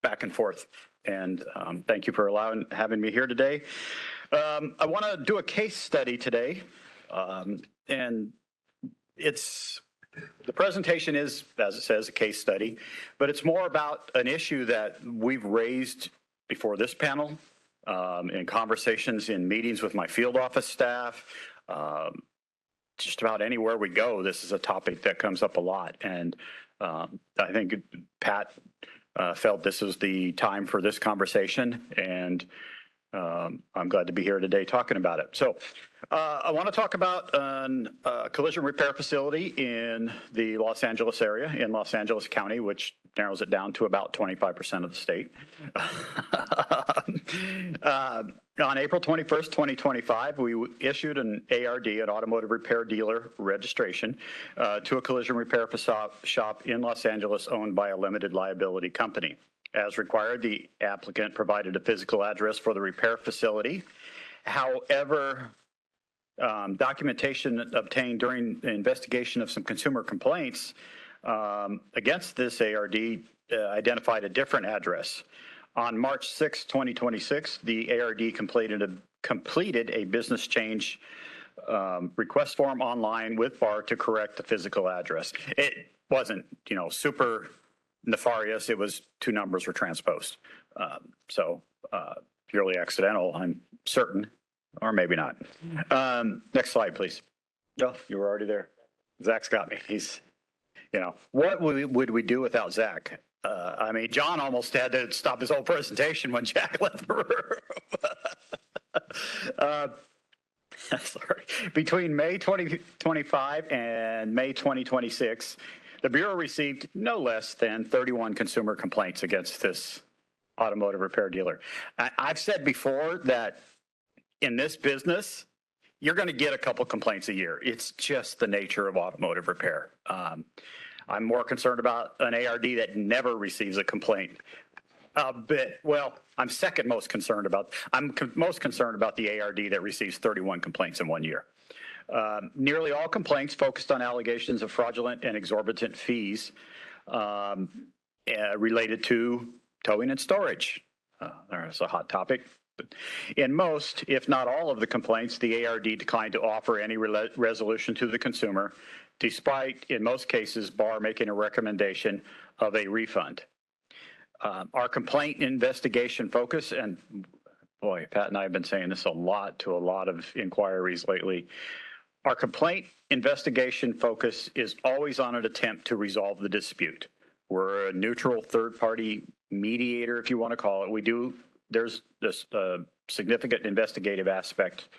back and forth, and thank you for having me here today. I want to do a case study today And the presentation is, as it says, a case study, but it's more about an issue that we've raised before this panel, in conversations in meetings with my field office staff. Just about anywhere we go, this is a topic that comes up a lot. And I think Pat felt this was the time for this conversation, and I'm glad to be here today talking about it. So I want to talk about a collision repair facility in the Los Angeles area, in Los Angeles County, which narrows it down to about 25% of the state. On April 21st, 2025, we issued an ARD, an automotive repair dealer registration, to a collision repair shop in Los Angeles owned by a limited liability company. As required, the applicant provided a physical address for the repair facility. However, documentation obtained during the investigation of some consumer complaints against this ARD identified a different address. On March 6, 2026, the ARD completed a business change request form online with BAR to correct the physical address. It wasn't, super nefarious. It was 2 numbers were transposed. So purely accidental, I'm certain, or maybe not. Next slide, please. Oh, you were already there. Zach's got me. He's, what would we do without Zach? I mean, John almost had to stop his whole presentation when Jack left the room. Sorry. Between May 2025 and May 2026, the Bureau received no less than 31 consumer complaints against this automotive repair dealer. I've said before that in this business, you're going to get a couple complaints a year. It's just the nature of automotive repair. I'm more concerned about an ARD that never receives a complaint. I'm second most concerned about, most concerned about the ARD that receives 31 complaints in 1 year. Nearly all complaints focused on allegations of fraudulent and exorbitant fees related to towing and storage. That's a hot topic. In most, if not all of the complaints, the ARD declined to offer any resolution to the consumer, despite, in most cases, BAR making a recommendation of a refund. Our complaint investigation focus, and boy, Pat and I have been saying this a lot to a lot of inquiries lately. Our complaint investigation focus is always on an attempt to resolve the dispute. We're a neutral third-party mediator, if you want to call it. There's this significant investigative aspect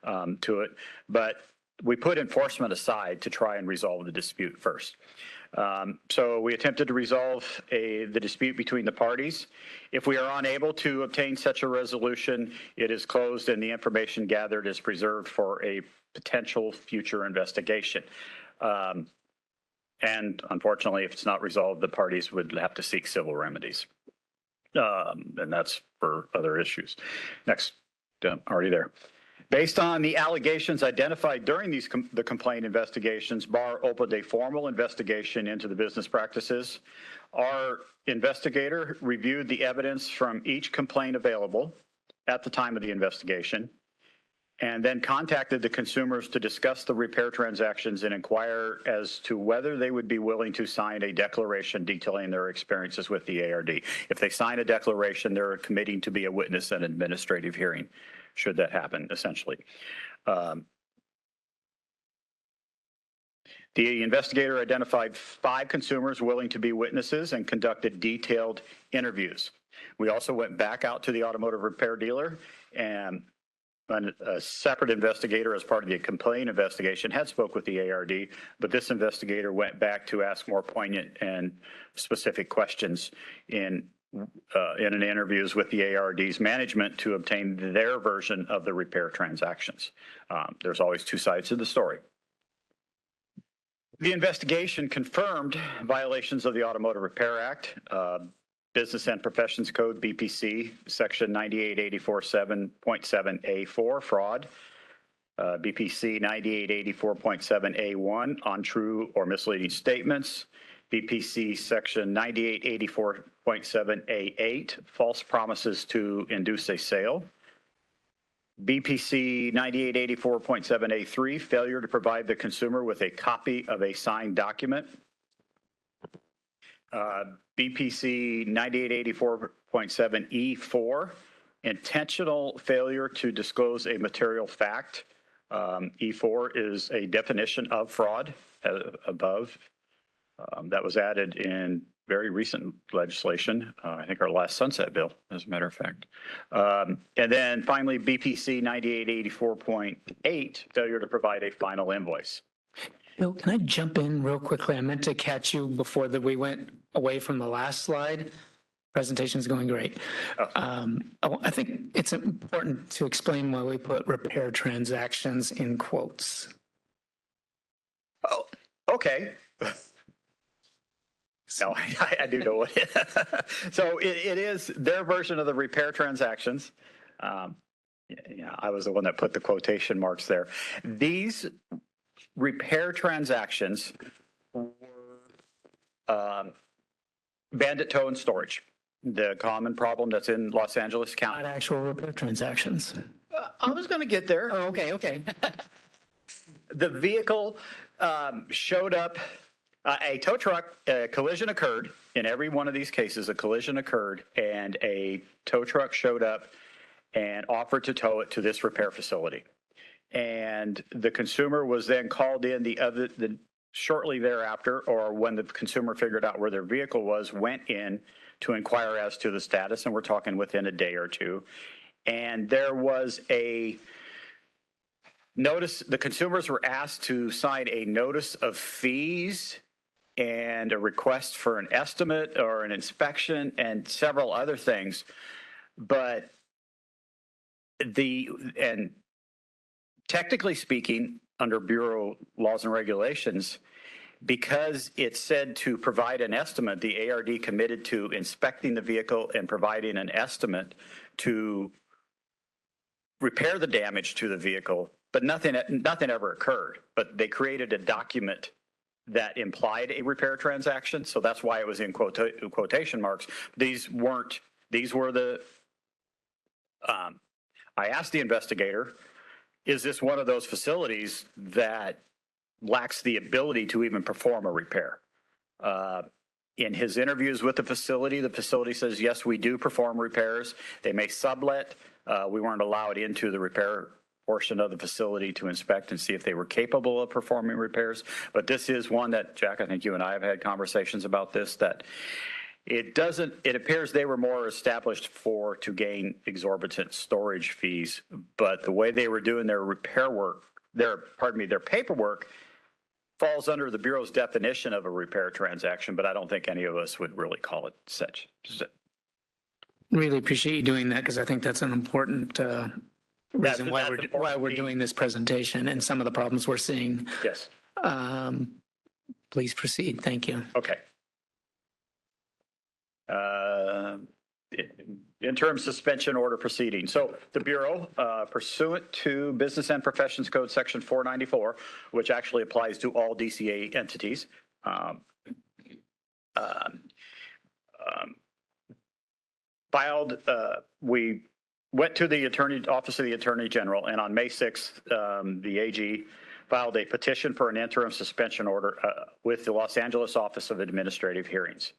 to it, but we put enforcement aside to try and resolve the dispute first. So we attempted to resolve the dispute between the parties. If we are unable to obtain such a resolution, it is closed and the information gathered is preserved for a potential future investigation. And unfortunately, if it's not resolved, the parties would have to seek civil remedies. And that's for other issues. Next, already there. Based on the allegations identified during the complaint investigations, BAR opened a formal investigation into the business practices. Our investigator reviewed the evidence from each complaint available at the time of the investigation, and then contacted the consumers to discuss the repair transactions and inquire as to whether they would be willing to sign a declaration detailing their experiences with the ARD. If they sign a declaration, they're committing to be a witness at an administrative hearing, should that happen, essentially. The investigator identified 5 consumers willing to be witnesses and conducted detailed interviews. We also went back out to the automotive repair dealer, and a separate investigator, as part of the complaint investigation, had spoke with the ARD, but this investigator went back to ask more poignant and specific questions in an interviews with the ARD's management to obtain their version of the repair transactions. There's always 2 sides to the story. The investigation confirmed violations of the Automotive Repair Act, Business and Professions Code, BPC, Section 9884.7A4, fraud, BPC 9884.7A1, untrue or misleading statements, BPC Section 9884.7A8, false promises to induce a sale, BPC 9884.7A3, failure to provide the consumer with a copy of a signed document. BPC 9884.7E4, intentional failure to disclose a material fact. E4 is a definition of fraud above. That was added in very recent legislation, I think our last sunset bill, as a matter of fact. And then finally, BPC 9884.8, failure to provide a final invoice. Bill, can I jump in real quickly? I meant to catch you before we went away from the last slide. Presentation's going great. I think it's important to explain why we put repair transactions in quotes. Oh, okay. No, I do know what it is. So it is their version of the repair transactions. Yeah, I was the one that put the quotation marks there. These repair transactions were bandit tow and storage, the common problem that's in Los Angeles County. Not actual repair transactions. I was going to get there. Oh, okay, okay. The vehicle showed up, a tow truck, a collision occurred. In every one of these cases, a collision occurred and a tow truck showed up and offered to tow it to this repair facility. And the consumer was then called in shortly thereafter, or when the consumer figured out where their vehicle was, went in to inquire as to the status, and we're talking within a day or two. And there was a notice, the consumers were asked to sign a notice of fees and a request for an estimate or an inspection and several other things. But and technically speaking, under Bureau laws and regulations, because it said to provide an estimate, the ARD committed to inspecting the vehicle and providing an estimate to repair the damage to the vehicle, but nothing ever occurred. But they created a document that implied a repair transaction, so that's why it was in quotation marks. These were the, I asked the investigator, is this one of those facilities that lacks the ability to even perform a repair? In his interviews with the facility says, yes, we do perform repairs. They may sublet. We weren't allowed into the repair portion of the facility to inspect and see if they were capable of performing repairs. But this is one that, Jack, I think you and I have had conversations about this, that it appears they were more established to gain exorbitant storage fees, but the way they were doing their repair work, their paperwork falls under the Bureau's definition of a repair transaction, but I don't think any of us would really call it such. Really appreciate you doing that, because I think that's an important reason why we're doing this presentation and some of the problems we're seeing. Yes. Please proceed. Thank you. Okay. Interim suspension order proceeding. So the Bureau, pursuant to Business and Professions Code Section 494, which actually applies to all DCA entities, filed, we went to the Office of the Attorney General, and on May 6th, the AG filed a petition for an interim suspension order with the Los Angeles Office of Administrative Hearings.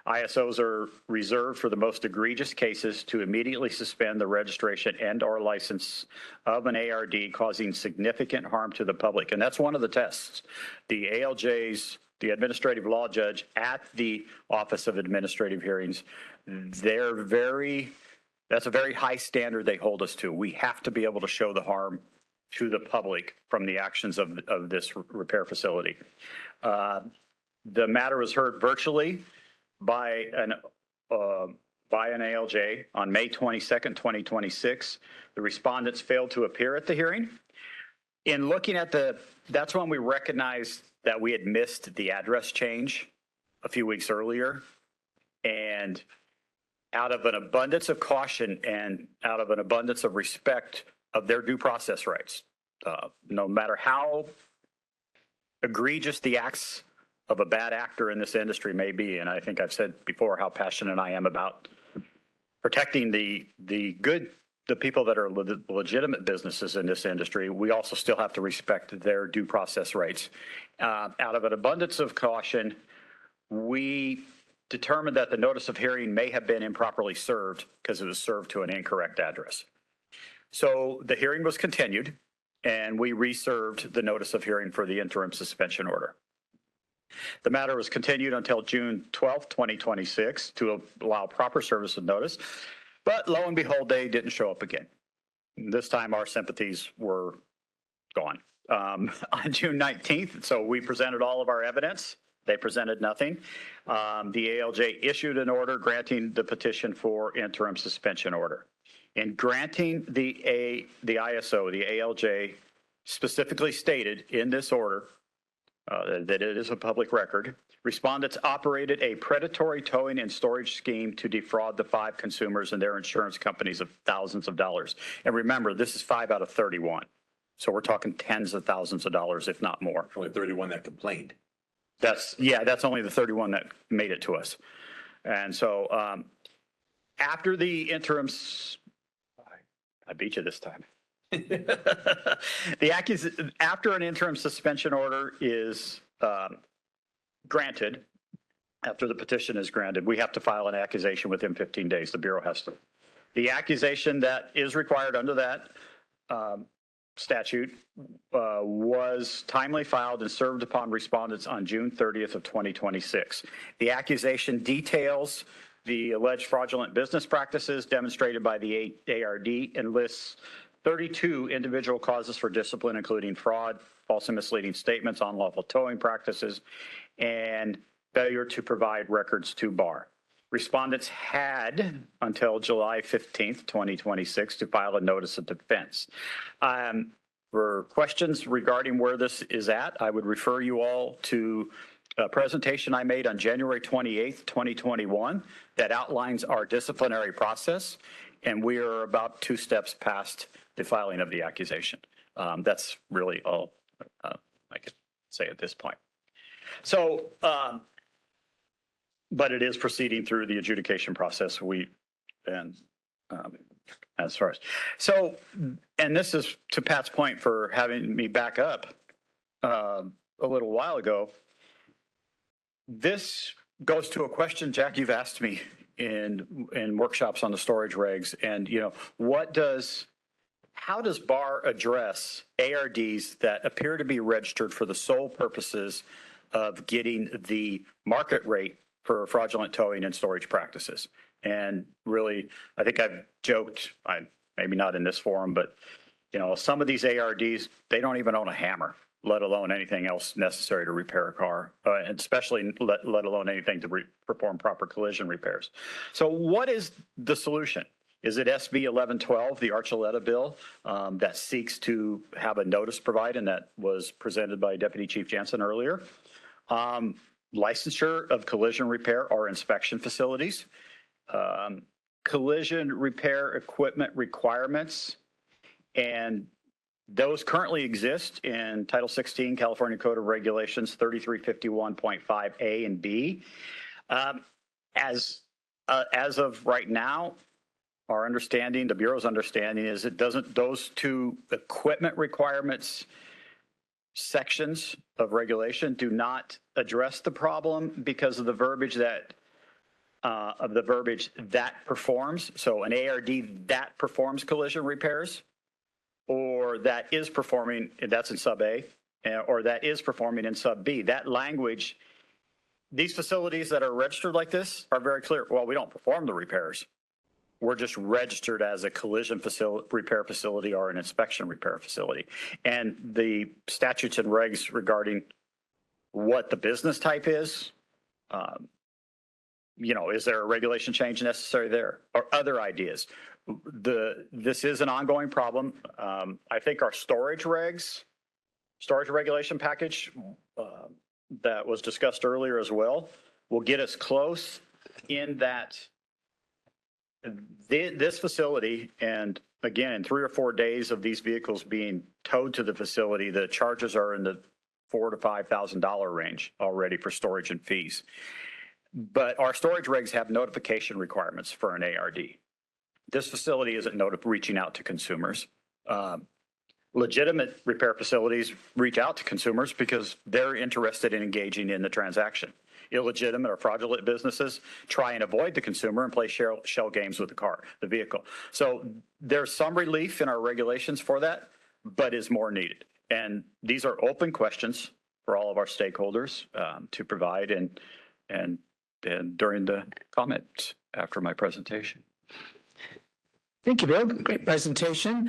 ISOs are reserved for the most egregious cases to immediately suspend the registration and/or license of an ARD causing significant harm to the public. And that's one of the tests. The ALJs, the administrative law judge at the Office of Administrative Hearings, that's a very high standard they hold us to. We have to be able to show the harm to the public from the actions of this repair facility. The matter was heard virtually by an ALJ on May 22nd, 2026. The respondents failed to appear at the hearing. In looking at that's when we recognized that we had missed the address change a few weeks earlier. And out of an abundance of caution and out of an abundance of respect of their due process rights, no matter how egregious the acts of a bad actor in this industry may be, and I think I've said before how passionate I am about protecting the good the people that are legitimate businesses in this industry, we also still have to respect their due process rights. Out of an abundance of caution, we determined that the notice of hearing may have been improperly served because it was served to an incorrect address. So the hearing was continued, and we reserved the notice of hearing for the interim suspension order. The matter was continued until June 12th, 2026 to allow proper service of notice, but lo and behold, they didn't show up again. This time our sympathies were gone. On June 19th, so we presented all of our evidence. They presented nothing. The ALJ issued an order granting the petition for interim suspension order. In granting the ISO, the ALJ specifically stated in this order that it is a public record. Respondents operated a predatory towing and storage scheme to defraud the 5 consumers and their insurance companies of thousands of dollars. And remember, this is 5 out of 31. So we're talking tens of thousands of dollars, if not more. Only 31 that complained. That's only the 31 that made it to us. And so after the interims, I beat you this time. After an interim suspension order is granted, after the petition is granted, we have to file an accusation within 15 days. The Bureau has to. The accusation that is required under that statute was timely filed and served upon respondents on June 30th of 2026. The accusation details the alleged fraudulent business practices demonstrated by the ARD and lists 32 individual causes for discipline, including fraud, false and misleading statements, unlawful towing practices, and failure to provide records to BAR. Respondents had until July 15th, 2026 to file a notice of defense. For questions regarding where this is at, I would refer you all to a presentation I made on January 28th, 2021 that outlines our disciplinary process, and we are about 2 steps past the filing of the accusation. That's really all I could say at this point. So, but it is proceeding through the adjudication process. As far as, so, and this is to Pat's point for having me back up a little while ago. This goes to a question, Jack, you've asked me in workshops on the storage regs, and how does BAR address ARDs that appear to be registered for the sole purposes of getting the market rate for fraudulent towing and storage practices? And really, I think I've joked, maybe not in this forum, but some of these ARDs, they don't even own a hammer, let alone anything else necessary to repair a car, and especially let alone anything to perform proper collision repairs. So what is the solution? Is it SB 1112, the Archuleta bill, that seeks to have a notice provided, and that was presented by Deputy Chief Jansen earlier? Licensure of collision repair or inspection facilities, collision repair equipment requirements, and those currently exist in Title 16 California Code of Regulations 3351.5A and B. As of right now, our understanding, the Bureau's understanding, is it doesn't, those 2 equipment requirements sections of regulation do not address the problem because of the verbiage that performs. So an ARD that performs collision repairs, or that is performing, that's in sub A, or that is performing in sub B. That language, these facilities that are registered like this are very clear. Well, we don't perform the repairs. We're just registered as a collision repair facility or an inspection repair facility. And the statutes and regs regarding what the business type is, is there a regulation change necessary there, or other ideas? This is an ongoing problem. I think our storage regulation package that was discussed earlier as well will get us close in that this facility, and again, in 3 or 4 days of these vehicles being towed to the facility, the charges are in the $4,000 to $5,000 range already for storage and fees. But our storage regs have notification requirements for an ARD. this facility isn't known for reaching out to consumers. Legitimate repair facilities reach out to consumers because they're interested in engaging in the transaction. Illegitimate or fraudulent businesses try and avoid the consumer and play shell games with the vehicle. So there's some relief in our regulations for that, but is more needed. And these are open questions for all of our stakeholders to provide and during the comments after my presentation. Thank you, Bill. Great presentation.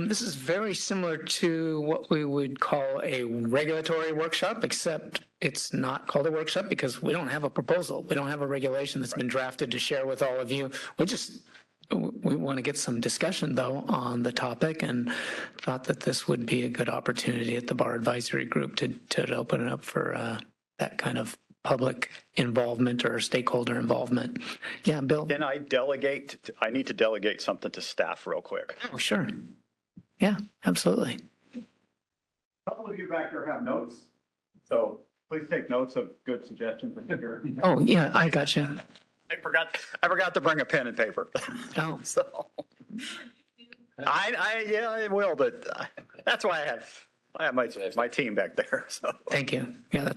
This is very similar to what we would call a regulatory workshop, except it's not called a workshop because we don't have a proposal. We don't have a regulation that's been drafted to share with all of you. We want to get some discussion, though, on the topic, and thought that this would be a good opportunity at the Bar Advisory Group to open it up for that kind of public involvement or stakeholder involvement. Yeah, Bill? Can I delegate? I need to delegate something to staff real quick. Oh, sure. Yeah, absolutely. A couple of you back there have notes, so please take notes of good suggestions. Oh, yeah, I got you. I forgot to bring a pen and paper. Oh. So I will, but that's why I have my team back there. So thank you. Yeah,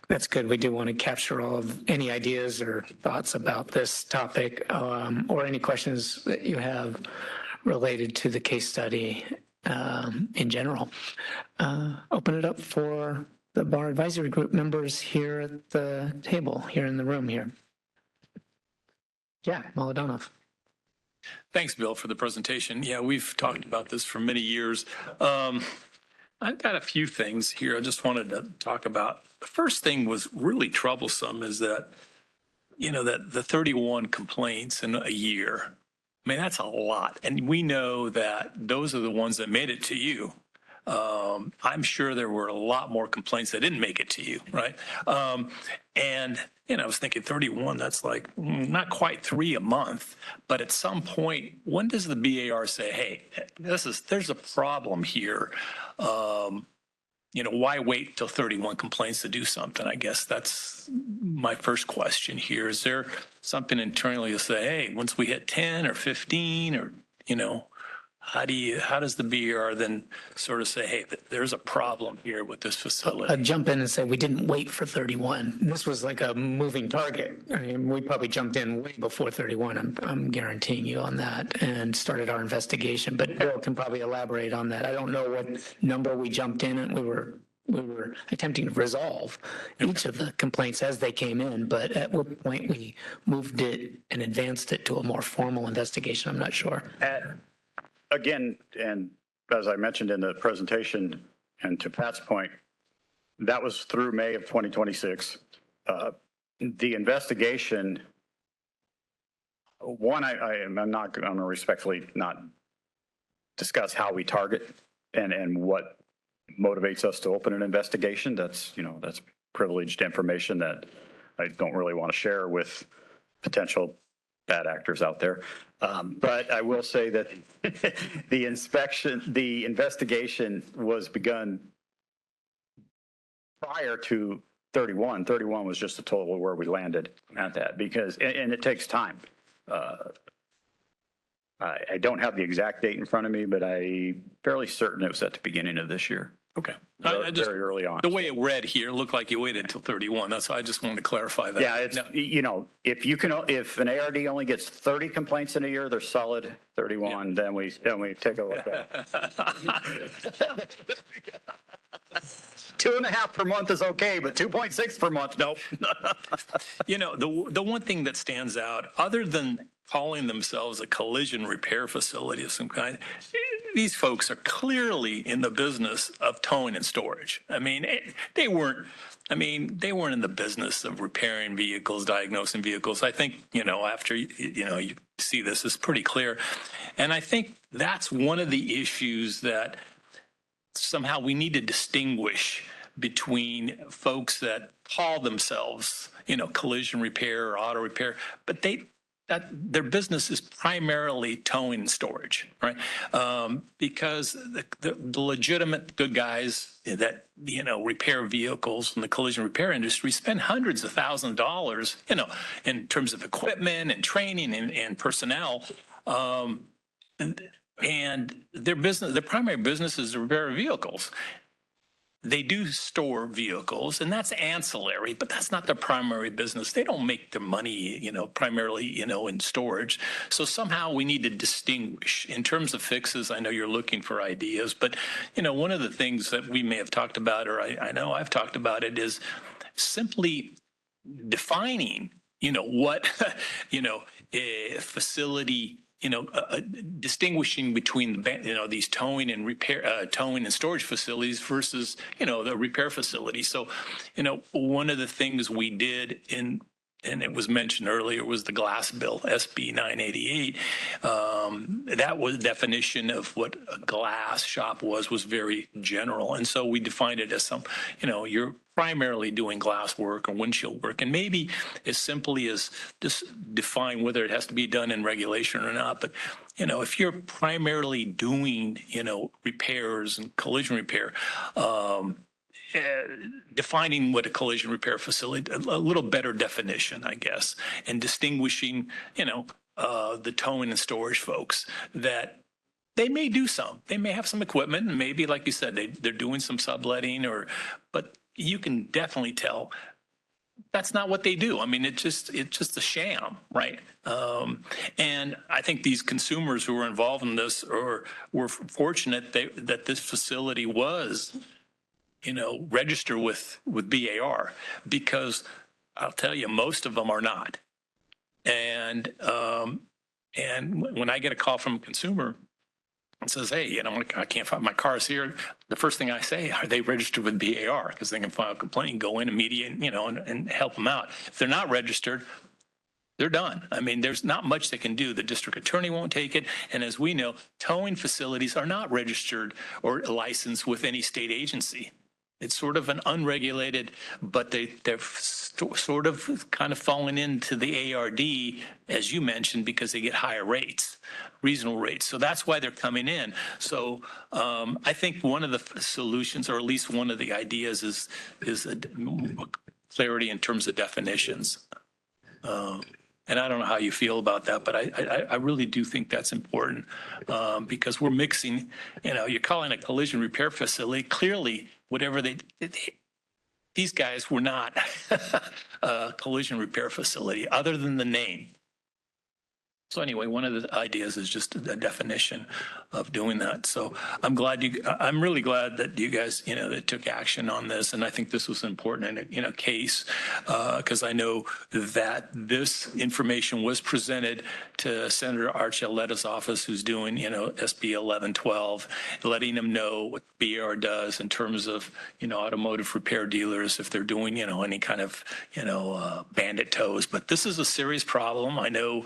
that's good. We do want to capture all of any ideas or thoughts about this topic, or any questions that you have related to the case study in general. Open it up for the Bar Advisory Group members here at the table, here in the room here. Yeah, Molodonov. Thanks, Bill, for the presentation. Yeah, we've talked about this for many years. I've got a few things here I just wanted to talk about. The first thing was really troublesome is that, that the 31 complaints in a year, I mean, that's a lot. And we know that those are the ones that made it to you. I'm sure there were a lot more complaints that didn't make it to you, right? And I was thinking 31, that's like not quite 3 a month. But at some point, when does the BAR say, hey, there's a problem here? Why wait till 31 complaints to do something? I guess that's my first question here. Is there something internally to say, hey, once we hit 10 or 15 or, how does the BAR then sort of say, hey, there's a problem here with this facility? I'd jump in and say we didn't wait for 31. This was like a moving target. I mean, we probably jumped in way before 31. I'm guaranteeing you on that, and started our investigation. But Bill can probably elaborate on that. I don't know what number we jumped in, and we were attempting to resolve each of the complaints as they came in. But at what point we moved it and advanced it to a more formal investigation, I'm not sure. Again, and as I mentioned in the presentation, and to Pat's point, that was through May of 2026. The investigation, I'm not going to respectfully not discuss how we target and what motivates us to open an investigation. That's privileged information that I don't really want to share with potential bad actors out there. But I will say that the investigation was begun prior to 31. 31 was just a total where we landed at that because, and it takes time. I don't have the exact date in front of me, but I'm fairly certain it was at the begining of this year. Okay. Very early on. The way it read here looked like you waited until 31. That's why I just wanted to clarify that. Yeah, it's, if an ARD only gets 30 complaints in a year, they're solid 31, then we take a look at it. 2.5 per month is okay, but 2.6 per month, nope. The one thing that stands out, other than calling themselves a collision repair facility of some kind, these folks are clearly in the business of towing and storage. I mean, they weren't in the business of repairing vehicles, diagnosing vehicles. I think, after, you see this is pretty clear. And I think that's one of the issues that somehow we need to distinguish between folks that call themselves, collision repair or auto repair, but their business is primarily towing and storage, right? Because the legitimate good guys that, repair vehicles in the collision repair industry spend hundreds of thousands of dollars, in terms of equipment and training and personnel And their primary business is to repair vehicles. They do store vehicles, and that's ancillary, but that's not their primary business. They don't make their money, primarily, in storage. So somehow we need to distinguish in terms of fixes. I know you're looking for ideas, but, one of the things that we may have talked about, or I know I've talked about it, is simply defining, what, a facility, distinguishing between these towing and repair, towing and storage facilities versus, the repair facility. So, one of the things we did and it was mentioned earlier, was the glass bill, SB 988. That was definition of what a glass shop was very general. And so we defined it as you're primarily doing glass work or windshield work. And maybe as simply as just define whether it has to be done in regulation or not. But, if you're primarily doing, repairs and collision repair, defining what a collision repair facility, a little better definition, I guess, and distinguishing, the towing and storage folks that they may do they may have some equipment, and maybe, like you said, they're doing some subletting but you can definitely tell that's not what they do. I mean, it's just a sham, right? And I think these consumers who were involved in this were fortunate that this facility was register with BAR, because I'll tell you, most of them are not. And when I get a call from a consumer and says, hey, I can't find my car's here, the first thing I say, are they registered with BAR? Because they can file a complaint and go in immediately, and help them out. If they're not registered, they're done. I mean, there's not much they can do. The district attorney won't take it. And as we know, towing facilities are not registered or licensed with any state agency. It's sort of an unregulated, but they're sort of kind of falling into the ARD, as you mentioned, because they get higher rates, reasonable rates. So that's why they're coming in. So I think one of the solutions, or at least one of the ideas, is clarity in terms of definitions. And I don't know how you feel about that, but I really do think that's important, because we're mixing, you're calling a collision repair facility, clearly whatever these guys were not a collision repair facility other than the name. So anyway, one of the ideas is just a definition of doing that. So I'm really glad that you guys, that took action on this. And I think this was important in a case, because I know that this information was presented to Senator Archuleta's office, who's doing, SB 1112, letting them know what BR does in terms of, automotive repair dealers, if they're doing, any kind of, bandit tows. But this is a serious problem. I know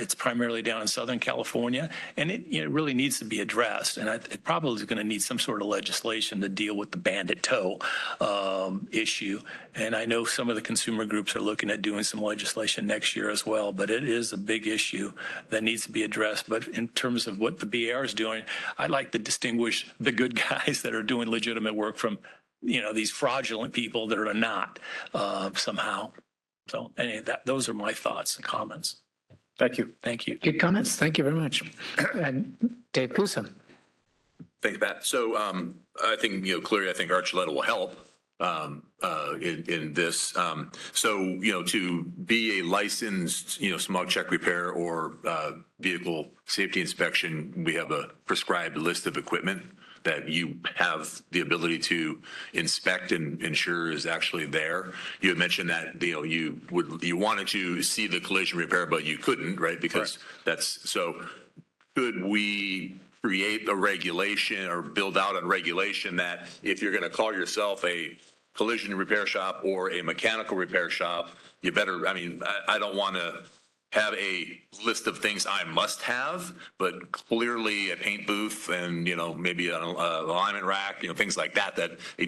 it's primarily down in Southern California, and it really needs to be addressed. And it probably is going to need some sort of legislation to deal with the bandit tow issue. And I know some of the consumer groups are looking at doing some legislation next year as well, but it is a big issue that needs to be addressed. But in terms of what the BAR is doing, I'd like to distinguish the good guys that are doing legitimate work from, these fraudulent people that are not somehow. So those are my thoughts and comments. Thank you. Thank you. Good comments. Thank you very much. And Dave Pusa. Thanks, Pat. So I think, clearly, I think Archuleta will help in this. So, to be a licensed, smog check repair or vehicle safety inspection, we have a prescribed list of equipment that you have the ability to inspect and ensure is actually there. You had mentioned that, you wanted to see the collision repair, but you couldn't, right? Because could we create a regulation or build out a regulation that if you're going to call yourself a collision repair shop or a mechanical repair shop, you better, I don't want to have a list of things I must have, but clearly a paint booth and, maybe an alignment rack, things like that, that a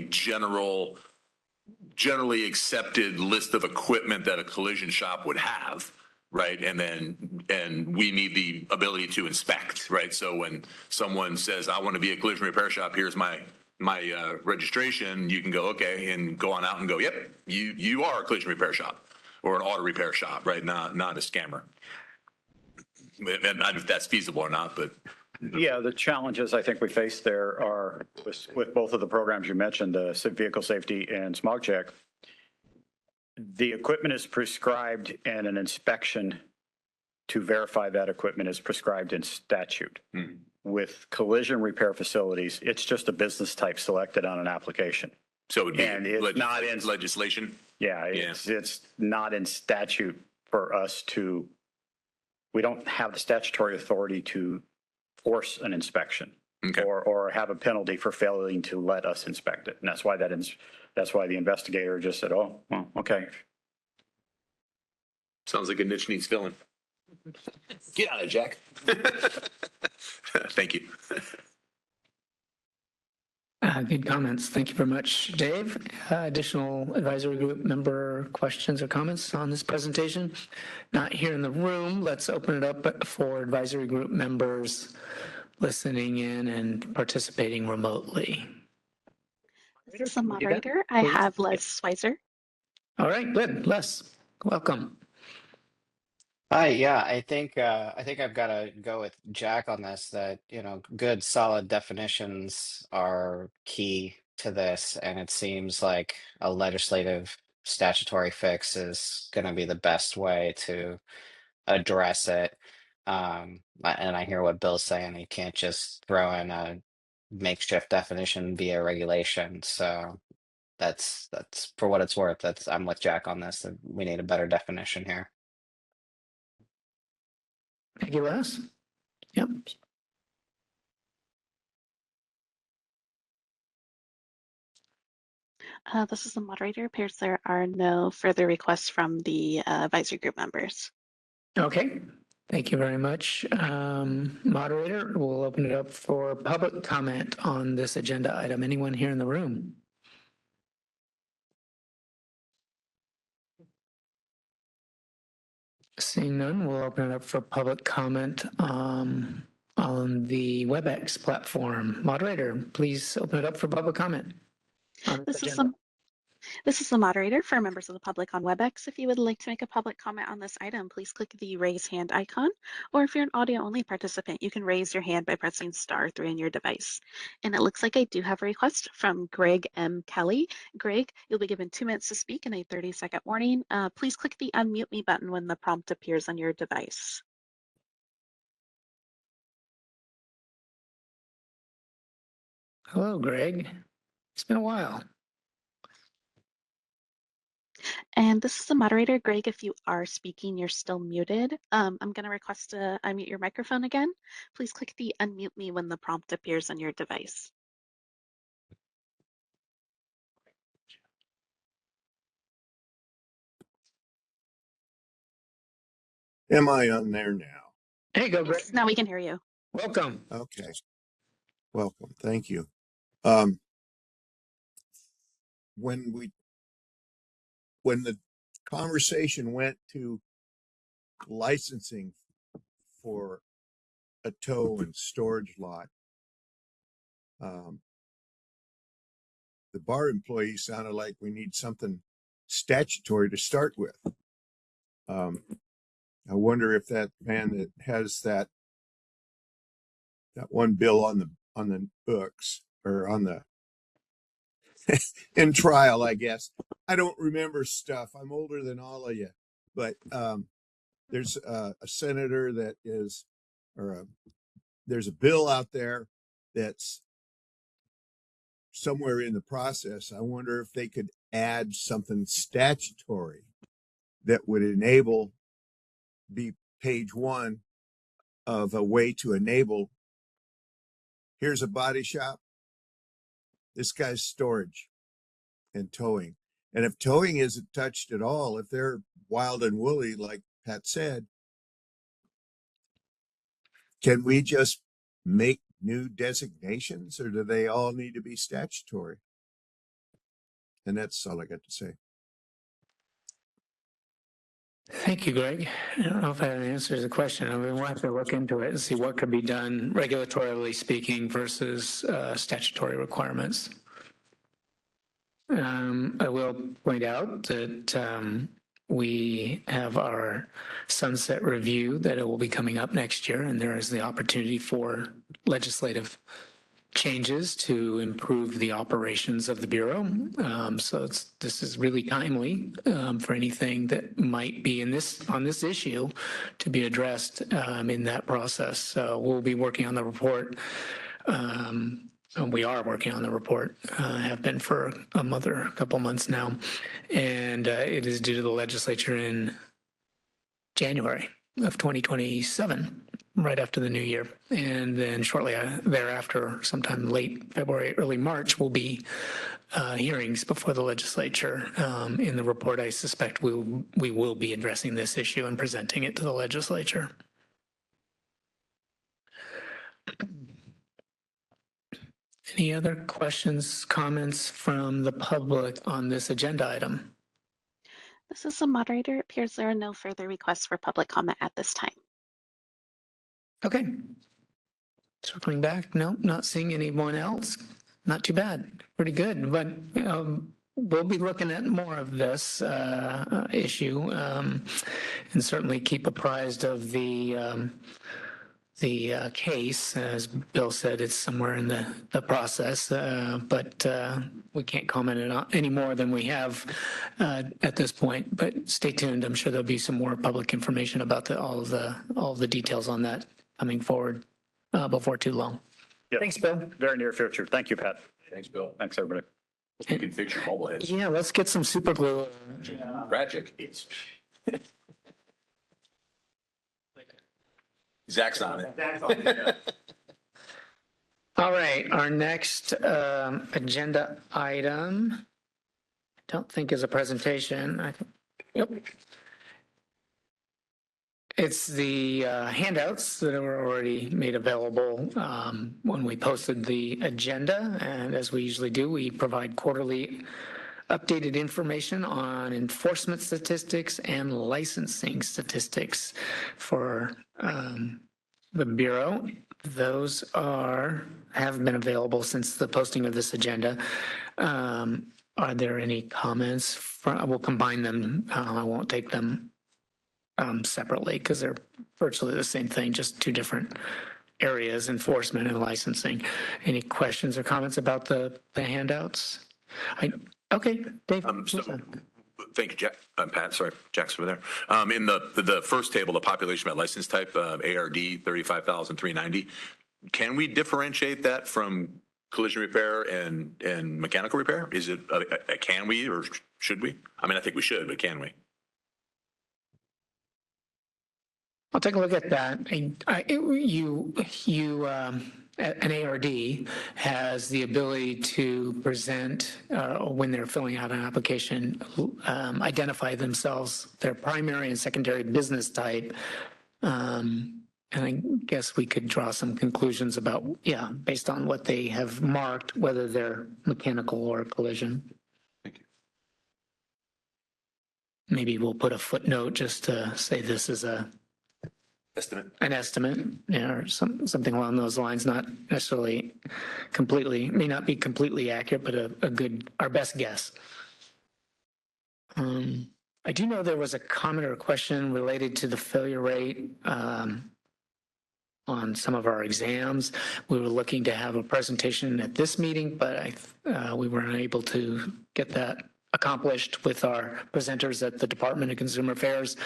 generally accepted list of equipment that a collision shop would have, right? And we need the ability to inspect, right? So when someone says, I want to be a collision repair shop, here's my registration, you can go, okay, and go on out and go, yep, you are a collision repair shop or an auto repair shop, right? Not a scammer. Not if that's feasible or not, but. Yeah, the challenges I think we face there are with both of the programs you mentioned, the vehicle safety and smog check. The equipment is prescribed and an inspection to verify that equipment is prescribed in statute. With collision repair facilities, it's just a business type selected on an application. So it would be and it's not in legislation? Yeah, it's not in statute for us to, we don't have the statutory authority to force an inspection or have a penalty for failing to let us inspect it. And that's why that's why the investigator just said, oh, well, okay. Sounds like a niche needs filling. Get out of it, Jack. Thank you. Good comments. Thank you very much, Dave. Additional advisory group member questions or comments on this presentation? Not here in the room. Let's open it up for advisory group members listening in and participating remotely. This is the moderator. I have Les Schweizer. All right, good. Les, welcome. Hi, yeah, I think I've got to go with Jack on this, that, good solid definitions are key to this, and it seems like a legislative statutory fix is going to be the best way to address it. And I hear what Bill's saying, you can't just throw in a makeshift definition via regulation. So that's for what it's worth. I'm with Jack on this, that we need a better definition here. Thank you, Les. Yep. This is the moderator. Appears there are no further requests from the advisory group members. Okay. Thank you very much. Moderator, we'll open it up for public comment on this agenda item. Anyone here in the room? Seeing none, we'll open it up for public comment on the WebEx platform. Moderator, please open it up for public comment. This is the moderator for members of the public on WebEx. If you would like to make a public comment on this item, please click the raise hand icon. Or if you're an audio only participant, you can raise your hand by pressing *3 on your device. And it looks like I do have a request from Greg M. Kelly. Greg, you'll be given 2 minutes to speak and a 30-second warning. Please click the unmute me button when the prompt appears on your device. Hello, Greg. It's been a while. And this is the moderator. Greg, if you are speaking, you're still muted. I'm going to request to unmute your microphone again. Please click the unmute me when the prompt appears on your device. Am I on there now? Hey, go, Greg. Yes, now we can hear you. Welcome. Okay. Welcome. Thank you. When the conversation went to licensing for a tow and storage lot, the bar employee sounded like we need something statutory to start with. I wonder if that man that has that one bill on the books or on the in trial, I guess. I don't remember stuff. I'm older than all of you, but there's a senator that is, there's a bill out there that's somewhere in the process. I wonder if they could add something statutory that would enable, be page 1 of a way to enable. Here's a body shop. This guy's storage and towing. And if towing isn't touched at all, if they're wild and woolly, like Pat said, can we just make new designations, or do they all need to be statutory? And that's all I got to say. Thank you, Greg. I don't know if that answers the question. I mean, we'll have to look into it and see what could be done regulatorily speaking versus statutory requirements. I will point out that we have our sunset review that it will be coming up next year, and there is the opportunity for legislative changes to improve the operations of the Bureau. So this is really timely for anything that might be on this issue to be addressed in that process. So we'll be working on the report. We are working on the report, have been for a couple months now, and it is due to the legislature in January of 2027, right after the new year. And then shortly thereafter, sometime late February, early March, will be hearings before the legislature. In the report, I suspect we will be addressing this issue and presenting it to the legislature. Any other questions, comments from the public on this agenda item? This is the moderator. It appears there are no further requests for public comment at this time. Okay. Circling back, no, not seeing anyone else. Not too bad. Pretty good. But we'll be looking at more of this issue and certainly keep apprised of the case. As Bill said, it's somewhere in the process, but we can't comment on any more than we have at this point. But stay tuned. I'm sure there'll be some more public information about all the details on that coming forward before too long. Yeah. Thanks, Bill. Very near future. Thank you, Pat. Thanks, Bill. Thanks, everybody. You can fix your bobbleheads. Yeah, let's get some super glue. Tragic. Zach's on it. All right, our next agenda item, I don't think is a presentation. Yep. It's the handouts that were already made available when we posted the agenda. And as we usually do, we provide quarterly updated information on enforcement statistics and licensing statistics for the Bureau. Those have been available since the posting of this agenda. Are there any comments? We'll combine them. I won't take them separately because they're virtually the same thing, just two different areas, enforcement and licensing. Any questions or comments about the handouts? Okay, Dave. Thank you, Jack. Pat, sorry, Jack's over there. In the first table, the population by license type, ARD 35,390, can we differentiate that from collision repair and mechanical repair? Is it, can we or should we? I mean, I think we should, but can we? I'll take a look at that. An ARD has the ability to present, when they're filling out an application, identify themselves, their primary and secondary business type. And I guess we could draw some conclusions about, based on what they have marked, whether they're mechanical or collision. Thank you. Maybe we'll put a footnote just to say this is an estimate, or something along those lines, not necessarily may not be completely accurate, but our best guess. I do know there was a comment or a question related to the failure rate on some of our exams. We were looking to have a presentation at this meeting, but we were unable to get that accomplished with our presenters at the Department of Consumer Affairs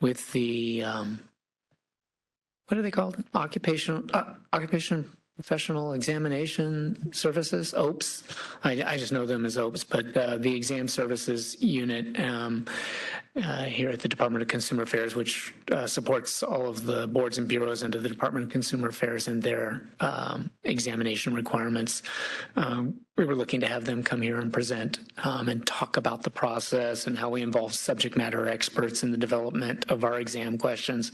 with the what are they called? Occupation Professional Examination Services, OPS. I just know them as OPS, but the Exam Services Unit here at the Department of Consumer Affairs, which supports all of the boards and bureaus under the Department of Consumer Affairs and their examination requirements. We were looking to have them come here and present and talk about the process and how we involve subject matter experts in the development of our exam questions.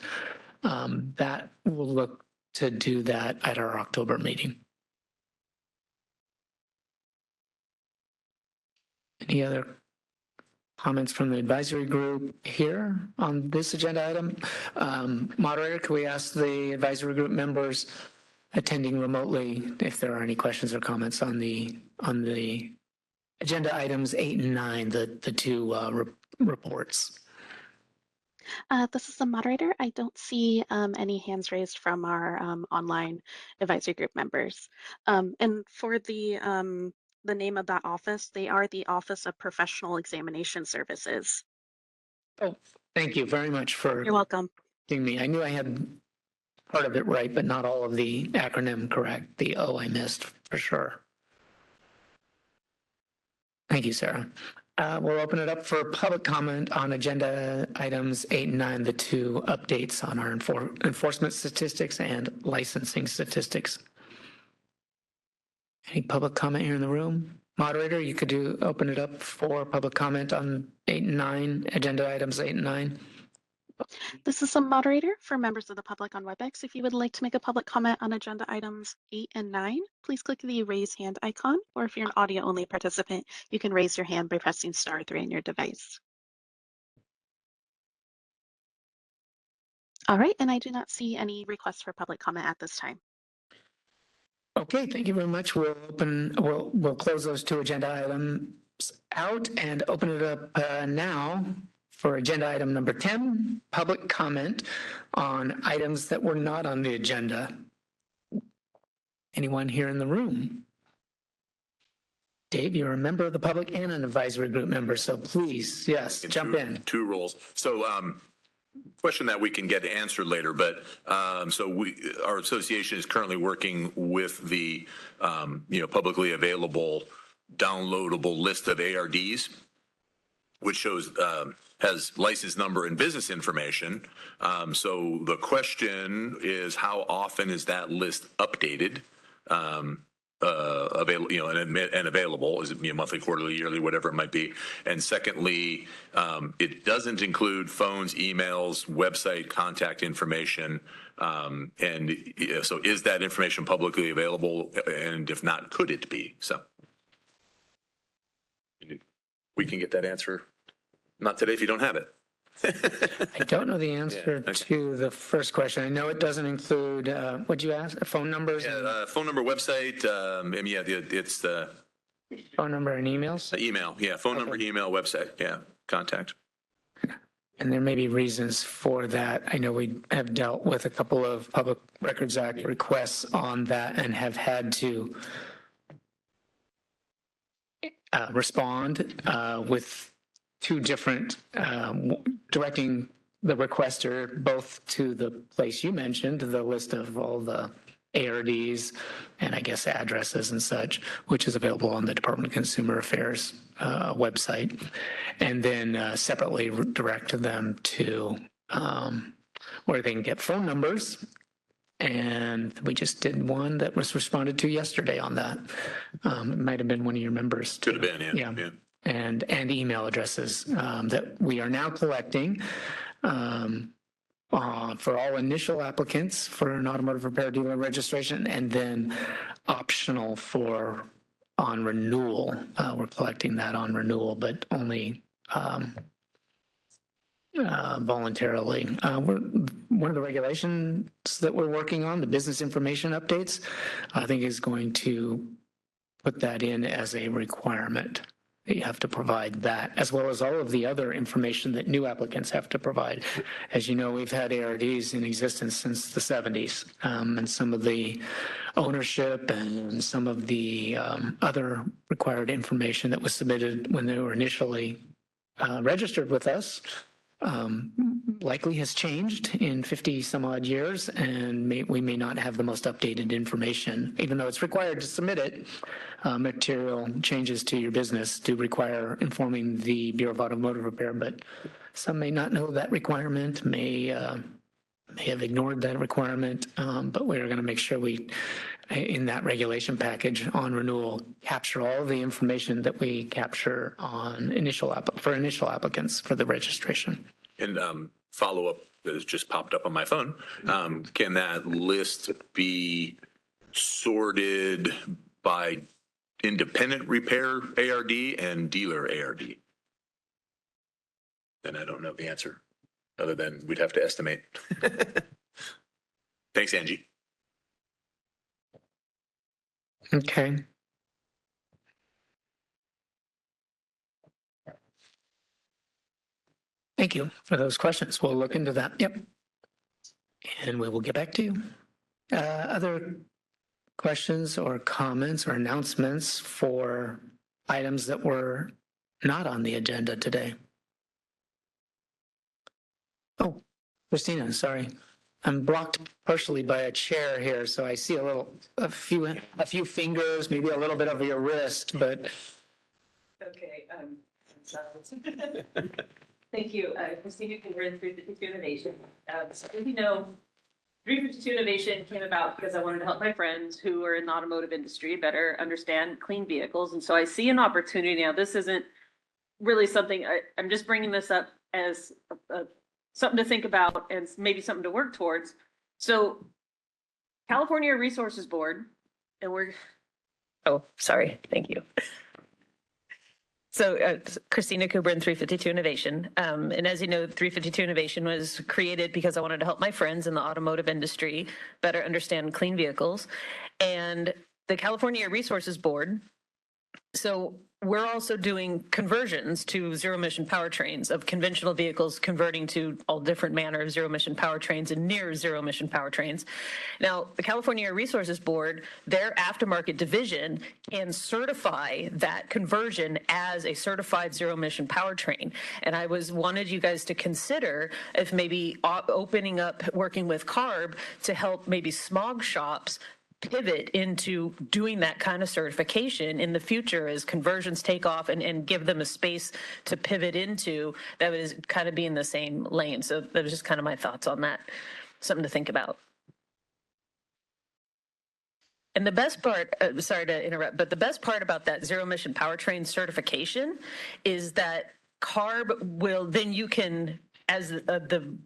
That we'll look to do that at our October meeting. Any other comments from the advisory group here on this agenda item? Moderator, could we ask the advisory group members attending remotely if there are any questions or comments on the agenda items 8 and 9, the two reports? This is the moderator. I don't see any hands raised from our online advisory group members. And for the name of that office, they are the Office of Professional Examination Services. Oh, thank you very much for You're welcome. giving me. I knew I had part of it right, but not all of the acronym correct. The O I missed for sure. Thank you, Sarah. We'll open it up for public comment on agenda items 8 and 9, the two updates on our enforcement statistics and licensing statistics. Any public comment here in the room? Moderator, you could open it up for public comment on 8 and 9, agenda items 8 and 9. This is the moderator for members of the public on WebEx. If you would like to make a public comment on agenda items 8 and 9, please click the raise hand icon, or if you're an audio only participant, you can raise your hand by pressing *3 on your device. All right, and I do not see any requests for public comment at this time. Okay, thank you very much. We'll close those two agenda items out and open it up now for agenda item number 10, public comment on items that were not on the agenda. Anyone here in the room? Dave, you're a member of the public and an advisory group member, so please, yes, jump in. Two roles. So question that we can get answered later, but our association is currently working with the publicly available downloadable list of ARDs, which shows has license number and business information. So the question is, how often is that list updated? Available, and available? Is it monthly, quarterly, yearly, whatever it might be? And secondly, it doesn't include phones, emails, website, contact information. So is that information publicly available? And if not, could it be? So we can get that answer. Not today if you don't have it. I don't know the answer to the first question. I know it doesn't include, what'd you ask, phone numbers? Yeah, phone number, website, it's the phone number and emails? Email, yeah, phone number, email, website, yeah, contact. And there may be reasons for that. I know we have dealt with a couple of Public Records Act requests on that and have had to respond with two different, directing the requester both to the place you mentioned, the list of all the ARDs and I guess addresses and such, which is available on the Department of Consumer Affairs website, and then separately direct them to where they can get phone numbers. And we just did one that was responded to yesterday on that. It might have been one of your members. Could have been, yeah. And email addresses that we are now collecting for all initial applicants for an automotive repair dealer registration, and then optional for on renewal. We're collecting that on renewal, but only voluntarily. One of the regulations that we're working on, the business information updates, I think is going to put that in as a requirement. You have to provide that, as well as all of the other information that new applicants have to provide. As you know, we've had ARDs in existence since the 70s, and some of the ownership and some of the other required information that was submitted when they were initially registered with us likely has changed in 50 some odd years, and we may not have the most updated information, even though it's required to submit it. Material changes to your business do require informing the Bureau of Automotive Repair, but some may not know that requirement, may have ignored that requirement, but we're going to make sure we, in that regulation package on renewal, capture all the information that we capture on initial applicants for the registration. And follow up that has just popped up on my phone. Can that list be sorted by independent repair ARD and dealer ARD? Then I don't know the answer, other than we'd have to estimate. Thanks, Angie. Okay. Thank you for those questions. We'll look into that. Yep. And we will get back to you. Other questions or comments or announcements for items that were not on the agenda today? Oh, Christina, sorry. I'm blocked partially by a chair here, so I see a few fingers, maybe a little bit of your wrist, but. Okay, thank you. Christina Cooper, 352 Innovation. So as you know, 352 Innovation came about because I wanted to help my friends who are in the automotive industry better understand clean vehicles. And so I see an opportunity now. This isn't really something, I'm just bringing this up as something to think about and maybe something to work towards. So California Resources Board, and Oh, sorry. Thank you. So Christina Cooper in 352 Innovation. And as you know, 352 Innovation was created because I wanted to help my friends in the automotive industry better understand clean vehicles. And the California Resources Board, so we're also doing conversions to zero emission powertrains of conventional vehicles, converting to all different manner of zero emission powertrains and near zero emission powertrains. Now, the California Resources Board, their aftermarket division can certify that conversion as a certified zero emission powertrain. And I wanted you guys to consider if maybe opening up, working with CARB to help maybe smog shops pivot into doing that kind of certification in the future as conversions take off and give them a space to pivot into that would kind of be in the same lane. So that was just kind of my thoughts on that. Something to think about. And the best part, sorry to interrupt, but the best part about that zero emission powertrain certification is that CARB will, then you can, as the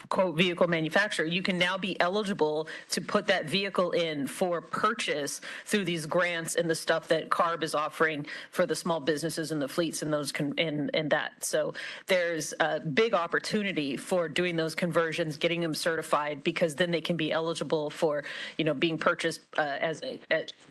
quote vehicle manufacturer, you can now be eligible to put that vehicle in for purchase through these grants and the stuff that CARB is offering for the small businesses and the fleets and those and that. So there's a big opportunity for doing those conversions, getting them certified, because then they can be eligible for being purchased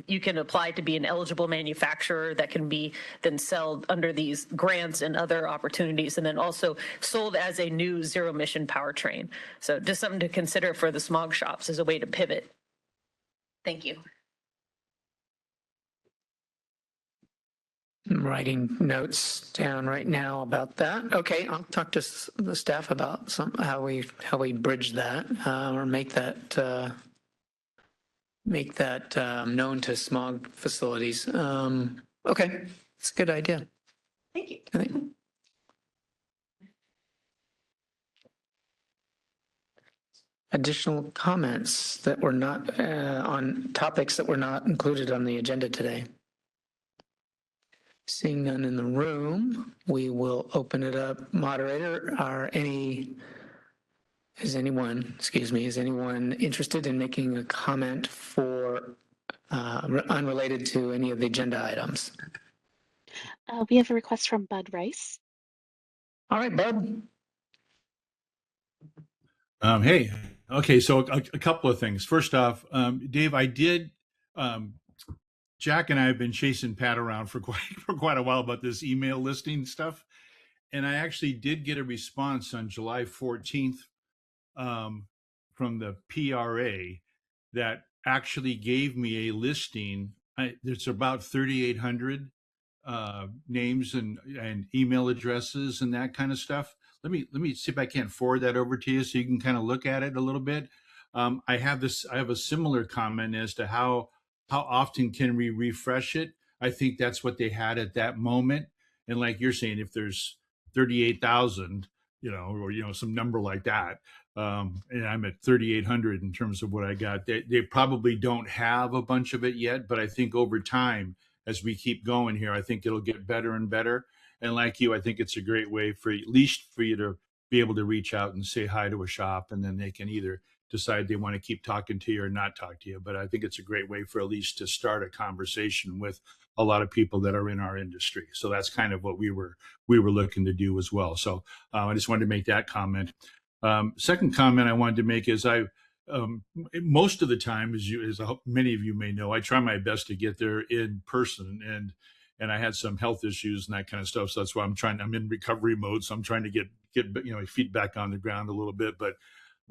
you can apply to be an eligible manufacturer that can be then sold under these grants and other opportunities, and then also sold as a new zero emission powertrain. So just something to consider for the smog shops as a way to pivot. Thank you. I'm writing notes down right now about that. Okay, I'll talk to the staff about how we bridge that or make that known to smog facilities. Okay, it's a good idea. Thank you. I think. Additional comments that were not on topics that were not included on the agenda today? Seeing none in the room, we will open it up. Moderator, is anyone interested in making a comment for unrelated to any of the agenda items? We have a request from Bud Rice. All right, Bud. Hey, okay, so a couple of things. First off, Dave, Jack and I have been chasing Pat around for quite a while about this email listing stuff, and I actually did get a response on July 14th from the PRA that actually gave me a listing. It's about 3,800 names and email addresses and that kind of stuff. Let me see if I can't forward that over to you so you can kind of look at it a little bit. I have a similar comment as to how often can we refresh it. I think that's what they had at that moment. And like you're saying, if there's 38,000, or some number like that, and I'm at 3,800 in terms of what I got, they probably don't have a bunch of it yet. But I think over time, as we keep going here, I think it'll get better and better. And like you, I think it's a great way for at least for you to be able to reach out and say hi to a shop, and then they can either decide they want to keep talking to you or not talk to you. But I think it's a great way for at least to start a conversation with a lot of people that are in our industry. So that's kind of what we were looking to do as well. So I just wanted to make that comment. Second comment I wanted to make is most of the time, as many of you may know, I try my best to get there in person. And and I had some health issues and that kind of stuff. So that's why I'm in recovery mode. So I'm trying to get feet back on the ground a little bit. But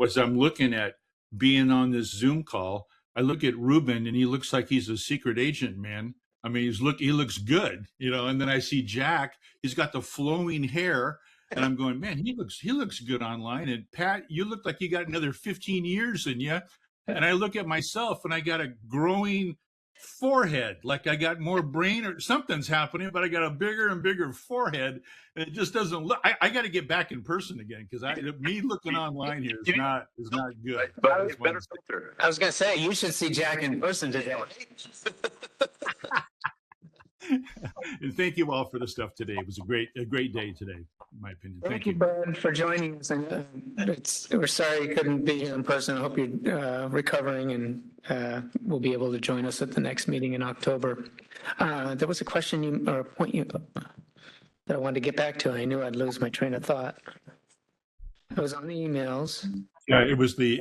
as I'm looking at being on this Zoom call, I look at Ruben and he looks like he's a secret agent, man. I mean, he looks good, and then I see Jack, he's got the flowing hair, and I'm going, man, he looks good online. And Pat, you look like you got another 15 years in you. And I look at myself and I got a growing forehead, like I got more brain or something's happening, but I got a bigger and bigger forehead, and it just doesn't look. I got to get back in person again because me looking online here is not good. But it's better filter. I was going to say, you should see Jack in person today. And thank you all for the stuff today. It was a great day today, in my opinion. Thank you, Bud, for joining us. And we're sorry you couldn't be here in person. I hope you're recovering and will be able to join us at the next meeting in October. There was a question or a point that I wanted to get back to. I knew I'd lose my train of thought. It was on the emails. Yeah, it was the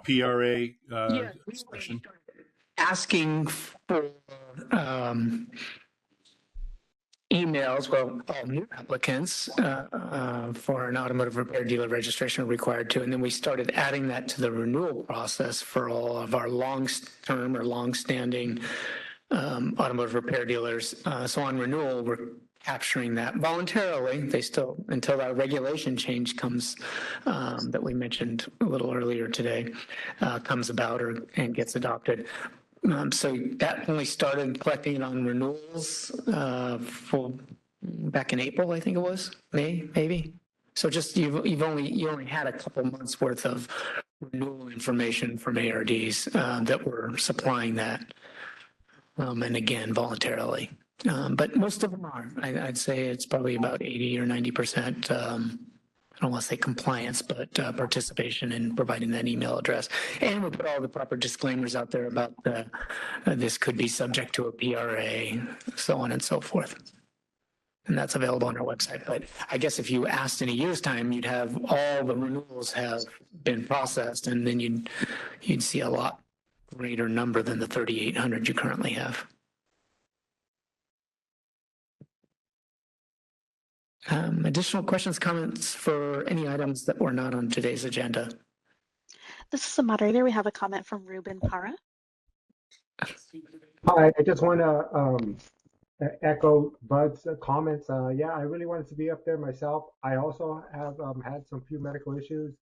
PRA section. Asking for emails, well, all new applicants for an automotive repair dealer registration are required to, and then we started adding that to the renewal process for all of our long-term or long-standing automotive repair dealers. So on renewal, we're capturing that voluntarily. They still, until that regulation change comes that we mentioned a little earlier today, comes about and gets adopted. So that only started collecting it on renewals back in April, I think it was, May, maybe. So just you only had a couple months worth of renewal information from ARDs that were supplying that, and again voluntarily. But most of them are. I'd say it's probably about 80 or 90%. I don't want to say compliance, but participation in providing that email address. And we put all the proper disclaimers out there about this could be subject to a PRA, so on and so forth. And that's available on our website. But I guess if you asked in a year's time, you'd have all the renewals have been processed, and then you'd see a lot greater number than the 3,800 you currently have. Additional questions, comments for any items that were not on today's agenda? This is the moderator. We have a comment from Ruben Para. Hi, I just want to echo Bud's comments. Yeah, I really wanted to be up there myself. I also have had some few medical issues.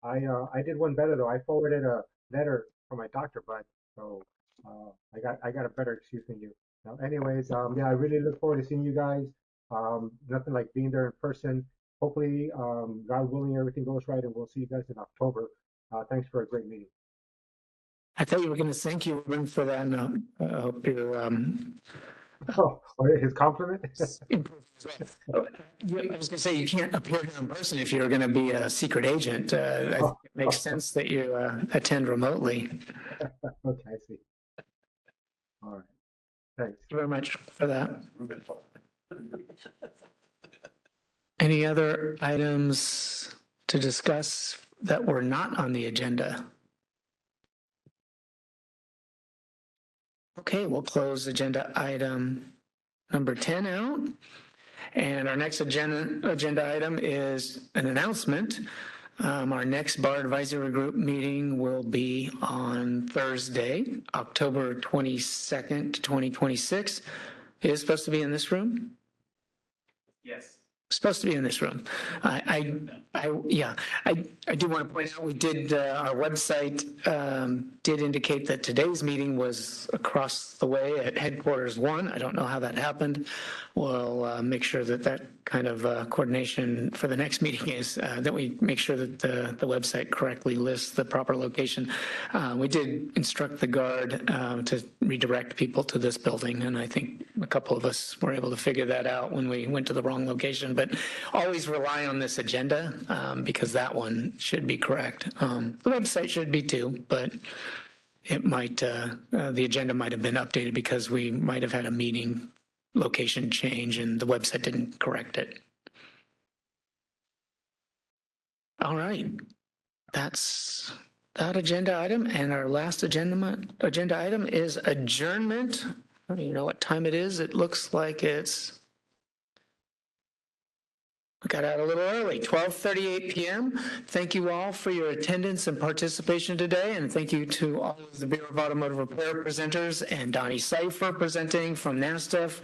I did one better though. I forwarded a letter from my doctor, Bud. So I got a better excuse than you. Now, anyways, yeah, I really look forward to seeing you guys. Nothing like being there in person. Hopefully, God willing, everything goes right, and we'll see you guys in October. Thanks for a great meeting. I thought you were going to thank you for that. No, I hope you're. His compliment? I was going to say you can't appear here in person if you're going to be a secret agent. I think it makes sense that you attend remotely. Okay, I see. All right. Thanks. Thank you very much for that. Any other items to discuss that were not on the agenda? Okay, we'll close agenda item number 10 out. And our next agenda item is an announcement. Our next Bar Advisory Group meeting will be on Thursday, October 22nd, 2026. It is supposed to be in this room? Yes. Supposed to be in this room. I do want to point out we did our website did indicate that today's meeting was across the way at headquarters 1. I don't know how that happened. We'll make sure that kind of coordination for the next meeting is that we make sure that the website correctly lists the proper location. We did instruct the guard to redirect people to this building, and I think a couple of us were able to figure that out when we went to the wrong location. But always rely on this agenda because that one should be correct. The website should be too, but it might the agenda might have been updated because we might have had a meeting location change and the website didn't correct it. All right, that's that agenda item, and our last agenda item is adjournment. don't even know what time it is. It looks like we got out a little early, 12:38 p.m. Thank you all for your attendance and participation today, and thank you to all of the Bureau of Automotive Repair presenters and Donnie Seifer presenting from NASTF,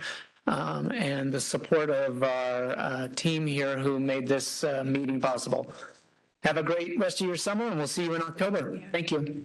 and the support of our team here who made this meeting possible. Have a great rest of your summer, and we'll see you in October. Thank you.